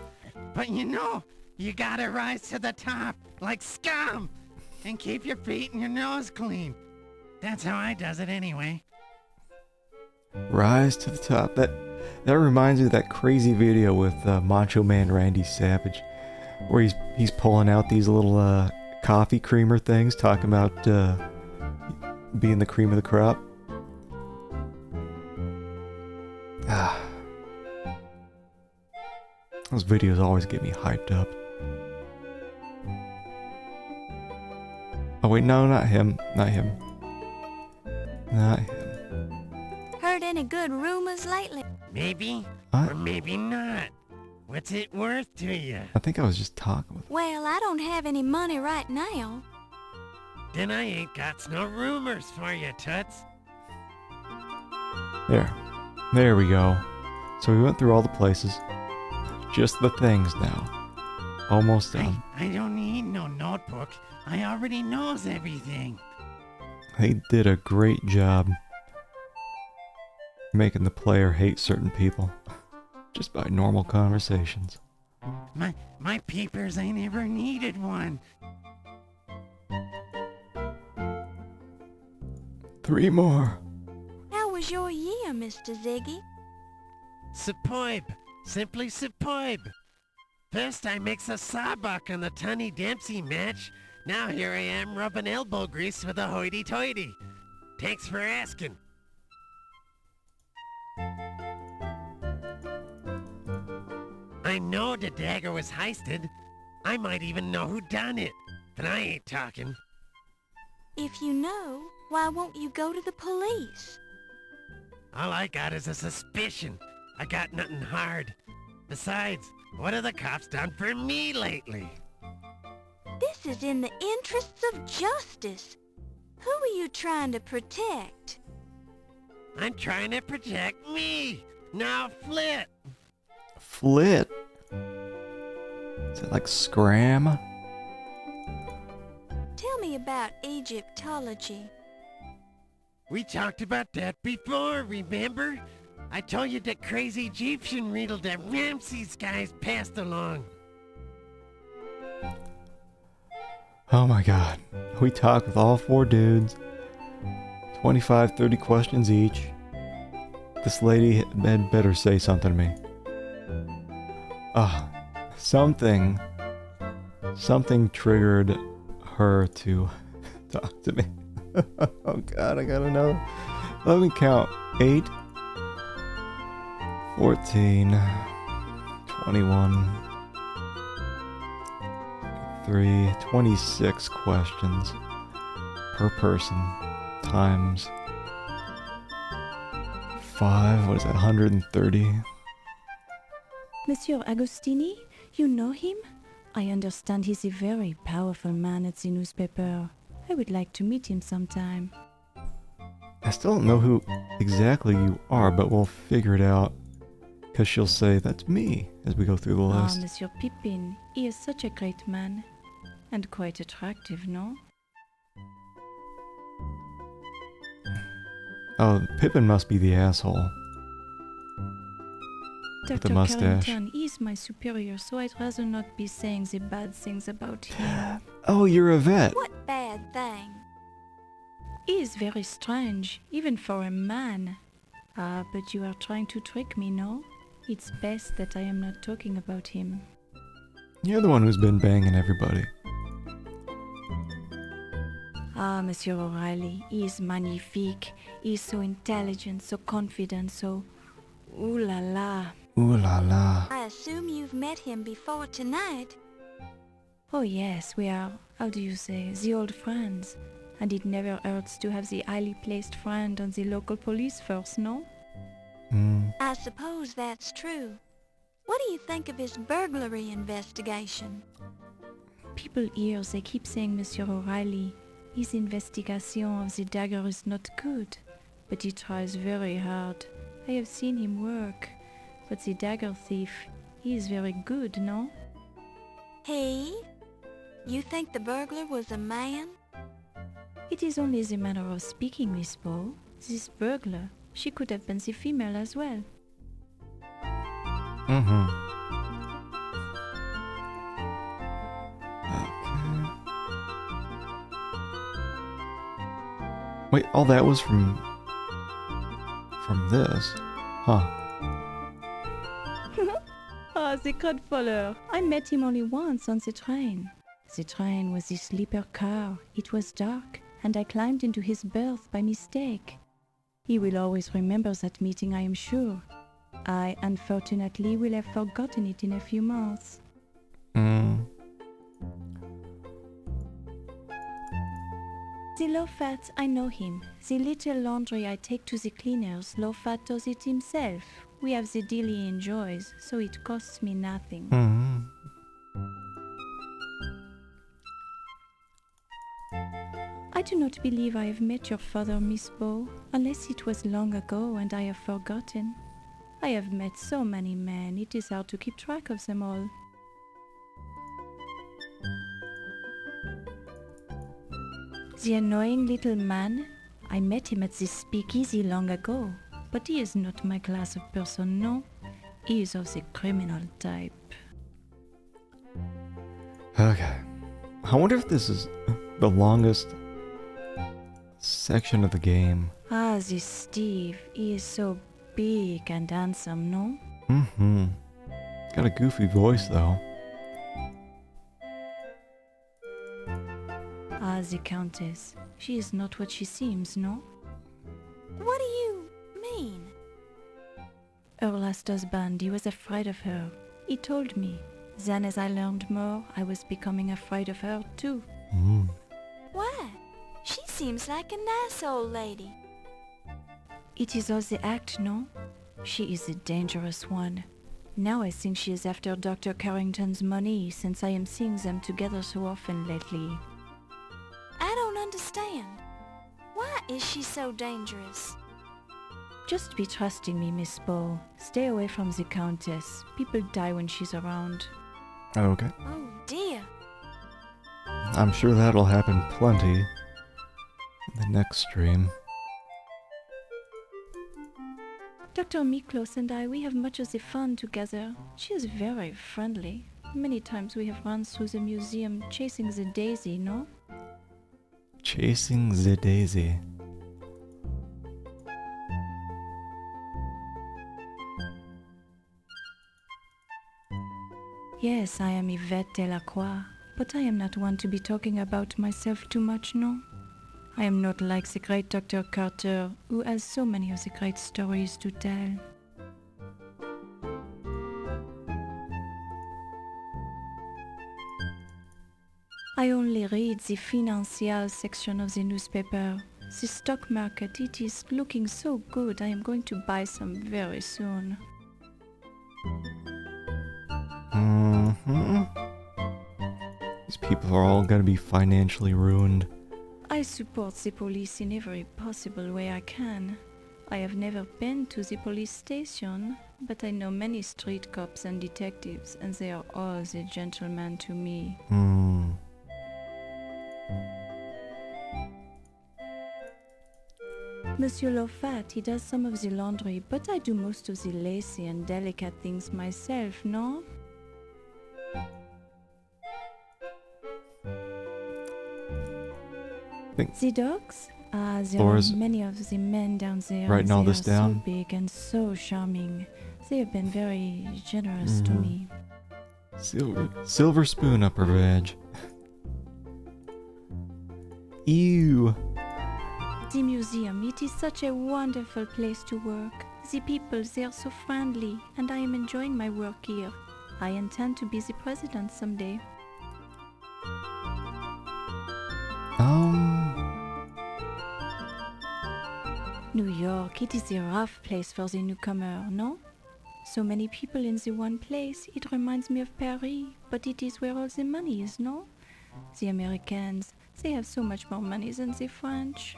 But you gotta rise to the top, like scum, and keep your feet and your nose clean. That's how I does it anyway. Rise to the top. That reminds me of that crazy video with Macho Man Randy Savage, where he's pulling out these little coffee creamer things, talking about being the cream of the crop. Those videos always get me hyped up. Oh wait, no, not him. Not him. Heard any good rumors lately? Maybe, What? or maybe not. What's it worth to you? I think I was just talking with Well, I don't have any money right now. Then I ain't got no rumors for you, Toots. There we go. So we went through all the places. Just the things now. Almost done. I don't need no notebook. I already knows everything. They did a great job making the player hate certain people just by normal conversations. My peepers ain't ever needed one. 3 more. How was your year, Mr. Ziggy? Superb. Simply superb. First I mix a sawbuck on the Tunny Dempsey match. Now here I am rubbing elbow grease with a hoity-toity. Thanks for asking. I know the Dagger was heisted. I might even know who done it. But I ain't talking. If you know, why won't you go to the police? All I got is a suspicion. I got nothing hard. Besides, what have the cops done for me lately? This is in the interests of justice. Who are you trying to protect? I'm trying to protect me. Now flit. Flit? Is it like scram? Tell me about Egyptology. We talked about that before, remember? I told you that crazy Egyptian riddle that Ramses guys passed along. Oh my god. We talked with all 4 dudes. 25, 30 questions each. This lady had better say something to me. Something triggered her to talk to me. Oh god, I gotta know. Let me count. 8, 14, 21, 26 questions per person times 5, what is that, 130? Monsieur Agostini, you know him? I understand he's a very powerful man at the newspaper. I would like to meet him sometime. I still don't know who exactly you are, but we'll figure it out. Because she'll say, that's me, as we go through the list. Monsieur Pippin, he is such a great man. And quite attractive, no? Oh, Pippin must be the asshole. With the Dr. mustache. Carrington, he is my superior, so I'd rather not be saying the bad things about him. Oh, you're a vet. What bad thing? He is very strange, even for a man. But you are trying to trick me, no? It's best that I am not talking about him. You're the one who's been banging everybody. Monsieur O'Reilly, he is magnifique. He is so intelligent, so confident, so... Ooh la la. Ooh la la. I assume you've met him before tonight. Oh yes, we are, how do you say, the old friends. And it never hurts to have the highly placed friend on the local police force, no? I suppose that's true. What do you think of his burglary investigation? People here, they keep saying Monsieur O'Reilly, his investigation of the Dagger is not good, but he tries very hard. I have seen him work, but the Dagger thief, he is very good, no? He? You think the burglar was a man? It is only the manner of speaking, Miss Bow. This burglar, she could have been the female as well. Wait, all that was from this? Huh. The Godfather. I met him only once on the train. The train was the sleeper car. It was dark, and I climbed into his berth by mistake. He will always remember that meeting, I am sure. I, unfortunately, will have forgotten it in a few months. The low-fat, I know him. The little laundry I take to the cleaners, low-fat does it himself. We have the deal he enjoys, so it costs me nothing. I do not believe I have met your father, Miss Bow, unless it was long ago and I have forgotten. I have met so many men, it is hard to keep track of them all. The annoying little man, I met him at this speakeasy long ago, but he is not my class of person, no. He is of the criminal type. Okay. I wonder if this is the longest section of the game. This Steve, he is so big and handsome, no? Got a goofy voice, though. The Countess. She is not what she seems, no? What do you mean? Her last husband, he was afraid of her. He told me. Then as I learned more, I was becoming afraid of her too. Why? She seems like a nice old lady. It is all the act, no? She is a dangerous one. Now I think she is after Dr. Carrington's money, since I am seeing them together so often lately. I don't understand. Why is she so dangerous? Just be trusting me, Miss Bow. Stay away from the Countess. People die when she's around. Okay. Oh dear. I'm sure that'll happen plenty in the next stream. Dr. Miklos and I, we have much of the fun together. She is very friendly. Many times we have run through the museum chasing the daisy, no? Chasing the daisy. Yes, I am Yvette Delacroix, but I am not one to be talking about myself too much, no? I am not like the great Dr. Carter, who has so many of the great stories to tell. I only read the financial section of the newspaper. The stock market, it is looking so good. I am going to buy some very soon. These people are all gonna be financially ruined. I support the police in every possible way I can. I have never been to the police station, but I know many street cops and detectives, and they are all the gentlemen to me. Monsieur Lofat, he does some of the laundry, but I do most of the lacy and delicate things myself, no? The dogs? There Laura's are many of the men down there. writing and all they this are down. so big and so charming. They have been very generous to me. Silver spoon up her veg. Ew. The museum, it is such a wonderful place to work. The people, they are so friendly, and I am enjoying my work here. I intend to be the president someday. New York, it is a rough place for the newcomer, no? So many people in the one place, it reminds me of Paris, but it is where all the money is, no? The Americans, they have so much more money than the French.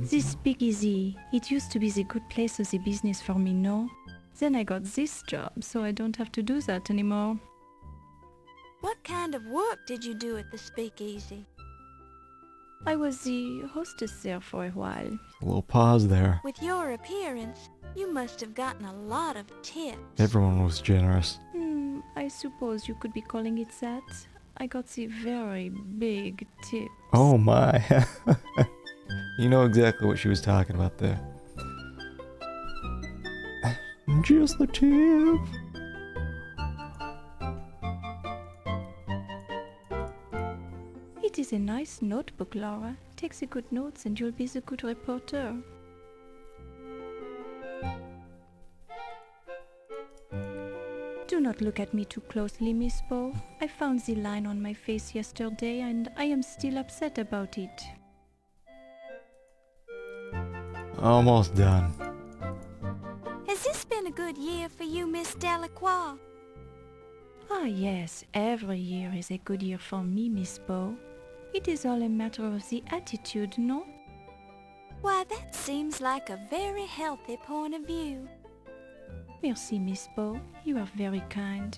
This speakeasy, it used to be the good place of the business for me, no? Then I got this job, so I don't have to do that anymore. What kind of work did you do at the speakeasy? I was the hostess there for a while. A little pause there. With your appearance, you must have gotten a lot of tips. Everyone was generous. I suppose you could be calling it that. I got the very big tip. Oh my. You know exactly what she was talking about there. Just the tip. It is a nice notebook, Laura. Take the good notes and you'll be the good reporter. Do not look at me too closely, Miss Bo. I found the line on my face yesterday and I am still upset about it. Almost done. Has this been a good year for you, Miss Delacroix? Ah yes, every year is a good year for me, Miss Bo. It is all a matter of the attitude, no? Why, that seems like a very healthy point of view. Merci, Miss Bo. You are very kind.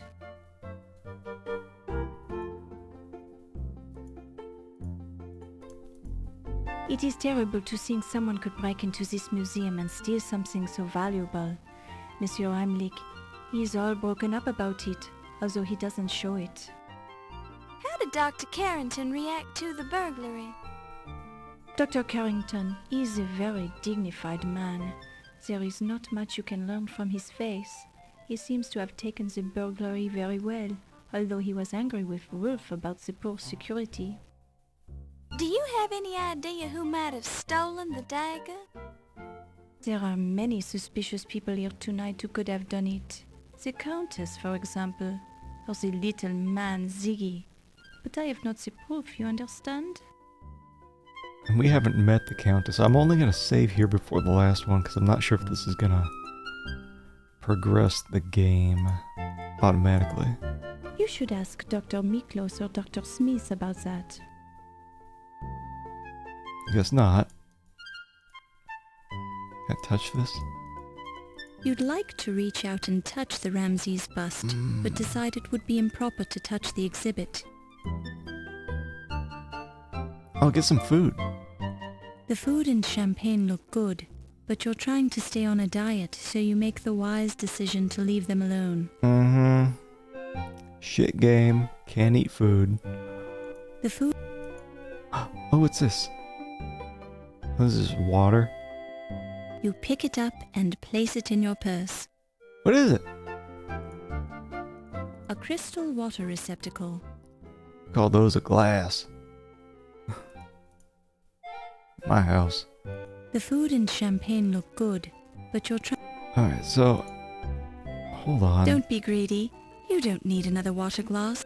It is terrible to think someone could break into this museum and steal something so valuable. Monsieur Heimlich, he is all broken up about it, although he doesn't show it. How did Dr. Carrington react to the burglary? Dr. Carrington is a very dignified man. There is not much you can learn from his face. He seems to have taken the burglary very well, although he was angry with Wolf about the poor security. Do you have any idea who might have stolen the dagger? There are many suspicious people here tonight who could have done it. The Countess, for example, or the little man Ziggy. But I have not the proof, you understand? And we haven't met the Countess. I'm only going to save here before the last one because I'm not sure if this is going to progress the game automatically. You should ask Dr. Miklos or Dr. Smith about that. Guess not. Can't touch this? You'd like to reach out and touch the Ramses bust, but decide it would be improper to touch the exhibit. I'll get some food. The food and champagne look good, but you're trying to stay on a diet, so you make the wise decision to leave them alone. Shit game. Can't eat food. The food... Oh, what's this? What is this, water? You pick it up and place it in your purse. What is it? A crystal water receptacle. Call those a glass. My house. The food and champagne look good, but you're trying... Alright, so... Hold on. Don't be greedy. You don't need another water glass.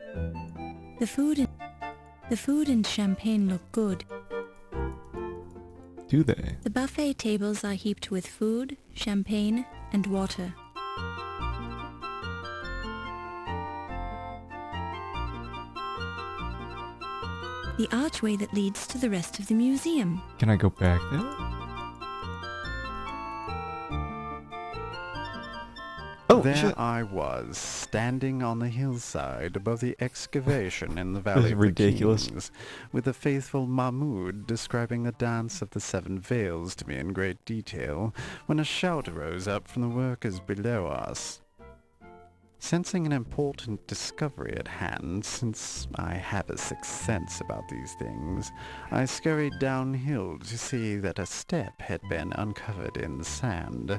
The food and champagne look good. Do they? The buffet tables are heaped with food, champagne, and water. The archway that leads to the rest of the museum. Can I go back there? Oh, there shit. I was, standing on the hillside above the excavation in the Valley of ridiculous. the Kings, with the faithful Mahmud describing the dance of the seven veils to me in great detail, when a shout rose up from the workers below us. Sensing an important discovery at hand, since I have a sixth sense about these things, I scurried downhill to see that a step had been uncovered in the sand.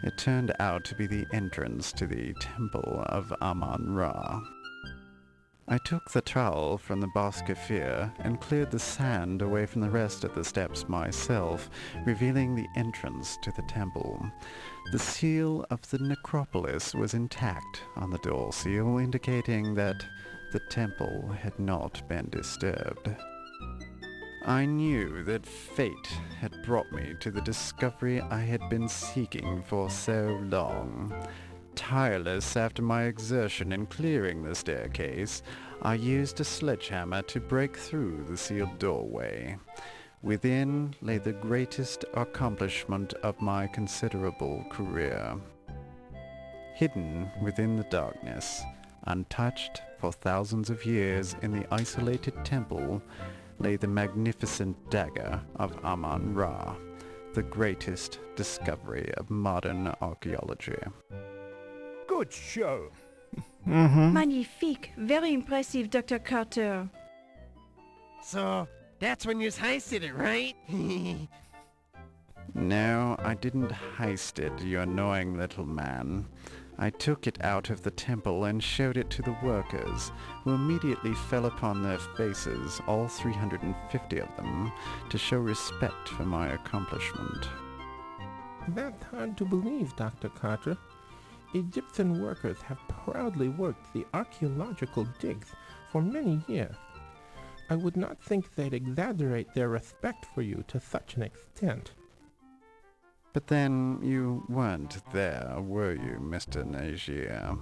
It turned out to be the entrance to the temple of Amon Ra. I took the trowel from the Boskafir and cleared the sand away from the rest of the steps myself, revealing the entrance to the temple. The seal of the necropolis was intact on the door seal, indicating that the temple had not been disturbed. I knew that fate had brought me to the discovery I had been seeking for so long. Tireless after my exertion in clearing the staircase, I used a sledgehammer to break through the sealed doorway. Within lay the greatest accomplishment of my considerable career. Hidden within the darkness, untouched for thousands of years in the isolated temple, lay the magnificent dagger of Amon Ra, the greatest discovery of modern archaeology. Good show. Magnifique. Very impressive, Dr. Carter. So, that's when you heisted it, right? No, I didn't heist it, you annoying little man. I took it out of the temple and showed it to the workers, who immediately fell upon their faces, all 350 of them, to show respect for my accomplishment. That's hard to believe, Dr. Carter. Egyptian workers have proudly worked the archaeological digs for many years. I would not think they'd exaggerate their respect for you to such an extent. But then you weren't there, were you, Mr. Nagier?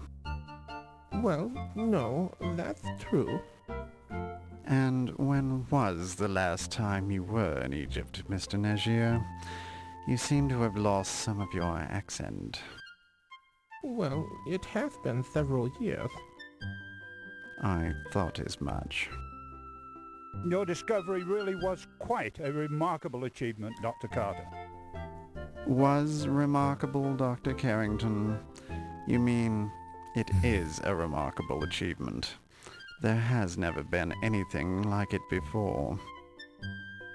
Well, no, that's true. And when was the last time you were in Egypt, Mr. Nagier? You seem to have lost some of your accent. Well, it has been several years. I thought as much. Your discovery really was quite a remarkable achievement, Dr. Carter. Was remarkable, Dr. Carrington? You mean it is a remarkable achievement. There has never been anything like it before.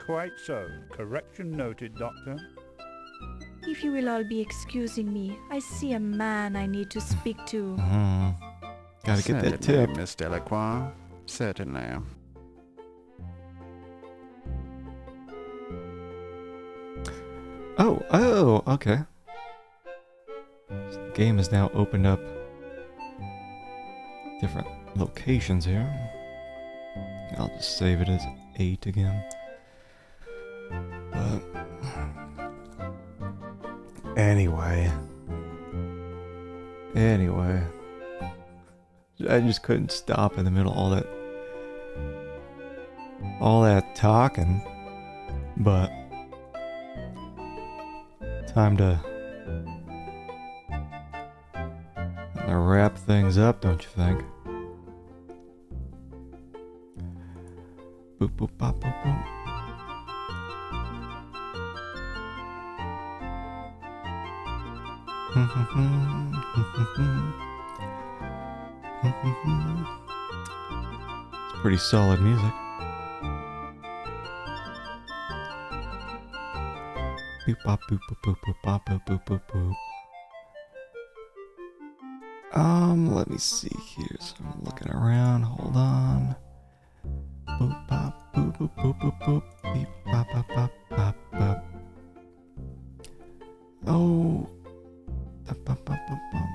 Quite so. Correction noted, Doctor. If you will all be excusing me, I see a man I need to speak to. Gotta get that Certainly, tip. Miss Delacroix. Certainly. Oh, okay. So the game has now opened up different locations here. I'll just save it as 8 again. But anyway, I just couldn't stop in the middle of all that talking, but time to wrap things up, don't you think? Boop boop bop boop boop. It's pretty solid music. Boop bop boop boop boop boop bop boop boop boop boop. Let me see here. So I'm looking around. Hold on. Boop bop boop boop boop boop boop. Beep bop bop bop bop bop. Oh. Bop bop bop bop bop.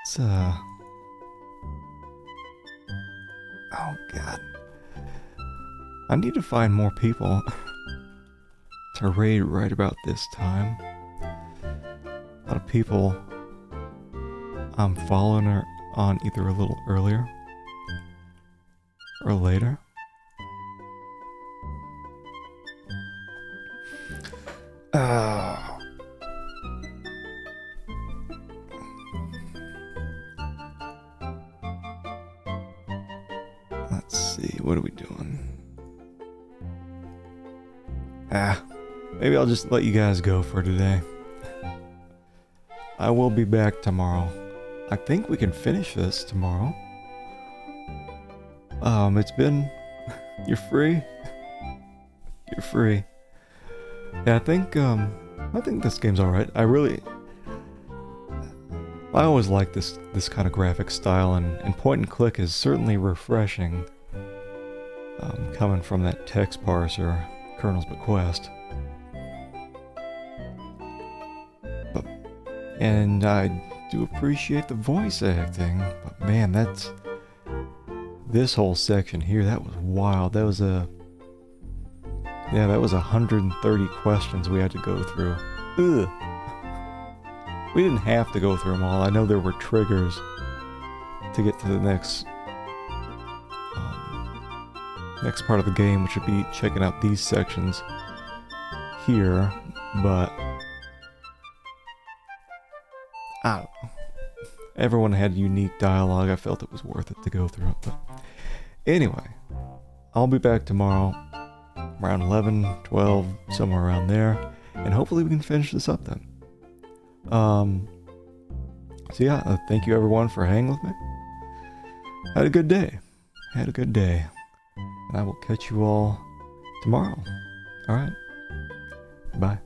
It's oh god. I need to find more people to raid right about this time. A lot of people I'm following are on either a little earlier or later. Let's see, what are we doing? Maybe I'll just let you guys go for today. I will be back tomorrow. I think we can finish this tomorrow. It's been... You're free? You're free. Yeah, I think this game's alright. I always like this kind of graphic style, and point and click is certainly refreshing. Coming from that text parser, Colonel's Bequest. And I do appreciate the voice acting, but man, this whole section here, that was wild. That was 130 questions we had to go through. Ugh. We didn't have to go through them all. I know there were triggers to get to the next part of the game, which would be checking out these sections here, but I don't know. Everyone had unique dialogue. I felt it was worth it to go through it. But anyway, I'll be back tomorrow around 11, 12, somewhere around there. And hopefully we can finish this up then. So yeah, thank you everyone for hanging with me. Had a good day. And I will catch you all tomorrow. Alright. Bye.